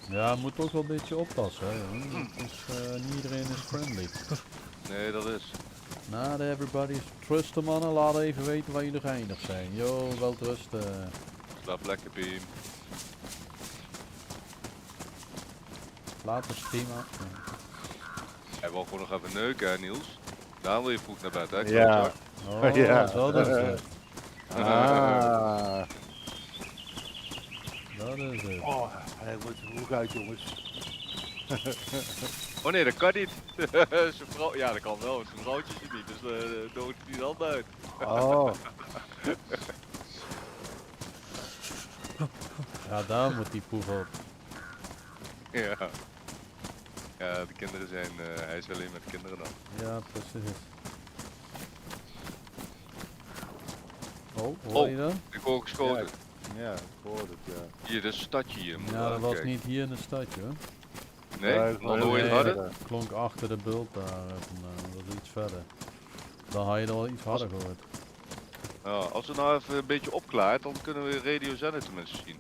Ja, je moet ook wel een beetje oppassen, hè, jongen. Het is, niet iedereen is friendly. Nee, dat is. Not everybody's trust de mannen, laat even weten waar jullie geëindigd zijn. Yo, wel rusten. Slaap lekker, Piem. Later streamen. Hij wil gewoon nog even neuken, hè, Niels? Daarom wil je vroeg naar bed, hè? Ja. Oh, Ja. zo is het. Ah. Dat is het. Oh, hij wordt er vroeg uit, jongens. Oh nee, dat kan niet. Zijn vrouw, ja, dat kan wel. Zijn vrouwtje is er niet, dus dood die hand uit. Oh. Ja, daar moet die poef op. Ja. Ja, de kinderen zijn, hij is alleen met kinderen dan. Ja, precies. Oh, hoor je dat? Ik hoor geschoten. Ja, ik hoorde het, ja. Hier, dit is een stadje hier. moet je Ja, dat wel was kijken. niet hier in de stadje, hoor. Nee? Ja, dat is Dan wel hoor je het heel harder? erg. Klonk achter de bult daar vandaan, dat is iets verder. Dan had je het al iets harder gehoord. Ja, als het nou even een beetje opklaart, dan kunnen we Radio Zenit tenminste zien.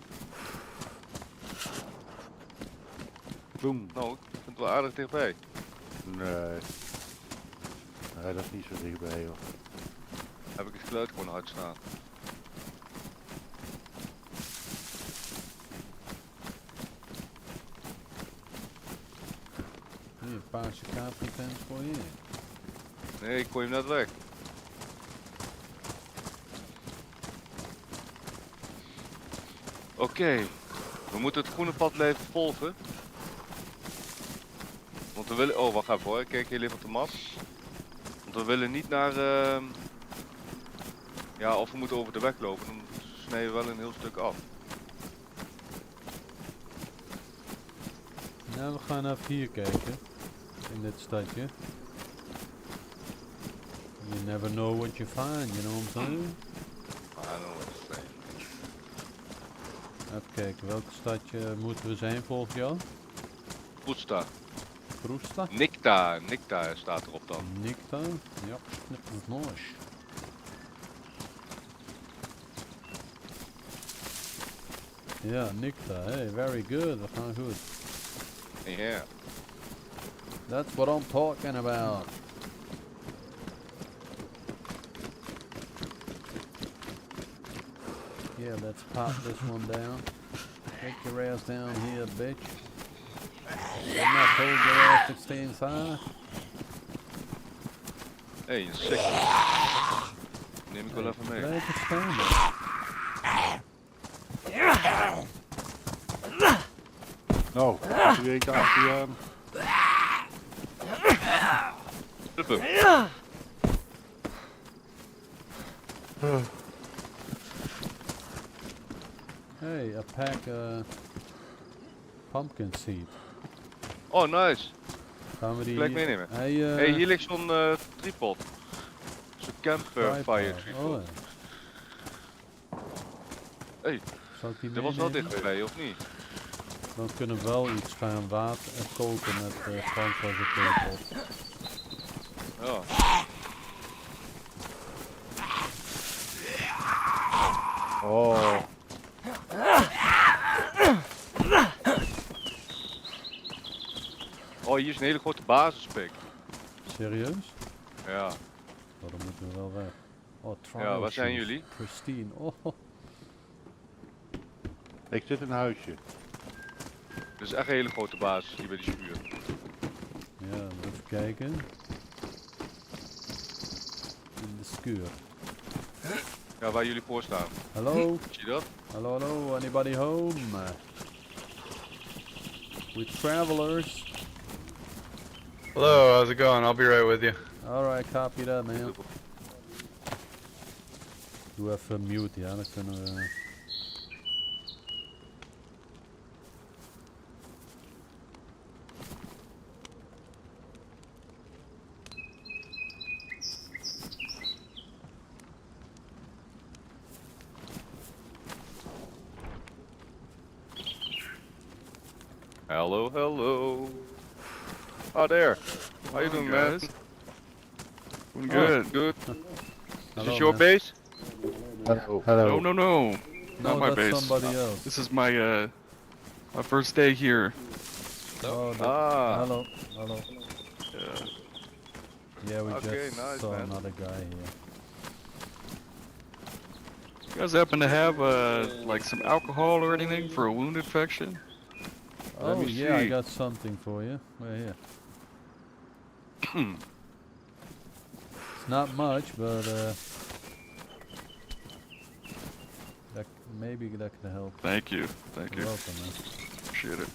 Boom. Nou, ik vind het wel aardig dichtbij. Nee. Nee, dat is niet zo dichtbij, joh. Heb ik het geluid gewoon hard staan. Hier, een paarse Capri-pens voor je. Nee, ik gooi hem net weg. Oké, we moeten het groene pad blijven volgen. Want we willen... Oh, wacht even hoor, ik kijk heel even op de map. Want we willen niet naar... Ja, of we moeten over de weg lopen, dan snijden we wel een heel stuk af. Nou, we gaan even hier kijken. In dit stadje. You never know what you find, you know what I'm saying? Maar dan wordt het fijn. Even kijken, welk stadje moeten we zijn volgens jou? Poetsta. Proesta? Nikta staat erop dan. Nikta? Ja, nice. Ja, Nikta, hey, very good, we gaan goed. Ja. That's what I'm talking about. Yeah, let's pop this one down. Take your ass down here, bitch. I'm not told your ass to stay inside. Hé, een sik. Neem ik wel even mee. Blijf het staan dan. Nou, je weet achter je aan. Flip hem. Hey, a pack pumpkin seed. Oh, nice. Gaan we die Gelijk meenemen. Hey, Hey, hier ligt zo'n tripod. Zo'n campfire tripod. tripod. Oh, Hey, zal ik die dit was wel meenemen? dichtbij, of niet? Dan kunnen we wel iets gaan water en koken met brandweertepot. Ja. Oh. Oh, hier is een hele grote basispik. Serieus? Ja. Oh, dan moeten we wel weg. Oh, trial Ja, waar zijn shoes. jullie? Pristine. Oh, Ik zit in een huisje. Dit is echt een hele grote basis hier bij die schuur. ja, even kijken. In de schuur. Ja, waar jullie voor staan. Hallo? Zie je dat? Hallo, hallo, anybody home? We travelers. Hello, how's it going? I'll be right with you. Alright, copy that, man. Doe even mute, ja, dan kunnen we... Hello, hello. Oh, there. How you doing, man? Doing Good, good. Is Hello, this your man. base? Hello. No, no. Not No, my that's base. somebody else. This is my my first day here. Oh, Ah. hello, hello. Yeah, we Okay, just nice, saw man. another guy here. You guys happen to have like some alcohol or anything for a wound infection? Oh, me yeah, I see. got something for you. Right here. It's not much, but maybe that could help. Thank you. Thank You're you. welcome, man. Appreciate it.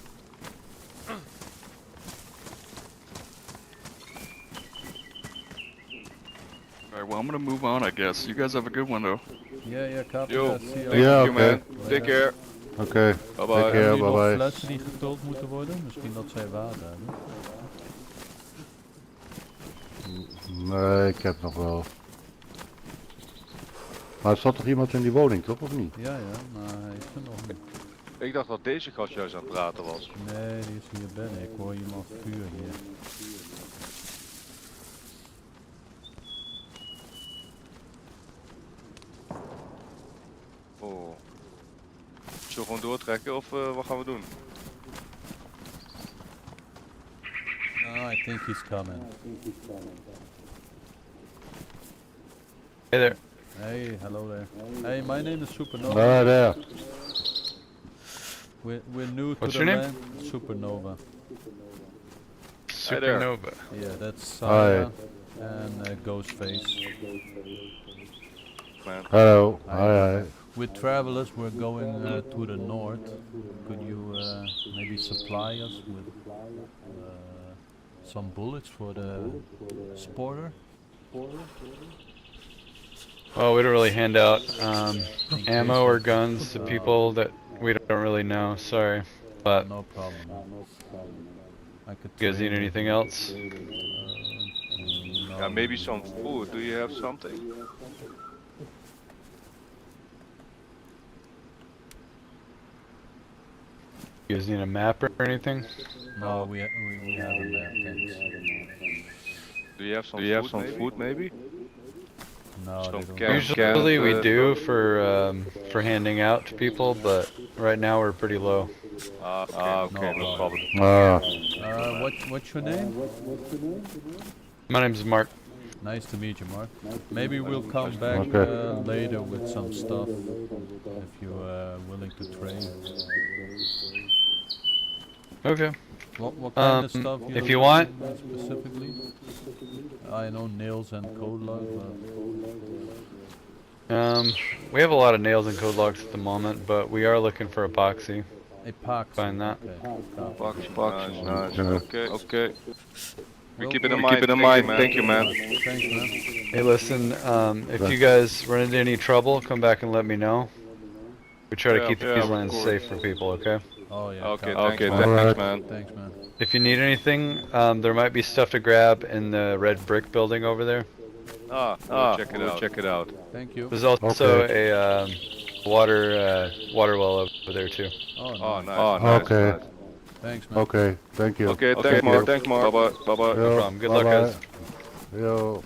Alright, well I'm gonna move on I guess. You guys have a good one though. Ja, copy Yo, that. See you. thank Ja, you oké. man. Take care. Oké. Bye Take bye. care. Hebben jullie nog Bye bye. flessen die gevuld moeten worden? Misschien dat zij water hebben. Nee, ik heb nog wel. Maar er zat toch iemand in die woning, toch? Of niet? Ja, maar hij is er nog niet. Ik dacht dat deze gast juist aan het praten was. Nee, die is hier binnen. Ik hoor iemand vuur hier. Oh. Zullen we gewoon doortrekken of wat gaan we doen? Oh, I think he's coming. Hey there. Hey, hello there. Hey, my name is Supernova. Ah, daar. We're new to What's the your name? land. Supernova. Hi there. Supernova. Yeah, that's Hi. Saya and Ghostface. Man. Hallo. Hi. Hi, hi. With travelers, we're going to the north. Could you maybe supply us with some bullets for the sporter? Well, we don't really hand out ammo or guns to people that we don't really know. Sorry, but No problem. I could. you guys need trade anything else? no, Yeah, maybe some food. Do you have something? You guys need a map or anything? No, we have a map. Thanks. Do you have some food maybe? No, Some they don't. cans. Usually we do for handing out to people, but right now we're pretty low. Okay, no problem. Ah, What's your name? My name's Mark. Nice to meet you, Mark. Maybe we'll come back Okay. later with some stuff if you're willing to trade. Okay. What kind of Um, stuff? if you want- specifically. I know nails and code log, We have a lot of nails and code locks at the moment, but we are looking for epoxy. epoxy. Find that. Okay. Nice. Yeah. Okay. We Well, keep it in we mind. keep Thank you, man. Thanks, man. Hey, listen, if you guys run into any trouble, come back and let me know. We try to Yeah, keep yeah, these of lands course. safe for people, okay? Oh yeah. Okay, copy. thanks, man. Thanks, man. If you need anything, there might be stuff to grab in the red brick building over there. Check it out. Thank you. There's also a water well over there too. Oh, nice. Nice. Okay. Nice. Thanks, man. Oké, thank you. Okay, Oké, thanks, Mark. thank Bye bye. No problem. Good luck, guys. Yo.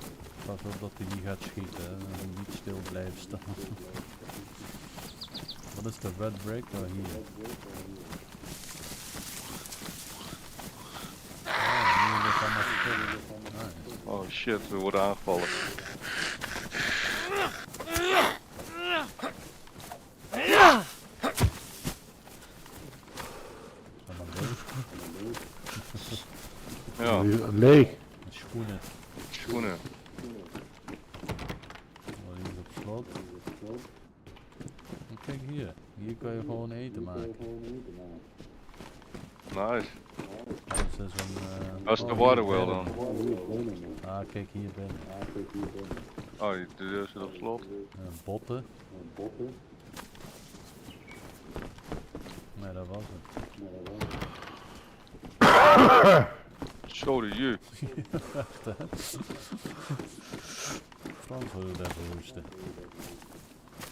Pas op dat hij niet gaat schieten hè, en niet stil blijft staan. Wat is de red break? Oh, hier. Oh, nu ligt allemaal stil. Nice. Oh shit, we worden aangevallen. Zijn maar boos. Ja, Leeg. Schoenen. schoenen. Oh, die is op slot. En kijk hier. Hier kan je gewoon eten maken. Nice. Dat is een, Dat is de oh, water hier well binnen. dan. Ah, kijk hier binnen. Oh, de deur zit op slot. Botten. Nee, dat was het. Zo de je. Frans wil het even hoesten.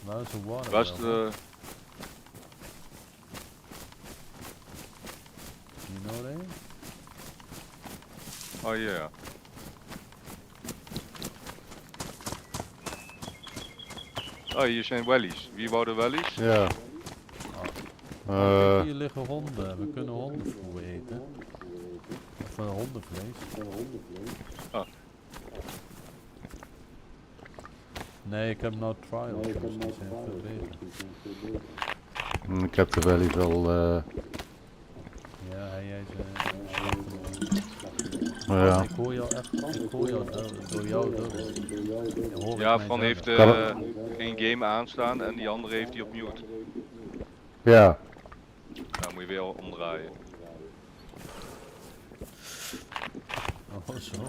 Waar is de water? Waar is de... You know that? Oh ja. Oh, hier zijn wellies. Wie wou de wellies? Ja. Kijk, hier liggen honden. We kunnen hondenvoer eten. Of hondenvlees. Ah. Nee, ik heb nou trials, dus die zijn veel beter. Ik heb er wel iets al. Ja, hij is Ja. Ik hoor jou echt, ik hoor jou door jou door. Ja, Van heeft Kan het- geen game aanstaan en die andere heeft die op mute. Ja. Nou moet je weer omdraaien. Oh, zo.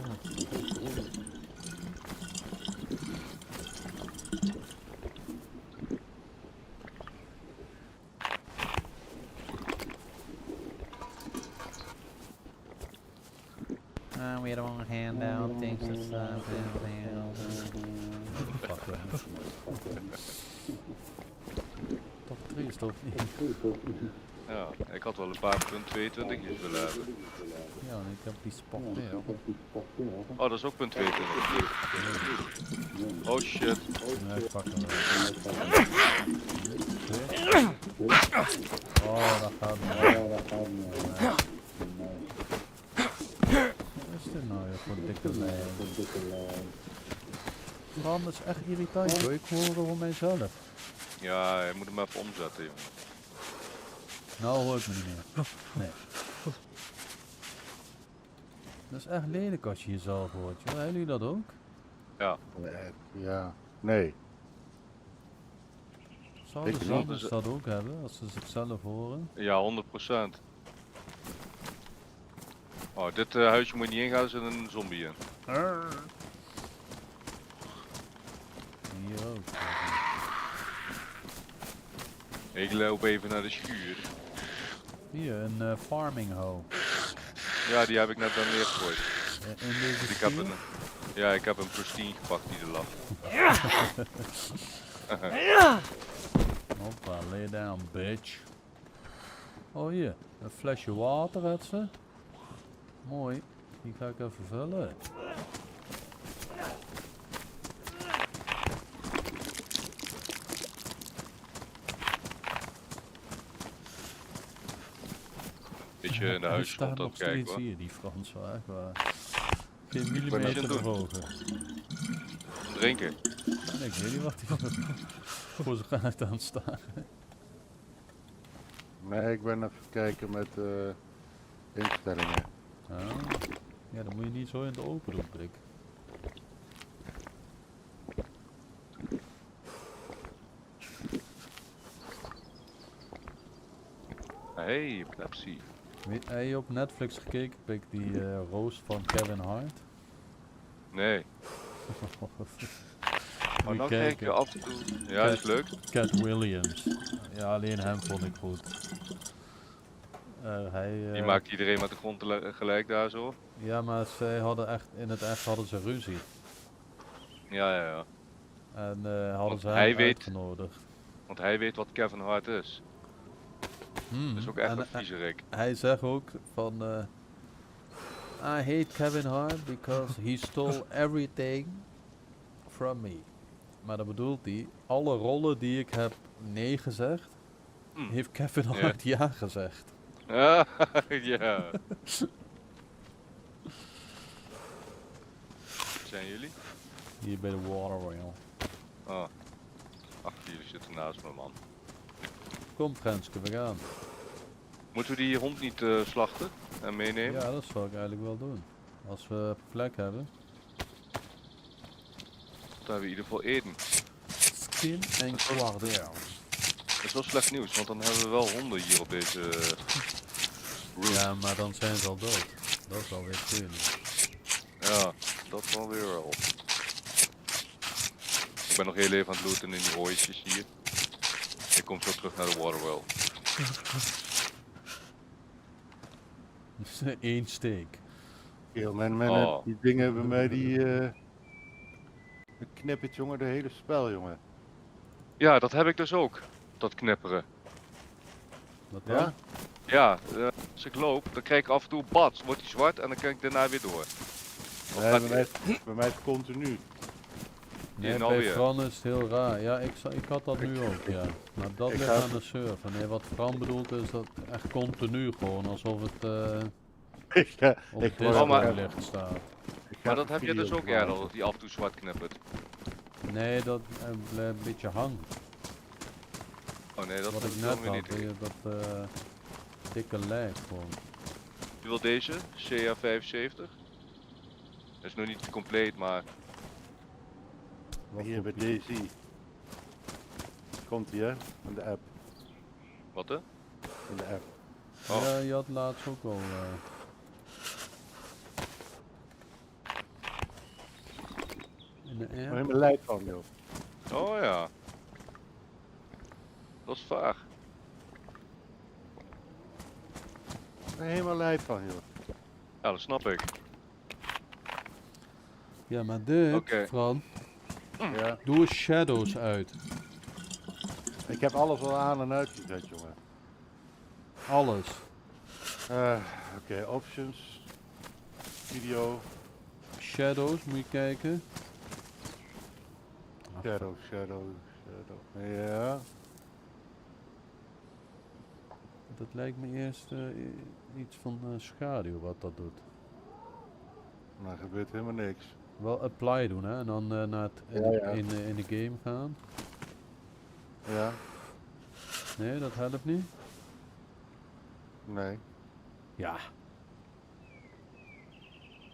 We don't hand out things to stuff. Fuck ja. Toch triest of niet? Ja, ik had wel een paar punt 22's willen hebben. Ja, en ik heb die spot weer. Oh, dat is ook punt 22. Oh shit. Nee, fuck hem Oh, dat gaat niet. Wat is dit nou weer voor dikke lijn? Man, dat is echt irritant hoor, ik hoor het voor mijzelf. Ja, je moet hem even omzetten. Joh. Nou hoor ik me niet meer. Nee. Dat is echt lelijk als je jezelf hoort, joh. Hebben jullie dat ook? Ja. Ja. Nee. Zouden Ik niet. zangers dat ook hebben, als ze zichzelf horen? Ja, 100%. Oh, dit huisje moet je niet ingaan, er zit een zombie in. Hier ook. Ik loop even naar de schuur. Hier, een farming hoe. Ja, die heb ik net dan neergegooid. In deze Ik heb schuur? ja, ik heb een pristine gepakt die er lag. Hoppa, lay down, bitch. Oh hier, een flesje water had ze. Mooi, die ga ik even vullen. Beetje in de Hij huis staat rond aan nog het kijken steeds hoor. hier, die Frans, wel echt waar. Geen je millimeter aan het doen? bewogen. Drinken. Nee, ik weet niet wat hij voor zich uit aan het staan. Nee, ik ben even kijken met instellingen. Ah. Ja, dan moet je niet zo in de open doen, prik. Hey, Pepsi. Heb je op Netflix gekeken, prik, die roast van Kevin Hart? Nee. Maar Moet dan je kijk je kijken. af en toe. Ja, dat is leuk. Cat Williams. Ja, alleen hem vond ik goed. Die maakt iedereen met de grond gelijk daar zo. Ja, maar zij hadden echt, in het echt hadden ze ruzie. Ja, ja, ja. En hadden Want ze hij hem weet- uitgenodigd. Want hij weet wat Kevin Hart is. Dat is ook echt En, een viezerik. hij zegt ook van... I hate Kevin Hart because he stole everything from me. Maar dat bedoelt hij, alle rollen die ik heb nee gezegd, heeft Kevin Ja. Hart ja gezegd. Ja, ja. Waar zijn jullie? Hier bij de water rail. Oh. Ach, jullie zitten naast me, man. Kom Franske, we gaan. Moeten we die hond niet slachten en meenemen? Ja, dat zou ik eigenlijk wel doen. Als we plek hebben. Dan hebben we in ieder geval eten. Skin en kwardeel. Dat is wel slecht nieuws, want dan hebben we wel honden hier op deze route. Ja, maar dan zijn ze al dood. Dat is alweer goed. Ja, dat wel weer wel. Ik ben nog heel even aan het looten in die hooitjes hier. Ik kom zo terug naar de waterwell. Eén steek. Yo, Oh. die dingen bij mij die knippert jongen, de hele spel jongen. Ja, dat heb ik dus ook. Dat knipperen. Wat Ja? dan? Ja, als ik loop, dan krijg ik af en toe bats, wordt die zwart en dan kan ik daarna weer door. Of Nee, gaat bij mij is het continu. Nee, nou bij weer? Fran is het heel raar. Ja, ik had dat nu ook, ja. Maar dat ik ligt ga- aan de server. Nee, wat Fran bedoelt is dat echt continu gewoon, alsof het Ik ga, op ik disco Oh, maar- licht staat. ik ga Maar dat even heb je dus video's ook eerder, maken. dat die af en toe zwart knippert. Nee, dat blijft een beetje hangen. Oh nee, dat Wat heb ik ik net dan weer had, niet. dat dikke lijf gewoon. Je wil deze? CA75? Dat is nog niet compleet, maar Wat Hier voor bij DZ. Komt ie hè, in de app. wat hè? In de app. Oh. Ja, je had laatst ook al. In de Maar air. helemaal lijf van joh. Oh ja. Dat is vaag. Helemaal lijf van joh. Ja, dat snap ik. Ja, maar dit, Oké. Fran, Ja. doe eens shadows uit. Ik heb alles al aan en uitgezet jongen. Alles. Oké, options. Video. Shadows, moet je kijken. Shadow. Ja. Dat lijkt me eerst iets van schaduw wat dat doet. Maar er gebeurt helemaal niks. Wel apply doen hè, en dan naar het in de game gaan. Ja. Nee, dat helpt niet. Nee. Ja.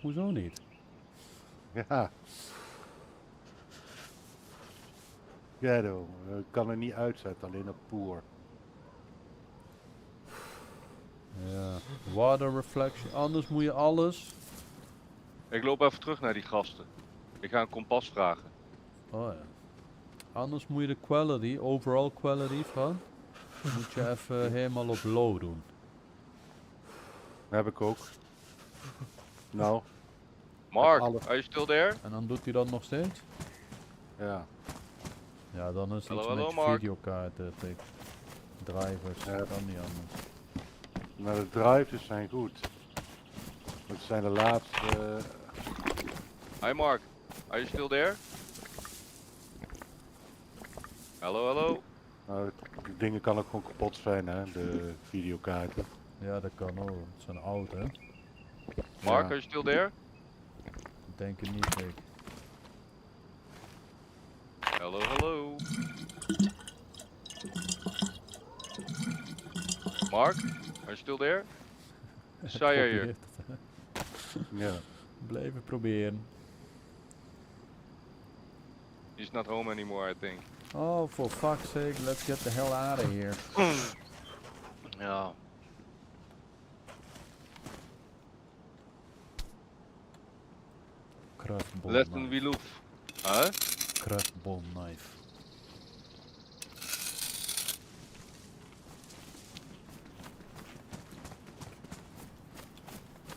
Hoezo niet? Ja. Shadow. Ik kan er niet uitzetten, alleen op poor. Ja. Water reflection, anders moet je alles. Ik loop even terug naar die gasten. Ik ga een kompas vragen. Oh ja. Anders moet je de quality, overall quality van, moet je even helemaal op low doen. Dat heb ik ook. Nou, Mark, Alles. are you still there? En dan doet hij dat nog steeds? ja. Ja, dan is het Hallo, iets hallo, met je Mark. videokaarten, drivers, Ja. kan niet anders. Maar de drivers zijn goed. Dat zijn de laatste. Hi Mark, are you still there? Hallo, hallo. Nou, die dingen kan ook gewoon kapot zijn, hè, de videokaarten. Ja, dat kan ook. Het zijn oud, hè? Mark, Ja. are you still there? Denk ik niet, ik. Hallo, hallo. Mark, are you still there? Sire hier. Probeert het, hè. Ja. Blijven proberen. He's not home anymore, I think. Oh, for fuck's sake, let's get the hell out of here. Ja. Craftball Let knife. wie loef. Huh? Craftball knife.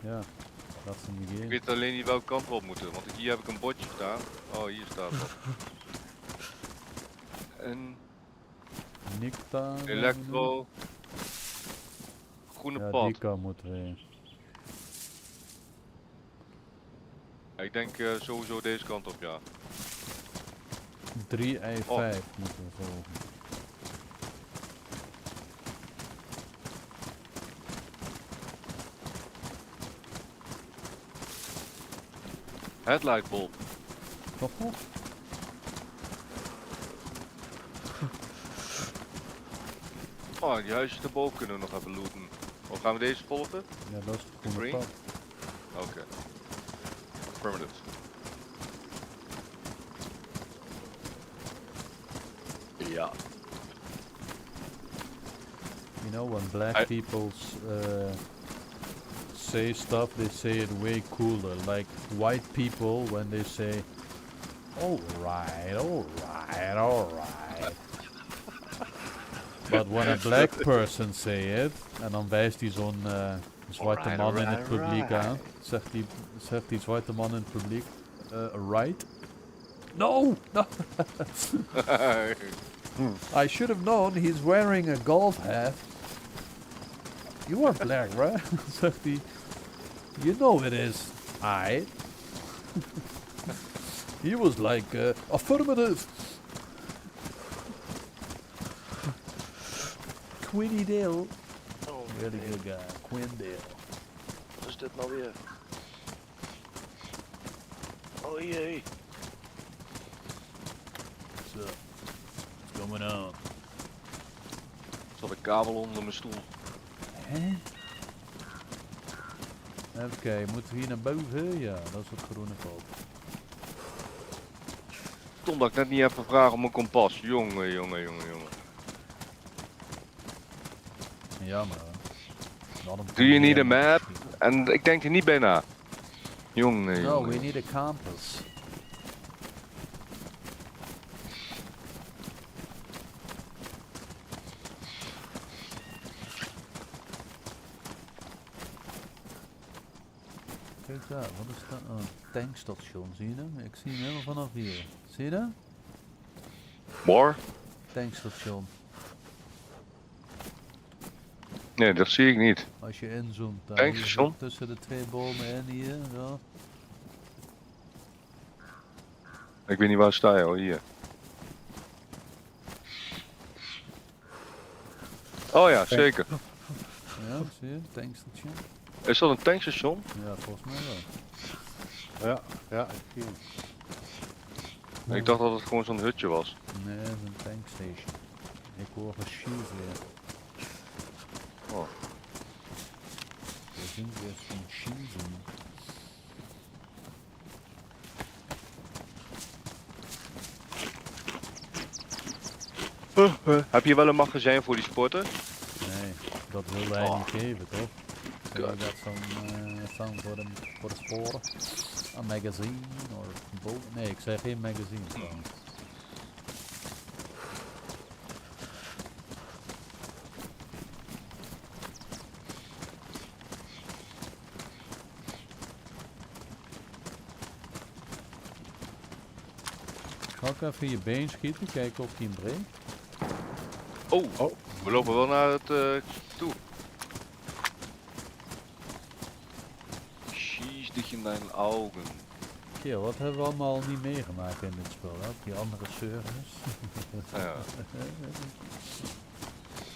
Ja, dat is een Ik game. weet alleen niet welke kant we op moeten, want hier heb ik een bordje staan. Oh, hier staat wat. Een Nikta. elektro. Groene Ja, pad. die kan moeten we. Ik denk sowieso deze kant op, ja. 3i5 Oh. moeten we volgen. Headlight bulb. Hoho. Oh, die huisjes erboven kunnen we nog even looten. Oh, gaan we deze volgen? Ja, dat is het groene Green? pad. Oké. Affirmative. Ja. You know, when black people say stuff, they say it way cooler. Like white people, when they say, alright, alright, alright. But when a black person say it, en dan wijst hij zo'n zwarte Alright, man in het alright, publiek alright. aan, zegt die zwarte man in het publiek, right? No! No! I should have known he's wearing a golf hat. You are black, right? Zegt hij. You know it is. I. He was like, affirmative. Quinny Dale. Oh, Really good guy. Quinn Dale. wat is dit nou weer? Oh jee. What's up? What's going on? Er zat een kabel onder mijn stoel. Hè? Even kijken, moeten we hier naar boven? Ja, dat is het groene veld. Stom dat ik net niet even vragen om een kompas. Jongen. Jammer. Doe je niet een map? En ik denk er niet bij na. Jongen. No, we need a compass. Kijk daar, wat is dat? Oh, een tankstation, zie je hem? Ik zie hem helemaal vanaf hier. Zie je dat? Waar? Tankstation. Nee, dat zie ik niet. Als je inzoomt, dan Tankstation? hier tussen de twee bomen en hier, zo. Ik weet niet waar sta je, oh hier. Oh ja, zeker. Ja, zie je? Tankstation. Is dat een tankstation? Ja, volgens mij wel. Ja, ik zie hem. Ik dacht dat het gewoon zo'n hutje was. Nee, dat is een tankstation. Ik hoor geschiet weer. Oh. We zien weer zo'n schiezen. Heb je wel een magazijn voor die sporten? Nee, dat wilde hij niet geven, toch? Ik had zo'n voor de sporen. Een magazine of een boot. Nee, ik zei geen magazine trouwens. Zal ik even je been schieten, kijken of hij hem breekt? Oh, we lopen wel naar het toe. Jeez, dicht in mijn ogen. Kerel, wat hebben we allemaal niet meegemaakt in dit spel, hè? Op die andere servers. Ja.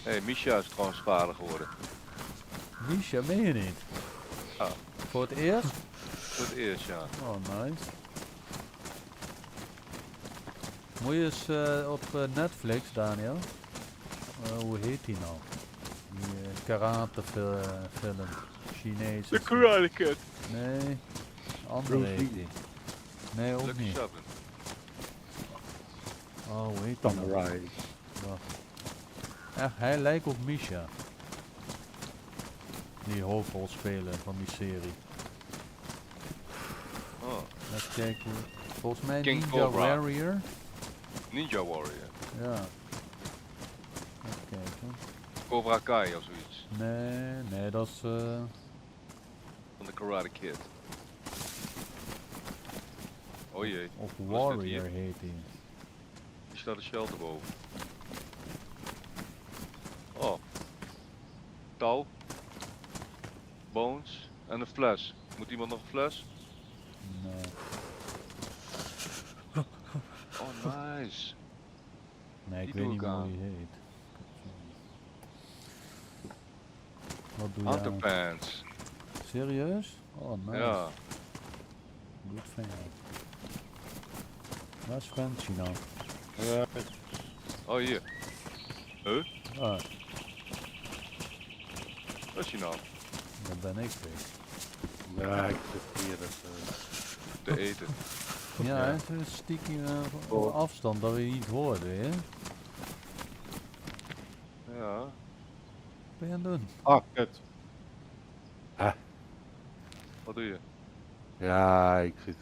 Hey, Misha is trouwens vader geworden. Misha, meen je niet? Ah. Voor het eerst? Voor het eerst, ja. Oh, nice. Moet je eens op Netflix, Daniel. Hoe heet die nou? Die karate film. Chinees. The Karate Kid. Nee, andere heet die. Nee, ook Lucky niet. Seven. Oh, hoe heet die nou? Samurai. Wacht. Echt, hij lijkt op Misha. Die hoofdrolspeler van die serie. Oh, Even kijken. Volgens mij King Ninja Cobra. Warrior. Ninja Warrior. Ja. Even kijken. Cobra Kai of zoiets. Nee, dat is... Van de Karate Kid. Oh jee, of dit Warrior hier? heet hij. hier staat een shelter boven. Oh. Touw. Bones. En een fles. Moet iemand nog een fles? Nee. Oh nice. Nee, ik Die weet doe niet ik hoe aan. die heet. Wat doe je aan? Underpants. Serieus? Oh, nice. Ja. Good fan. Waar is Fancy nou? Ja, Oh hier. Huh? Ah, Wat is hij nou? dat ben ik weer. ja, ik zit hier. Dat, Te eten. Ja, Ja. het is stiekem op afstand dat we je niet hoorden, hè? Ja. Wat ben je aan het doen? ah, kut. Wat doe je? Ja, ik zit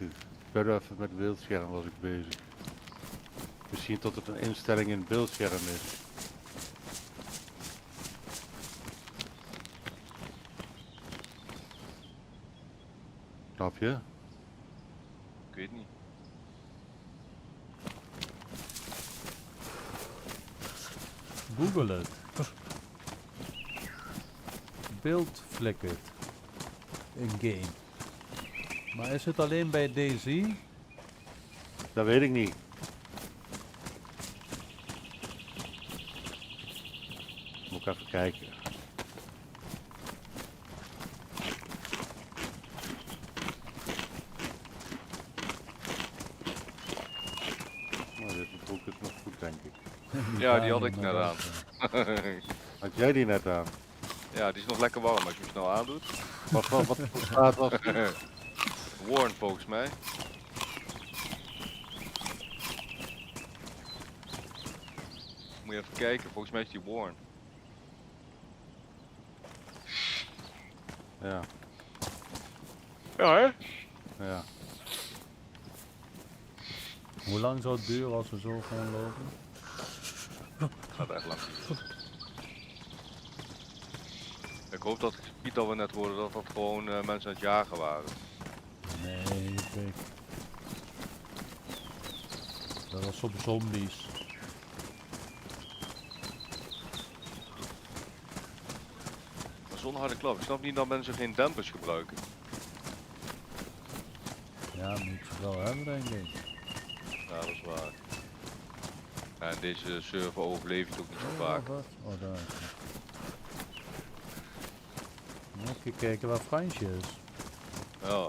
verder even met het beeldscherm was ik bezig. Misschien tot het een instelling in het beeldscherm is. Snap je? Ik weet niet. Google het. Beeld flickert. In game. Maar is het alleen bij DayZ? Dat weet ik niet. Moet ik even kijken. Nou, deze broek is nog goed, denk ik. Ja, die had ik net aan. Had jij die net aan? Ja, die is nog lekker warm als je hem snel aandoet. Wat voor staat was die? Warren volgens mij. Moet je even kijken, volgens mij is die Warren. Ja, Ja hè? ja. Hoe lang zou het duren als we zo gaan lopen? Gaat echt lang. Ik hoop dat het gebied dat we net hoorden, dat gewoon mensen aan het jagen waren. Nee, pik. Dat was op zombies. Maar zonder harde klap. Ik snap niet dat mensen geen dempers gebruiken. Ja, moet je wel hebben, denk ik. Ja, dat is waar. En deze server overleeft het ook niet zo vaak. Wat? Oh, daar is het. Even kijken waar Fransje is. Ja.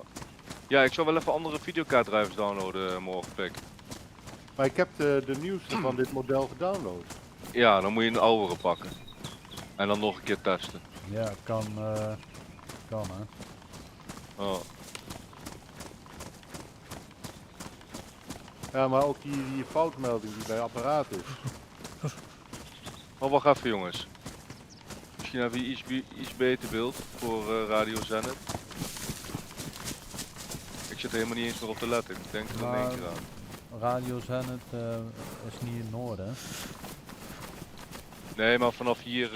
Ja, ik zou wel even andere videokaartdrijvers downloaden morgen, pik. Maar ik heb de nieuwste van dit model gedownload. Ja, dan moet je een oudere pakken. En dan nog een keer testen. Ja, kan hè. Oh. Ja, maar ook die foutmelding die bij apparaat is. Maar wacht even jongens. Misschien hebben we iets beter beeld voor Radio Zenit. Ik zit er helemaal niet eens meer op te letten. Ik denk er in Maar- één keer aan. Radio Zenit is niet in het noorden, hè? Nee, maar vanaf hier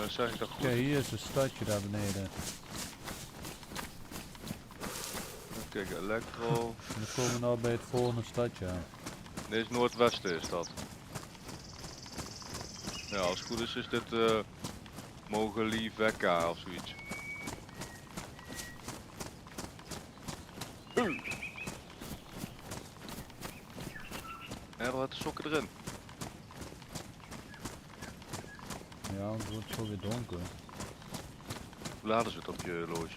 zeg ik dat goed. Kijk, hier is een stadje daar beneden. Even kijken, Electro. En dan komen we nou bij het volgende stadje aan. Dit is Noordwesten is dat. Ja, als het goed is dit Mogiliveka of zoiets. Ja, wat de sokken erin. Ja, het wordt zo weer donker. Hoe laat is het op je horloge?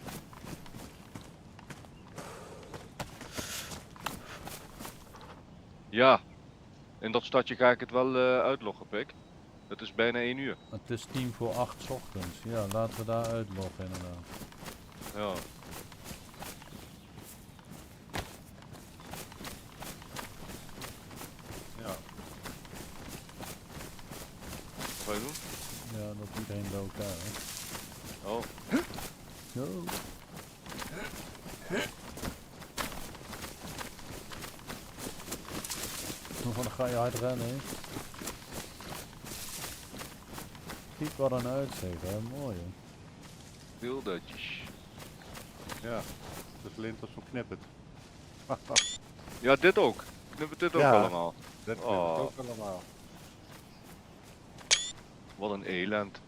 Ja, in dat stadje ga ik het wel uitloggen, pik. Het is bijna 1 uur. Het is 7:45 's ochtends. Ja, laten we daar uitloggen inderdaad. Ja. Ja. Wat ga je doen? Ja, dat iedereen bij elkaar is. Oh, Zo. Dan ga je hard rennen, hè? Kijk wat een uitzicht, hè? Mooi, hè? beeldertjes. Ja, dus lint als zo knippert. Ja, dit ook. Knippert dit ook Ja. allemaal. Dat knippert Oh. ook allemaal. Wat een elend.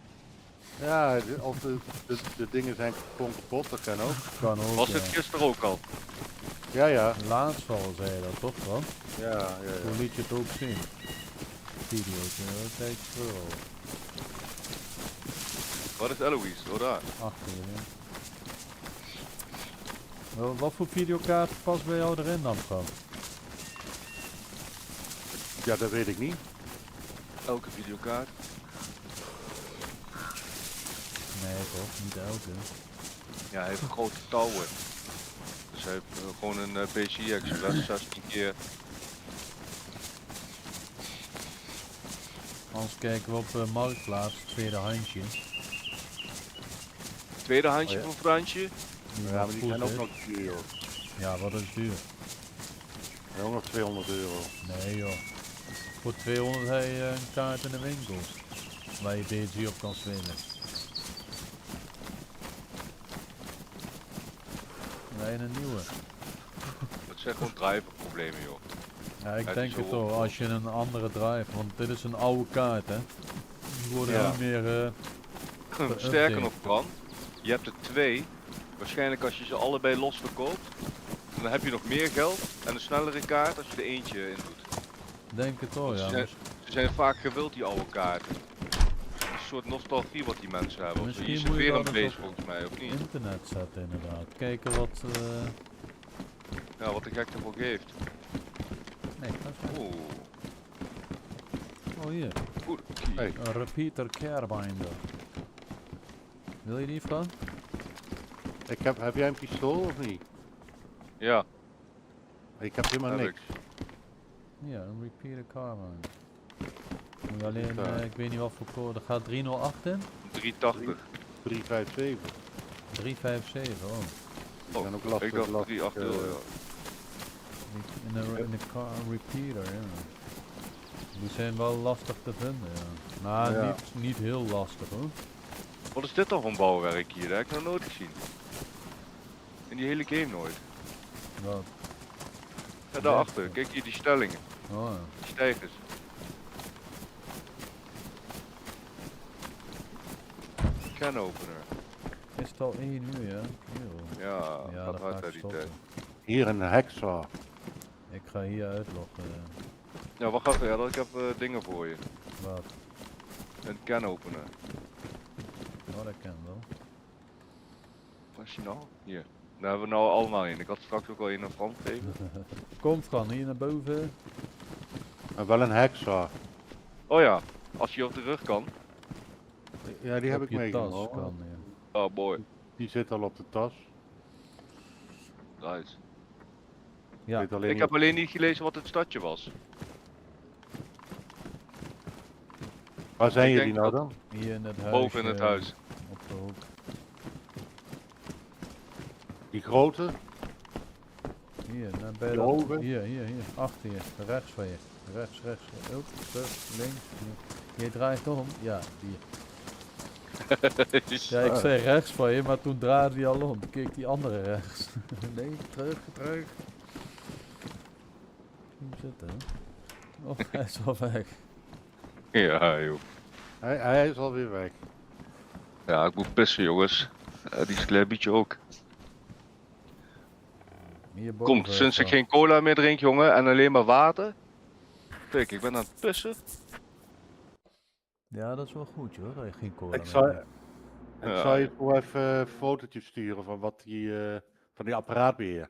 Ja, of de dingen zijn gewoon kapot, dat kan ook. Kan ook, Was ja. dit gisteren ook al? Ja, ja. Laatst al zei je dat toch, Frans? Ja, ja, Hoe ja. liet je het ook zien? Video's, dat is echt veel. Wat is Eloise? Oh daar. Achter je, ja. Wat voor videokaart past bij jou erin dan, Frans? Ja, dat weet ik niet. Elke videokaart. Nee toch, niet elke. Ja, hij heeft een grote touwen. Dus hij heeft gewoon een PCI Express 16 keer. Anders kijken we op Marktplaats, tweede handje. Tweede handje Oh ja. van Fransje. Die Ja, nog maar die goed zijn ook is. nog duur, joh. Ja, wat is duur? En ook nog 200 euro. Nee joh. Voor 200 heb je een kaart in de winkel. Waar je BG op kan spelen. Nee, een nieuwe. Dat zijn gewoon driverproblemen joh. Ja, ik Het denk is het zo toch, als je een andere drive, want dit is een oude kaart hè. Die worden Ja. niet meer, Sterker nog Bram, je hebt er 2. Waarschijnlijk als je ze allebei los verkoopt, dan heb je nog meer geld en een snellere kaart als je er eentje in doet. Denk het wel, Want ja. ze zijn vaak gewild, die oude kaarten. Een soort nostalgie wat die mensen hebben. Misschien Hier is moet je weer dat een eens base op volgens mij, of niet? internet zetten inderdaad. Kijken wat... Ja, wat de gek ervoor geeft. Nee, dat is niet. Oeh, Oh hier, goed. Hey. een repeater carebinder. Wil je die van? Heb jij een pistool of niet? Ja, Ik heb helemaal Heb niks. Ja, een repeater carebinder. Moet je alleen, Ja. ik weet niet wat voor code, er gaat 308 in? 380. 357. 357, oh. Die zijn ook lastig. Ik dacht lastig, 380, ja. In de car repeater, ja. Die zijn wel lastig te vinden, ja. Nou, Ja. niet heel lastig hoor. Wat is dit dan voor bouwwerk hier? Dat heb ik nog nooit gezien. In die hele game nooit. Wat? Ja, daarachter. Kijk hier die stellingen. Oh ja. Die stijgers. Can opener. Is het al 1 uur, ja? Eeuw. Ja, Ja, gaat dan hard ga ik uit die tijd. stoppen. Hier een heksaw. Ik ga hier uitloggen. Ja, wacht even, ja, ik heb dingen voor je. Wat? Een can opener. Oh, dat kan wel. Wat is die nou? Hier. Daar hebben we nou allemaal in. Ik had straks ook al een aan Frans gegeven. Kom Fran, hier naar boven. Maar wel een heksaw. Oh ja, als je op de rug kan. Ja, die heb Op ik je tas meegenomen. kan, ja. Oh mooi. Die zit al op de tas. Nice. Ja, Zit alleen Ik niet heb op- alleen niet gelezen wat het stadje was. Waar zijn ik jullie denk nou dat- dan? hier in het huis. Boven in het huis. Op de hoek. Die grote? Hier, bij Die dat- hoge? Hier. Achter je. Rechts van je. Rechts. Op, terug, links. Je draait om. Ja, hier. Ja, ik zei rechts van je, maar toen draaide hij al om. Toen keek die andere rechts. Nee, terug. Hoe zit het? Oh, hij is al weg. Ja joh. Hij is alweer weg. Ja, ik moet pissen jongens. Die sklebietje ook. Hierboven. Komt, sinds ik geen cola meer drink jongen en alleen maar water. Kijk, ik ben aan het pissen. Ja, dat is wel goed joh, dat je geen cola Ik meer zal, drinkt. ik Ja, zal je voor even een fotootje sturen van wat van die apparaatbeheer.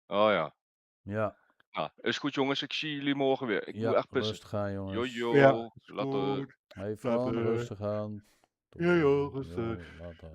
Oh ja. Ja, Nou, is goed jongens, ik zie jullie morgen weer. Ik moet ja, echt pissen. rustig aan jongens. Jojo, Ja, is later. goed. Hey Fran, Later. rustig aan. Jojo, rustig. Later.